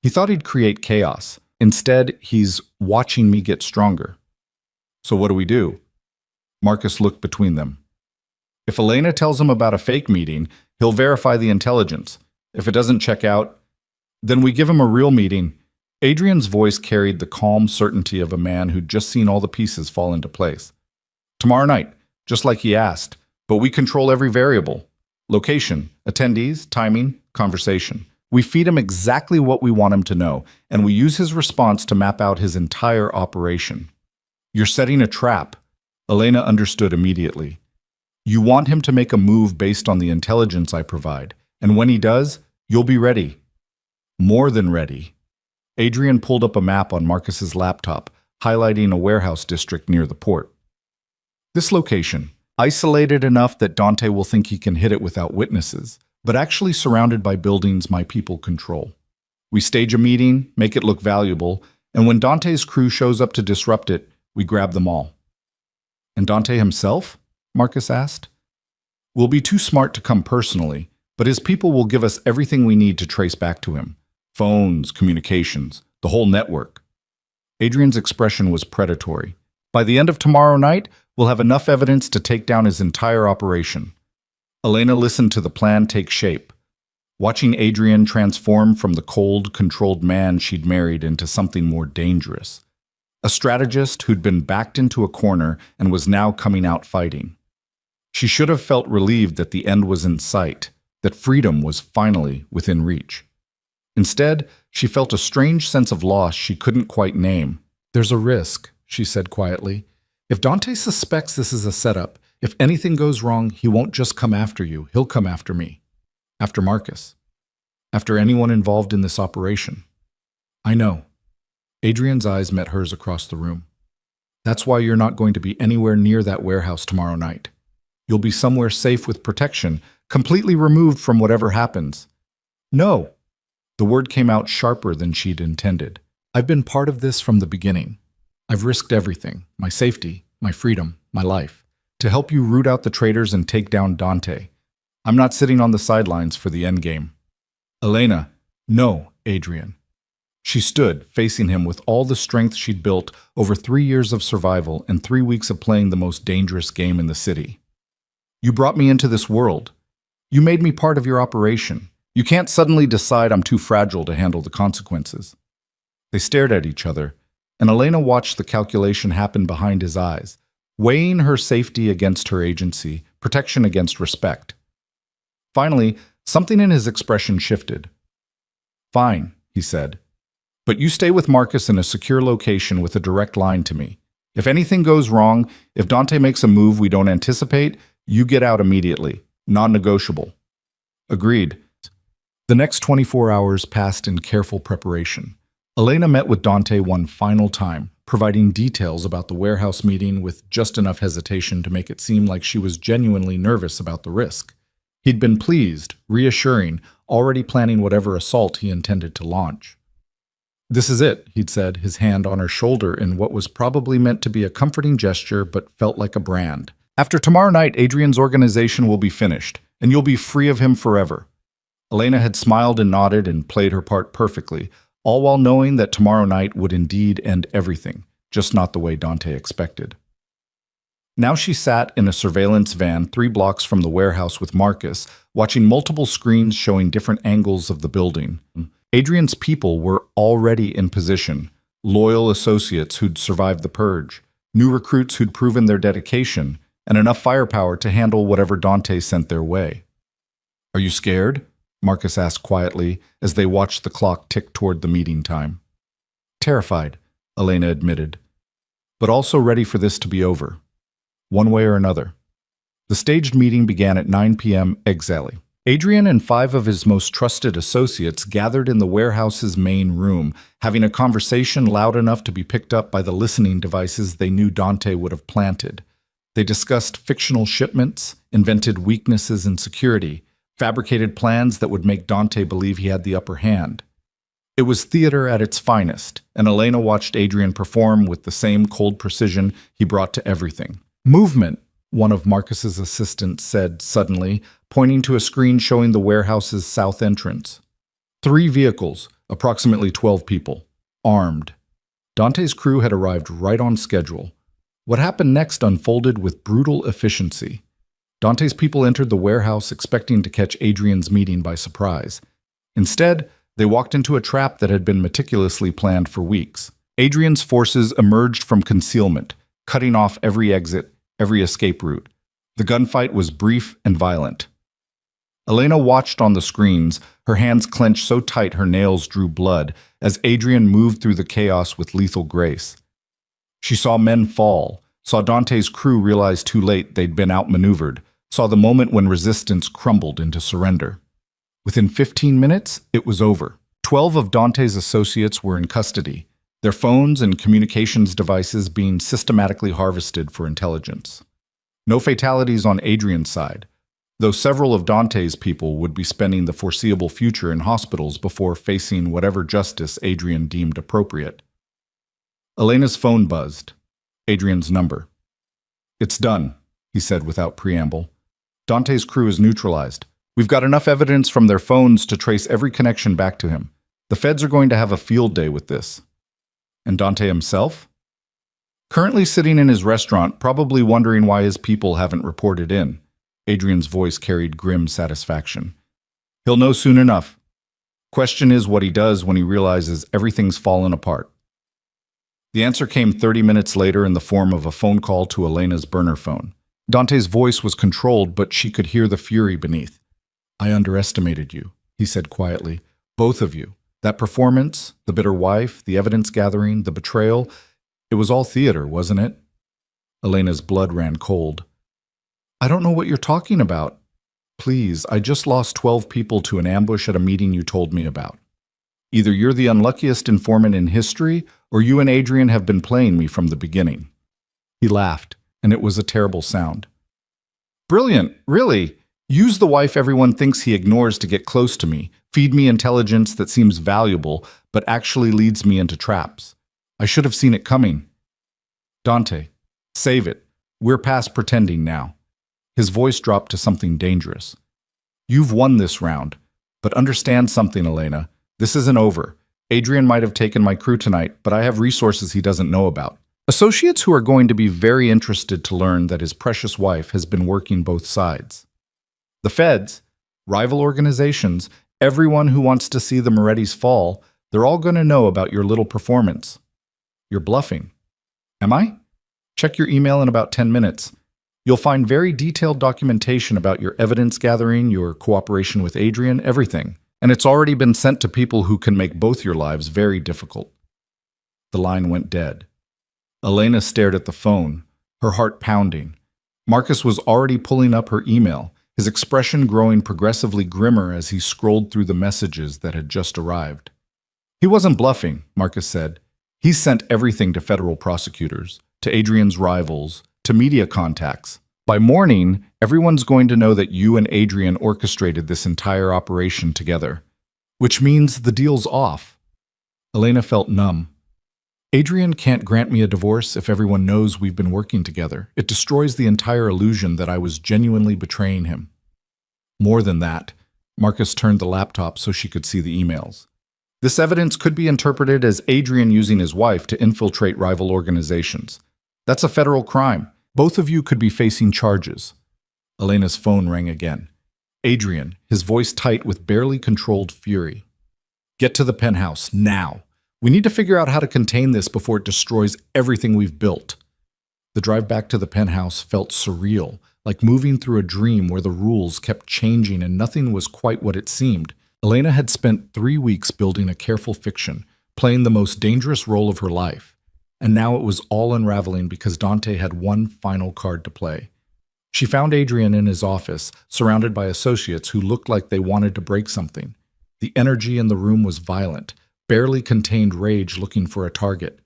He thought he'd create chaos. Instead, he's watching me get stronger." "So what do we do?" Marcus looked between them. "If Elena tells him about a fake meeting, he'll verify the intelligence. If it doesn't check out, then we give him a real meeting." Adrien's voice carried the calm certainty of a man who'd just seen all the pieces fall into place. "Tomorrow night, just like he asked, but we control every variable. Location, attendees, timing, conversation. We feed him exactly what we want him to know, and we use his response to map out his entire operation." "You're setting a trap." Elena understood immediately. "You want him to make a move based on the intelligence I provide, and when he does, you'll be ready." "More than ready." Adrien pulled up a map on Marcus's laptop, highlighting a warehouse district near the port. "This location, isolated enough that Dante will think he can hit it without witnesses, but actually surrounded by buildings my people control. We stage a meeting, make it look valuable, and when Dante's crew shows up to disrupt it, we grab them all." "And Dante himself?" Marcus asked. We'll be too smart to come personally, but his people will give us everything we need to trace back to him. Phones, communications, the whole network. Adrien's expression was predatory. By the end of tomorrow night, we'll have enough evidence to take down his entire operation. Elena listened to the plan take shape, watching Adrien transform from the cold, controlled man she'd married into something more dangerous. A strategist who'd been backed into a corner and was now coming out fighting. She should have felt relieved that the end was in sight, that freedom was finally within reach. Instead, she felt a strange sense of loss she couldn't quite name. "There's a risk," she said quietly. "If Dante suspects this is a setup, if anything goes wrong, he won't just come after you, he'll come after me. After Marcus. After anyone involved in this operation." "I know." Adrien's eyes met hers across the room. "That's why you're not going to be anywhere near that warehouse tomorrow night. You'll be somewhere safe with protection, completely removed from whatever happens." "No." The word came out sharper than she'd intended. "I've been part of this from the beginning. I've risked everything, my safety, my freedom, my life, to help you root out the traitors and take down Dante. I'm not sitting on the sidelines for the endgame." "Elena." "No, Adrien." She stood, facing him with all the strength she'd built over 3 years of survival and 3 weeks of playing the most dangerous game in the city. "You brought me into this world. You made me part of your operation. You can't suddenly decide I'm too fragile to handle the consequences." They stared at each other, and Elena watched the calculation happen behind his eyes, weighing her safety against her agency, protection against respect. Finally, something in his expression shifted. "Fine," he said. "But you stay with Marcus in a secure location with a direct line to me. If anything goes wrong, if Dante makes a move we don't anticipate, you get out immediately. Non-negotiable." "Agreed." The next 24 hours passed in careful preparation. Elena met with Dante one final time, providing details about the warehouse meeting with just enough hesitation to make it seem like she was genuinely nervous about the risk. He'd been pleased, reassuring, already planning whatever assault he intended to launch. "This is it," he'd said, his hand on her shoulder in what was probably meant to be a comforting gesture but felt like a brand. "After tomorrow night, Adrien's organization will be finished, and you'll be free of him forever." Elena had smiled and nodded and played her part perfectly, all while knowing that tomorrow night would indeed end everything, just not the way Dante expected. Now she sat in a surveillance van 3 blocks from the warehouse with Marcus, watching multiple screens showing different angles of the building. Adrien's people were already in position, loyal associates who'd survived the purge, new recruits who'd proven their dedication, and enough firepower to handle whatever Dante sent their way. "Are you scared?" Marcus asked quietly as they watched the clock tick toward the meeting time. "Terrified," Elena admitted, "but also ready for this to be over, one way or another." The staged meeting began at 9 p.m. exactly. Adrien and 5 of his most trusted associates gathered in the warehouse's main room, having a conversation loud enough to be picked up by the listening devices they knew Dante would have planted. They discussed fictional shipments, invented weaknesses in security, fabricated plans that would make Dante believe he had the upper hand. It was theater at its finest, and Elena watched Adrien perform with the same cold precision he brought to everything. "Movement," one of Marcus's assistants said suddenly, pointing to a screen showing the warehouse's south entrance. 3 vehicles, approximately 12 people, armed. Dante's crew had arrived right on schedule. What happened next unfolded with brutal efficiency. Dante's people entered the warehouse expecting to catch Adrien's meeting by surprise. Instead, they walked into a trap that had been meticulously planned for weeks. Adrien's forces emerged from concealment, cutting off every exit, every escape route. The gunfight was brief and violent. Elena watched on the screens, her hands clenched so tight her nails drew blood, as Adrien moved through the chaos with lethal grace. She saw men fall, saw Dante's crew realize too late they'd been outmaneuvered, saw the moment when resistance crumbled into surrender. Within 15 minutes, it was over. 12 of Dante's associates were in custody, their phones and communications devices being systematically harvested for intelligence. No fatalities on Adrien's side, though several of Dante's people would be spending the foreseeable future in hospitals before facing whatever justice Adrien deemed appropriate. Elena's phone buzzed. Adrien's number. "It's done," he said without preamble. Dante's crew is neutralized. We've got enough evidence from their phones to trace every connection back to him. The feds are going to have a field day with this. And Dante himself? Currently sitting in his restaurant, probably wondering why his people haven't reported in. Adrien's voice carried grim satisfaction. He'll know soon enough. Question is what he does when he realizes everything's fallen apart. The answer came 30 minutes later in the form of a phone call to Elena's burner phone. Dante's voice was controlled, but she could hear the fury beneath. I underestimated you, he said quietly. Both of you. That performance, the bitter wife, the evidence gathering, the betrayal, it was all theater, wasn't it? Elena's blood ran cold. I don't know what you're talking about. Please, I just lost 12 people to an ambush at a meeting you told me about. Either you're the unluckiest informant in history, or you and Adrien have been playing me from the beginning. He laughed, and it was a terrible sound. Brilliant, really. Use the wife everyone thinks he ignores to get close to me, feed me intelligence that seems valuable, but actually leads me into traps. I should have seen it coming. Dante, save it. We're past pretending now. His voice dropped to something dangerous. You've won this round, but understand something, Elena. This isn't over. Adrien might have taken my crew tonight, but I have resources he doesn't know about. Associates who are going to be very interested to learn that his precious wife has been working both sides. The feds, rival organizations, everyone who wants to see the Moretti's fall, they're all going to know about your little performance. You're bluffing. Am I? Check your email in about 10 minutes. You'll find very detailed documentation about your evidence gathering, your cooperation with Adrien, everything. And it's already been sent to people who can make both your lives very difficult. The line went dead. Elena stared at the phone, her heart pounding. Marcus was already pulling up her email, his expression growing progressively grimmer as he scrolled through the messages that had just arrived. He wasn't bluffing, Marcus said. He sent everything to federal prosecutors, to Adrien's rivals, to media contacts. By morning, everyone's going to know that you and Adrien orchestrated this entire operation together. Which means the deal's off. Elena felt numb. Adrien can't grant me a divorce if everyone knows we've been working together. It destroys the entire illusion that I was genuinely betraying him. More than that, Marcus turned the laptop so she could see the emails. This evidence could be interpreted as Adrien using his wife to infiltrate rival organizations. That's a federal crime. Both of you could be facing charges. Elena's phone rang again. Adrien, his voice tight with barely controlled fury. Get to the penthouse, now. We need to figure out how to contain this before it destroys everything we've built. The drive back to the penthouse felt surreal, like moving through a dream where the rules kept changing and nothing was quite what it seemed. Elena had spent 3 weeks building a careful fiction, playing the most dangerous role of her life. And now it was all unraveling because Dante had one final card to play. She found Adrien in his office, surrounded by associates who looked like they wanted to break something. The energy in the room was violent, barely contained rage looking for a target.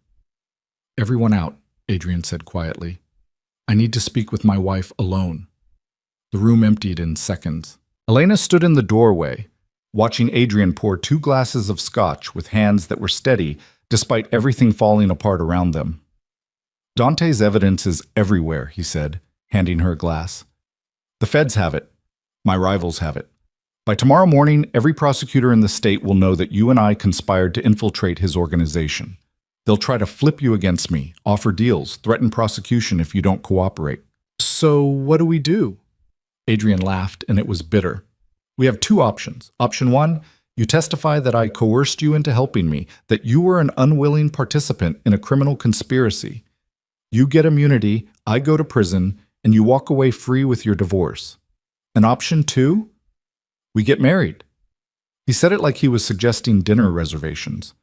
Everyone out, Adrien said quietly. I need to speak with my wife alone. The room emptied in seconds. Elena stood in the doorway, watching Adrien pour 2 glasses of scotch with hands that were steady despite everything falling apart around them. Dante's evidence is everywhere, he said, handing her a glass. The feds have it. My rivals have it. By tomorrow morning, every prosecutor in the state will know that you and I conspired to infiltrate his organization. They'll try to flip you against me, offer deals, threaten prosecution if you don't cooperate. So what do we do? Adrien laughed, and it was bitter. We have 2 options. Option 1, you testify that I coerced you into helping me, that you were an unwilling participant in a criminal conspiracy. You get immunity, I go to prison, and you walk away free with your divorce. And option 2? We get married. He said it like he was suggesting dinner reservations.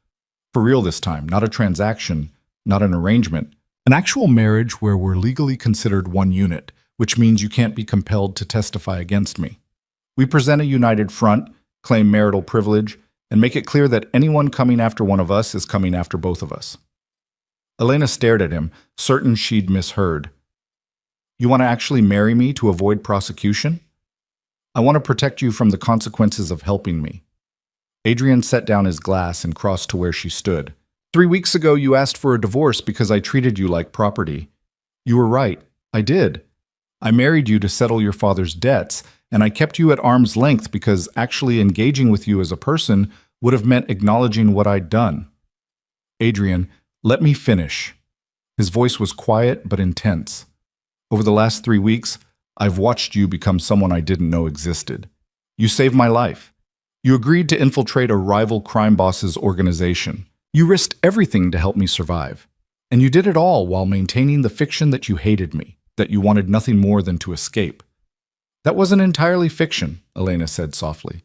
For real this time, not a transaction, not an arrangement. An actual marriage where we're legally considered one unit, which means you can't be compelled to testify against me. We present a united front, claim marital privilege, and make it clear that anyone coming after one of us is coming after both of us. Elena stared at him, certain she'd misheard. You want to actually marry me to avoid prosecution? I want to protect you from the consequences of helping me. Adrien set down his glass and crossed to where she stood. 3 weeks ago, you asked for a divorce because I treated you like property. You were right. I did. I married you to settle your father's debts, and I kept you at arm's length because actually engaging with you as a person would have meant acknowledging what I'd done. Adrien, let me finish. His voice was quiet but intense. Over the last 3 weeks, I've watched you become someone I didn't know existed. You saved my life. You agreed to infiltrate a rival crime boss's organization. You risked everything to help me survive. And you did it all while maintaining the fiction that you hated me, that you wanted nothing more than to escape. That wasn't entirely fiction, Elena said softly.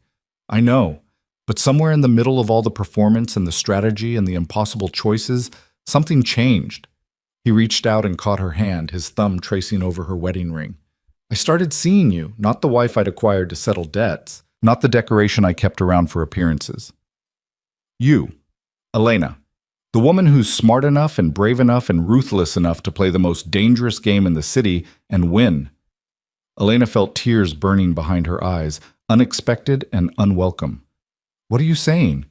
I know, but somewhere in the middle of all the performance and the strategy and the impossible choices, something changed. He reached out and caught her hand, his thumb tracing over her wedding ring. I started seeing you, not the wife I'd acquired to settle debts, not the decoration I kept around for appearances. You, Elena, the woman who's smart enough and brave enough and ruthless enough to play the most dangerous game in the city and win. Elena felt tears burning behind her eyes, unexpected and unwelcome. What are you saying?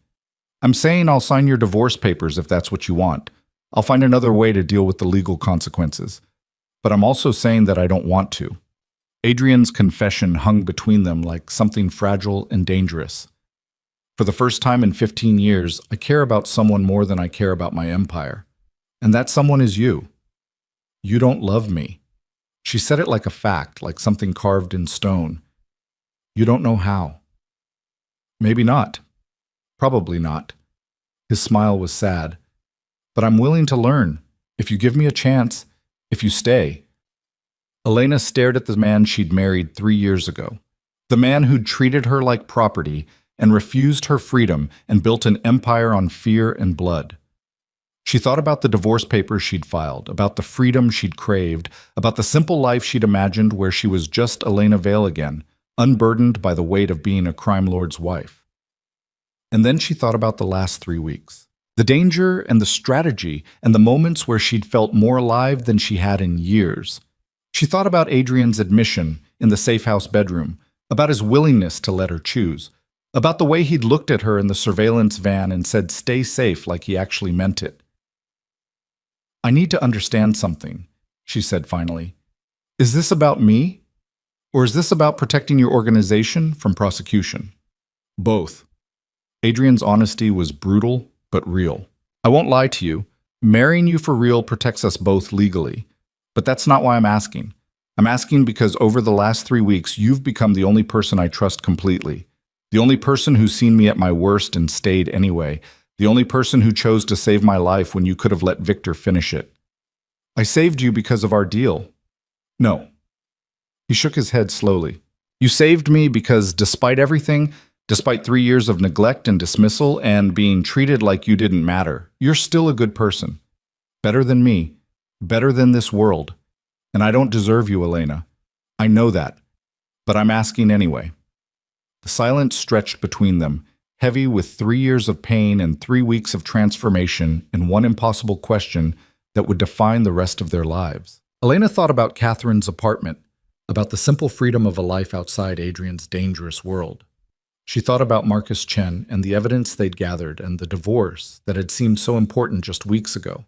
I'm saying I'll sign your divorce papers if that's what you want. I'll find another way to deal with the legal consequences. But I'm also saying that I don't want to. Adrien's confession hung between them like something fragile and dangerous. For the first time in 15 years, I care about someone more than I care about my empire. And that someone is you. You don't love me. She said it like a fact, like something carved in stone. You don't know how. Maybe not. Probably not. His smile was sad. But I'm willing to learn. If you give me a chance, if you stay. Elena stared at the man she'd married 3 years ago. The man who'd treated her like property and refused her freedom and built an empire on fear and blood. She thought about the divorce papers she'd filed, about the freedom she'd craved, about the simple life she'd imagined where she was just Elena Vale again, unburdened by the weight of being a crime lord's wife. And then she thought about the last 3 weeks. The danger and the strategy and the moments where she'd felt more alive than she had in years. She thought about Adrien's admission in the safe house bedroom, about his willingness to let her choose, about the way he'd looked at her in the surveillance van and said, "Stay safe," like he actually meant it. I need to understand something, she said finally. Is this about me? Or is this about protecting your organization from prosecution? Both. Adrien's honesty was brutal, but real. I won't lie to you. Marrying you for real protects us both legally. But that's not why I'm asking. I'm asking because over the last 3 weeks, you've become the only person I trust completely. The only person who's seen me at my worst and stayed anyway. The only person who chose to save my life when you could have let Victor finish it. I saved you because of our deal. No. He shook his head slowly. You saved me because despite everything, despite 3 years of neglect and dismissal and being treated like you didn't matter, you're still a good person. Better than me. Better than this world. And I don't deserve you, Elena. I know that. But I'm asking anyway. The silence stretched between them, heavy with 3 years of pain and 3 weeks of transformation and one impossible question that would define the rest of their lives. Elena thought about Catherine's apartment, about the simple freedom of a life outside Adrien's dangerous world. She thought about Marcus Chen and the evidence they'd gathered and the divorce that had seemed so important just weeks ago.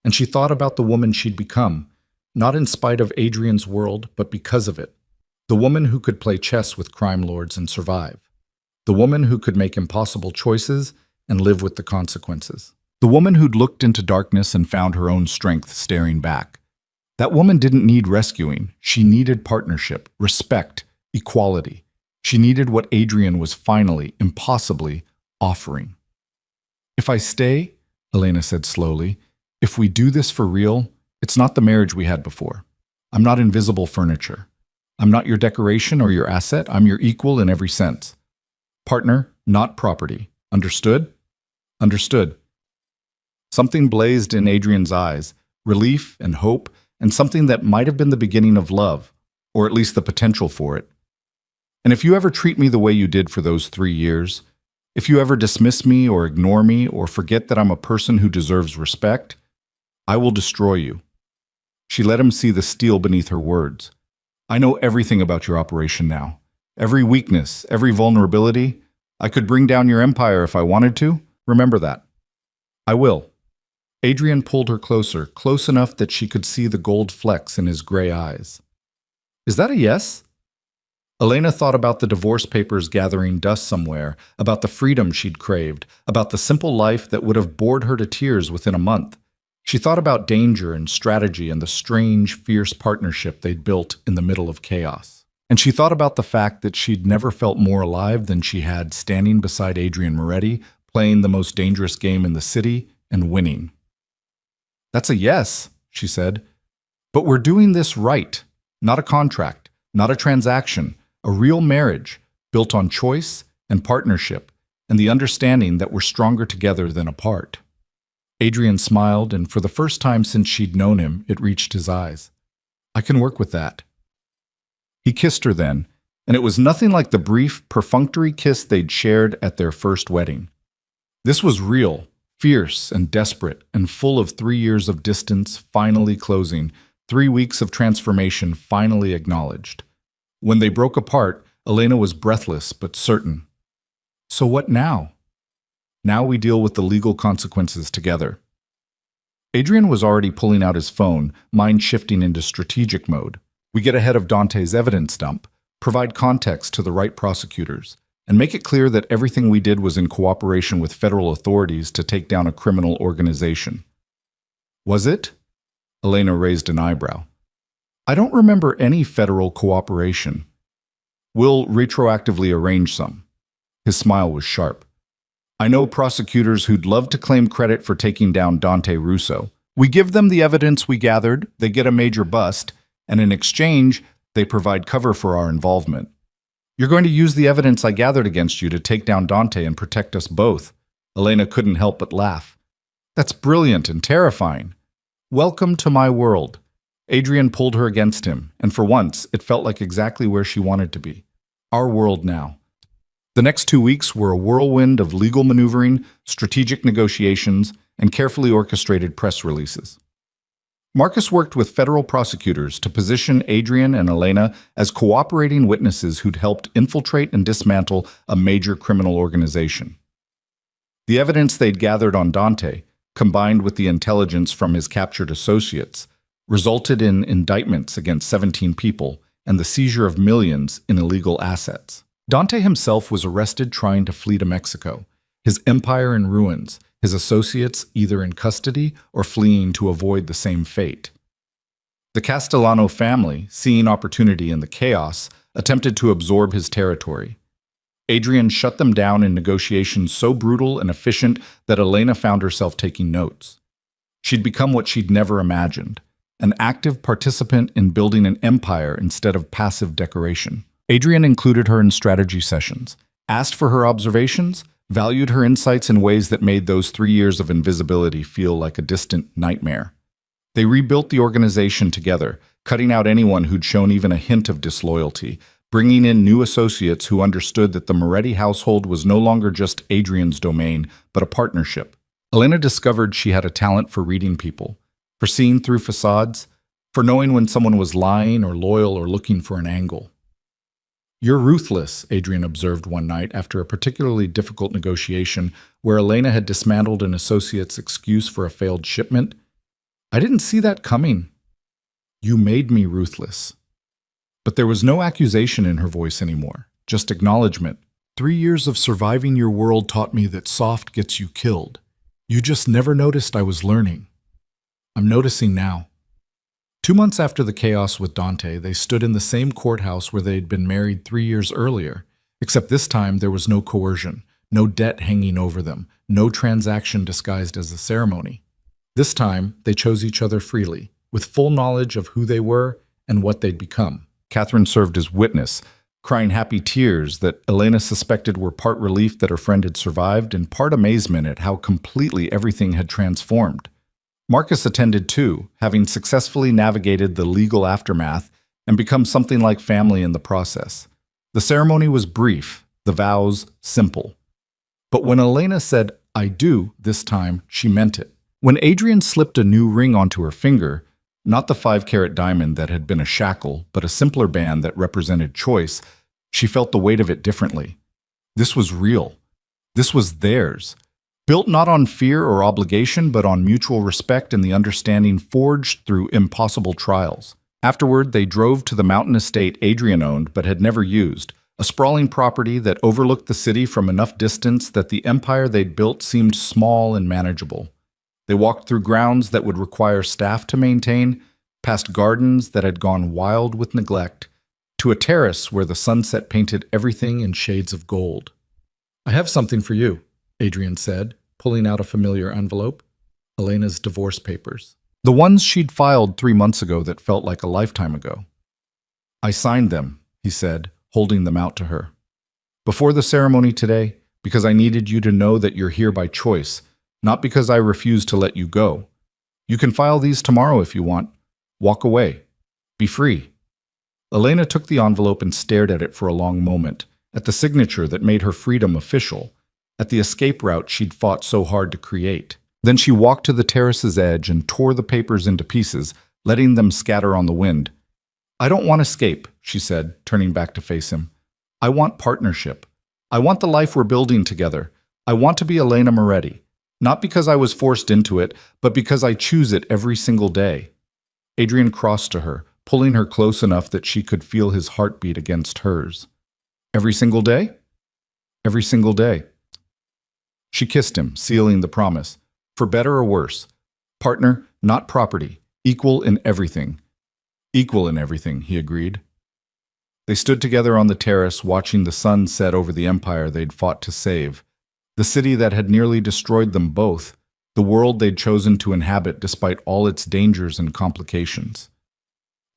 And she thought about the woman she'd become, not in spite of Adrien's world, but because of it. The woman who could play chess with crime lords and survive. The woman who could make impossible choices and live with the consequences. The woman who'd looked into darkness and found her own strength staring back. That woman didn't need rescuing. She needed partnership, respect, equality. She needed what Adrien was finally, impossibly, offering. If I stay, Elena said slowly, if we do this for real, it's not the marriage we had before. I'm not invisible furniture. I'm not your decoration or your asset. I'm your equal in every sense. Partner, not property. Understood? Understood. Something blazed in Adrien's eyes, relief and hope, and something that might have been the beginning of love, or at least the potential for it. And if you ever treat me the way you did for those 3 years, if you ever dismiss me or ignore me or forget that I'm a person who deserves respect, I will destroy you. She let him see the steel beneath her words. I know everything about your operation now. Every weakness, every vulnerability. I could bring down your empire if I wanted to. Remember that. I will. Adrien pulled her closer, close enough that she could see the gold flecks in his gray eyes. Is that a yes? Elena thought about the divorce papers gathering dust somewhere, about the freedom she'd craved, about the simple life that would have bored her to tears within a month. She thought about danger and strategy and the strange, fierce partnership they'd built in the middle of chaos. And she thought about the fact that she'd never felt more alive than she had standing beside Adrien Moretti, playing the most dangerous game in the city and winning. That's a yes, she said. But we're doing this right. Not a contract, not a transaction, a real marriage built on choice and partnership and the understanding that we're stronger together than apart. Adrien smiled, and for the first time since she'd known him, it reached his eyes. I can work with that. He kissed her then, and it was nothing like the brief, perfunctory kiss they'd shared at their first wedding. This was real, fierce and desperate, and full of 3 years of distance finally closing, 3 weeks of transformation finally acknowledged. When they broke apart, Elena was breathless but certain. So what now? Now we deal with the legal consequences together. Adrien was already pulling out his phone, mind shifting into strategic mode. We get ahead of Dante's evidence dump, provide context to the right prosecutors, and make it clear that everything we did was in cooperation with federal authorities to take down a criminal organization. Was it? Elena raised an eyebrow. I don't remember any federal cooperation. We'll retroactively arrange some. His smile was sharp. I know prosecutors who'd love to claim credit for taking down Dante Russo. We give them the evidence we gathered, they get a major bust, and in exchange, they provide cover for our involvement. You're going to use the evidence I gathered against you to take down Dante and protect us both. Elena couldn't help but laugh. That's brilliant and terrifying. Welcome to my world. Adrien pulled her against him, and for once, it felt like exactly where she wanted to be. Our world now. The next 2 weeks were a whirlwind of legal maneuvering, strategic negotiations, and carefully orchestrated press releases. Marcus worked with federal prosecutors to position Adrien and Elena as cooperating witnesses who'd helped infiltrate and dismantle a major criminal organization. The evidence they'd gathered on Dante, combined with the intelligence from his captured associates, resulted in indictments against 17 people and the seizure of millions in illegal assets. Dante himself was arrested trying to flee to Mexico, his empire in ruins, his associates either in custody or fleeing to avoid the same fate. The Castellano family, seeing opportunity in the chaos, attempted to absorb his territory. Adrien shut them down in negotiations so brutal and efficient that Elena found herself taking notes. She'd become what she'd never imagined, an active participant in building an empire instead of passive decoration. Adrien included her in strategy sessions, asked for her observations, valued her insights in ways that made those 3 years of invisibility feel like a distant nightmare. They rebuilt the organization together, cutting out anyone who'd shown even a hint of disloyalty, bringing in new associates who understood that the Moretti household was no longer just Adrien's domain, but a partnership. Elena discovered she had a talent for reading people, for seeing through facades, for knowing when someone was lying or loyal or looking for an angle. You're ruthless, Adrien observed one night after a particularly difficult negotiation where Elena had dismantled an associate's excuse for a failed shipment. I didn't see that coming. You made me ruthless. But there was no accusation in her voice anymore, just acknowledgement. 3 years of surviving your world taught me that soft gets you killed. You just never noticed I was learning. I'm noticing now. 2 months after the chaos with Dante, they stood in the same courthouse where they'd been married 3 years earlier, except this time there was no coercion, no debt hanging over them, no transaction disguised as a ceremony. This time, they chose each other freely, with full knowledge of who they were and what they'd become. Catherine served as witness, crying happy tears that Elena suspected were part relief that her friend had survived and part amazement at how completely everything had transformed. Marcus attended too, having successfully navigated the legal aftermath and become something like family in the process. The ceremony was brief, the vows simple. But when Elena said, "I do," this time, she meant it. When Adrien slipped a new ring onto her finger, not the 5-carat diamond that had been a shackle, but a simpler band that represented choice, she felt the weight of it differently. This was real. This was theirs. Built not on fear or obligation, but on mutual respect and the understanding forged through impossible trials. Afterward, they drove to the mountain estate Adrien owned but had never used, a sprawling property that overlooked the city from enough distance that the empire they'd built seemed small and manageable. They walked through grounds that would require staff to maintain, past gardens that had gone wild with neglect, to a terrace where the sunset painted everything in shades of gold. "I have something for you," Adrien said, pulling out a familiar envelope. Elena's divorce papers. The ones she'd filed 3 months ago that felt like a lifetime ago. "I signed them," he said, holding them out to her. "Before the ceremony today, because I needed you to know that you're here by choice, not because I refused to let you go. You can file these tomorrow if you want. Walk away. Be free." Elena took the envelope and stared at it for a long moment, at the signature that made her freedom official, at the escape route she'd fought so hard to create. Then she walked to the terrace's edge and tore the papers into pieces, letting them scatter on the wind. "I don't want escape," she said, turning back to face him. "I want partnership. I want the life we're building together. I want to be Elena Moretti, not because I was forced into it, but because I choose it every single day." Adrien crossed to her, pulling her close enough that she could feel his heartbeat against hers. "Every single day?" "Every single day." She kissed him, sealing the promise. "For better or worse. Partner, not property. Equal in everything." "Equal in everything," he agreed. They stood together on the terrace, watching the sun set over the empire they'd fought to save, the city that had nearly destroyed them both, the world they'd chosen to inhabit despite all its dangers and complications.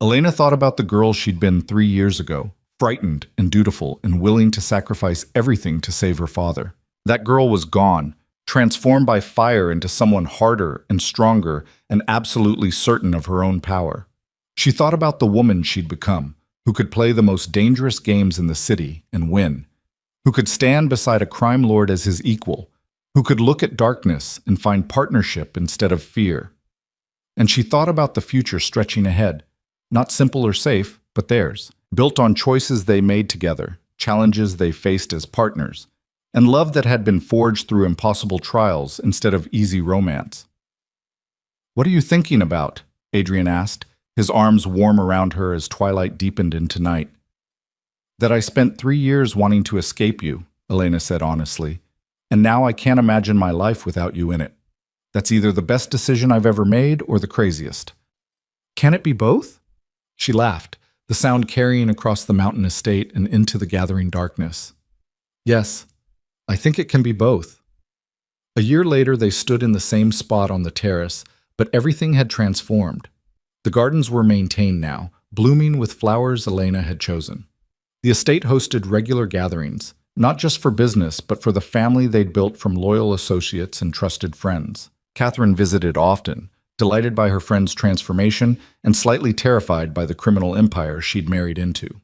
Elena thought about the girl she'd been 3 years ago, frightened and dutiful and willing to sacrifice everything to save her father. That girl was gone, transformed by fire into someone harder and stronger and absolutely certain of her own power. She thought about the woman she'd become, who could play the most dangerous games in the city and win, who could stand beside a crime lord as his equal, who could look at darkness and find partnership instead of fear. And she thought about the future stretching ahead, not simple or safe, but theirs, built on choices they made together, challenges they faced as partners, and love that had been forged through impossible trials instead of easy romance. "What are you thinking about?" Adrien asked, his arms warm around her as twilight deepened into night. "That I spent 3 years wanting to escape you," Elena said honestly, "and now I can't imagine my life without you in it. That's either the best decision I've ever made or the craziest." "Can it be both?" She laughed, the sound carrying across the mountain estate and into the gathering darkness. "Yes, I think it can be both." A year later, they stood in the same spot on the terrace, but everything had transformed. The gardens were maintained now, blooming with flowers Elena had chosen. The estate hosted regular gatherings, not just for business, but for the family they'd built from loyal associates and trusted friends. Catherine visited often, delighted by her friend's transformation and slightly terrified by the criminal empire she'd married into.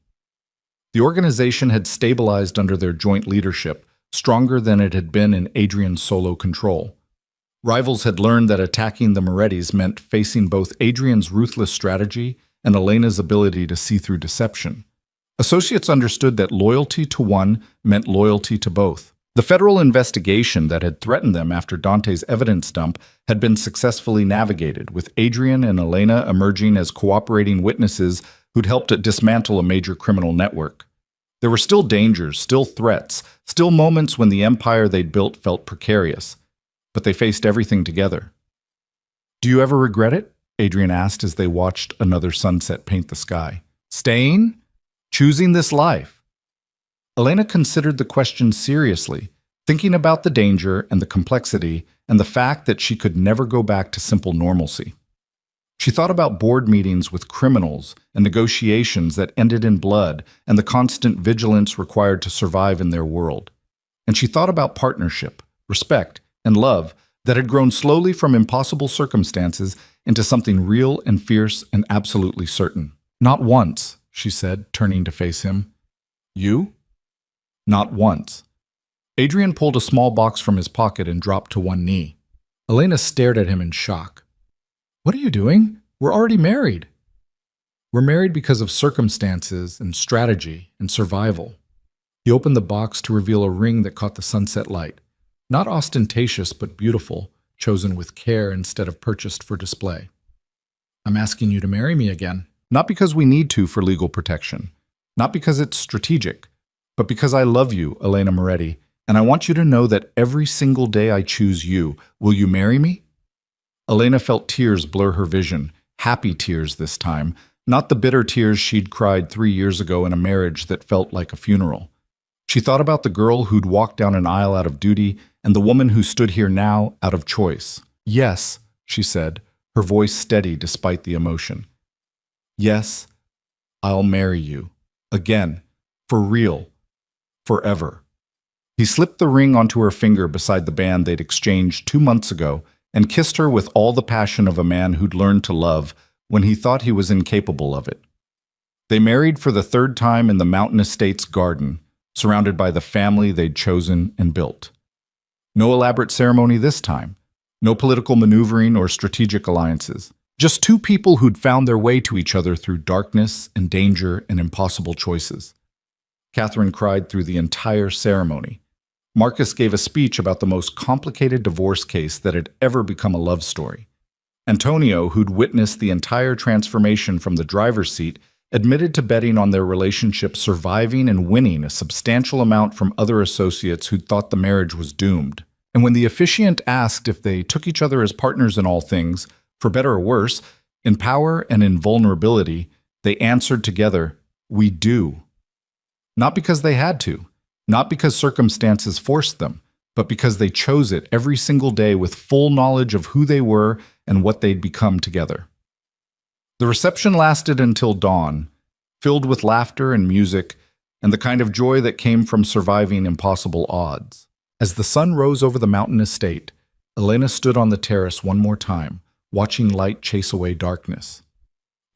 The organization had stabilized under their joint leadership, stronger than it had been in Adrien's solo control. Rivals had learned that attacking the Morettis meant facing both Adrien's ruthless strategy and Elena's ability to see through deception. Associates understood that loyalty to one meant loyalty to both. The federal investigation that had threatened them after Dante's evidence dump had been successfully navigated, with Adrien and Elena emerging as cooperating witnesses who'd helped to dismantle a major criminal network. There were still dangers, still threats, still moments when the empire they'd built felt precarious, but they faced everything together. "Do you ever regret it?" Adrien asked as they watched another sunset paint the sky. "Staying? Choosing this life?" Elena considered the question seriously, thinking about the danger and the complexity and the fact that she could never go back to simple normalcy. She thought about board meetings with criminals and negotiations that ended in blood and the constant vigilance required to survive in their world. And she thought about partnership, respect, and love that had grown slowly from impossible circumstances into something real and fierce and absolutely certain. "Not once," she said, turning to face him. "You?" "Not once." Adrien pulled a small box from his pocket and dropped to one knee. Elena stared at him in shock. "What are you doing? We're already married." "We're married because of circumstances and strategy and survival." He opened the box to reveal a ring that caught the sunset light. Not ostentatious, but beautiful, chosen with care instead of purchased for display. "I'm asking you to marry me again," Not because we need to for legal protection, not because it's strategic, but because I love you, Elena Moretti, and I want you to know that every single day I choose you. Will you marry me? Elena felt tears blur her vision, happy tears this time, not the bitter tears she'd cried 3 years ago in a marriage that felt like a funeral. She thought about the girl who'd walked down an aisle out of duty and the woman who stood here now out of choice. Yes, she said, her voice steady despite the emotion. Yes, I'll marry you. Again. For real. Forever. He slipped the ring onto her finger beside the band they'd exchanged 2 months ago and kissed her with all the passion of a man who'd learned to love when he thought he was incapable of it. They married for the third time in the mountain estate's garden, surrounded by the family they'd chosen and built. No elaborate ceremony this time, no political maneuvering or strategic alliances. Just two people who'd found their way to each other through darkness and danger and impossible choices. Catherine cried through the entire ceremony. Marcus gave a speech about the most complicated divorce case that had ever become a love story. Antonio, who'd witnessed the entire transformation from the driver's seat, admitted to betting on their relationship surviving and winning a substantial amount from other associates who'd thought the marriage was doomed. And when the officiant asked if they took each other as partners in all things, for better or worse, in power and in vulnerability, they answered together, "We do." Not because they had to, not because circumstances forced them, but because they chose it every single day with full knowledge of who they were and what they'd become together. The reception lasted until dawn, filled with laughter and music and the kind of joy that came from surviving impossible odds. As the sun rose over the mountain estate, Elena stood on the terrace one more time, watching light chase away darkness.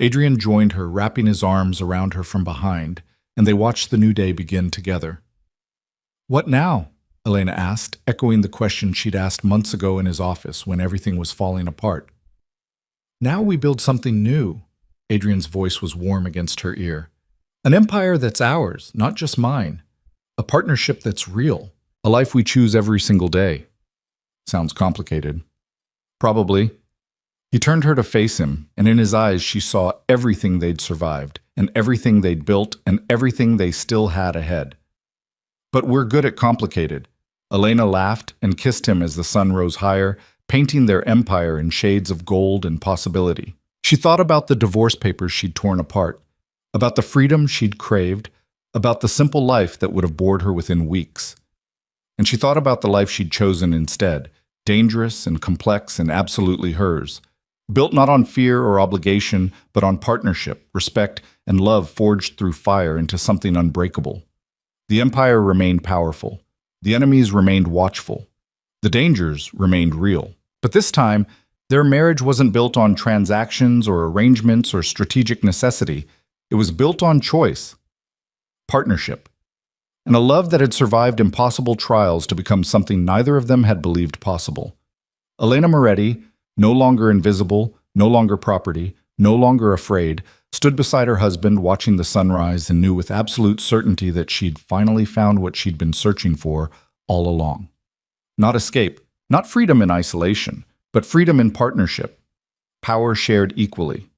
Adrien joined her, wrapping his arms around her from behind, and they watched the new day begin together. "What now?" Elena asked, echoing the question she'd asked months ago in his office when everything was falling apart. "Now we build something new." Adrien's voice was warm against her ear. "An empire that's ours, not just mine. A partnership that's real. A life we choose every single day." Sounds complicated. Probably. He turned her to face him, and in his eyes she saw everything they'd survived, and everything they'd built, and everything they still had ahead. "But we're good at complicated." Elena laughed and kissed him as the sun rose higher, painting their empire in shades of gold and possibility. She thought about the divorce papers she'd torn apart, about the freedom she'd craved, about the simple life that would have bored her within weeks. And she thought about the life she'd chosen instead, dangerous and complex and absolutely hers. Built not on fear or obligation, but on partnership, respect, and love forged through fire into something unbreakable. The empire remained powerful. The enemies remained watchful. The dangers remained real. But this time, their marriage wasn't built on transactions or arrangements or strategic necessity. It was built on choice, partnership, and a love that had survived impossible trials to become something neither of them had believed possible. Elena Moretti, no longer invisible, no longer property, no longer afraid, stood beside her husband watching the sunrise and knew with absolute certainty that she'd finally found what she'd been searching for all along. Not escape, not freedom in isolation, but freedom in partnership, power shared equally,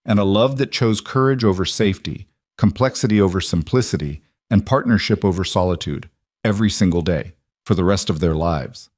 and a love that chose courage over safety, complexity over simplicity, and partnership over solitude every single day for the rest of their lives.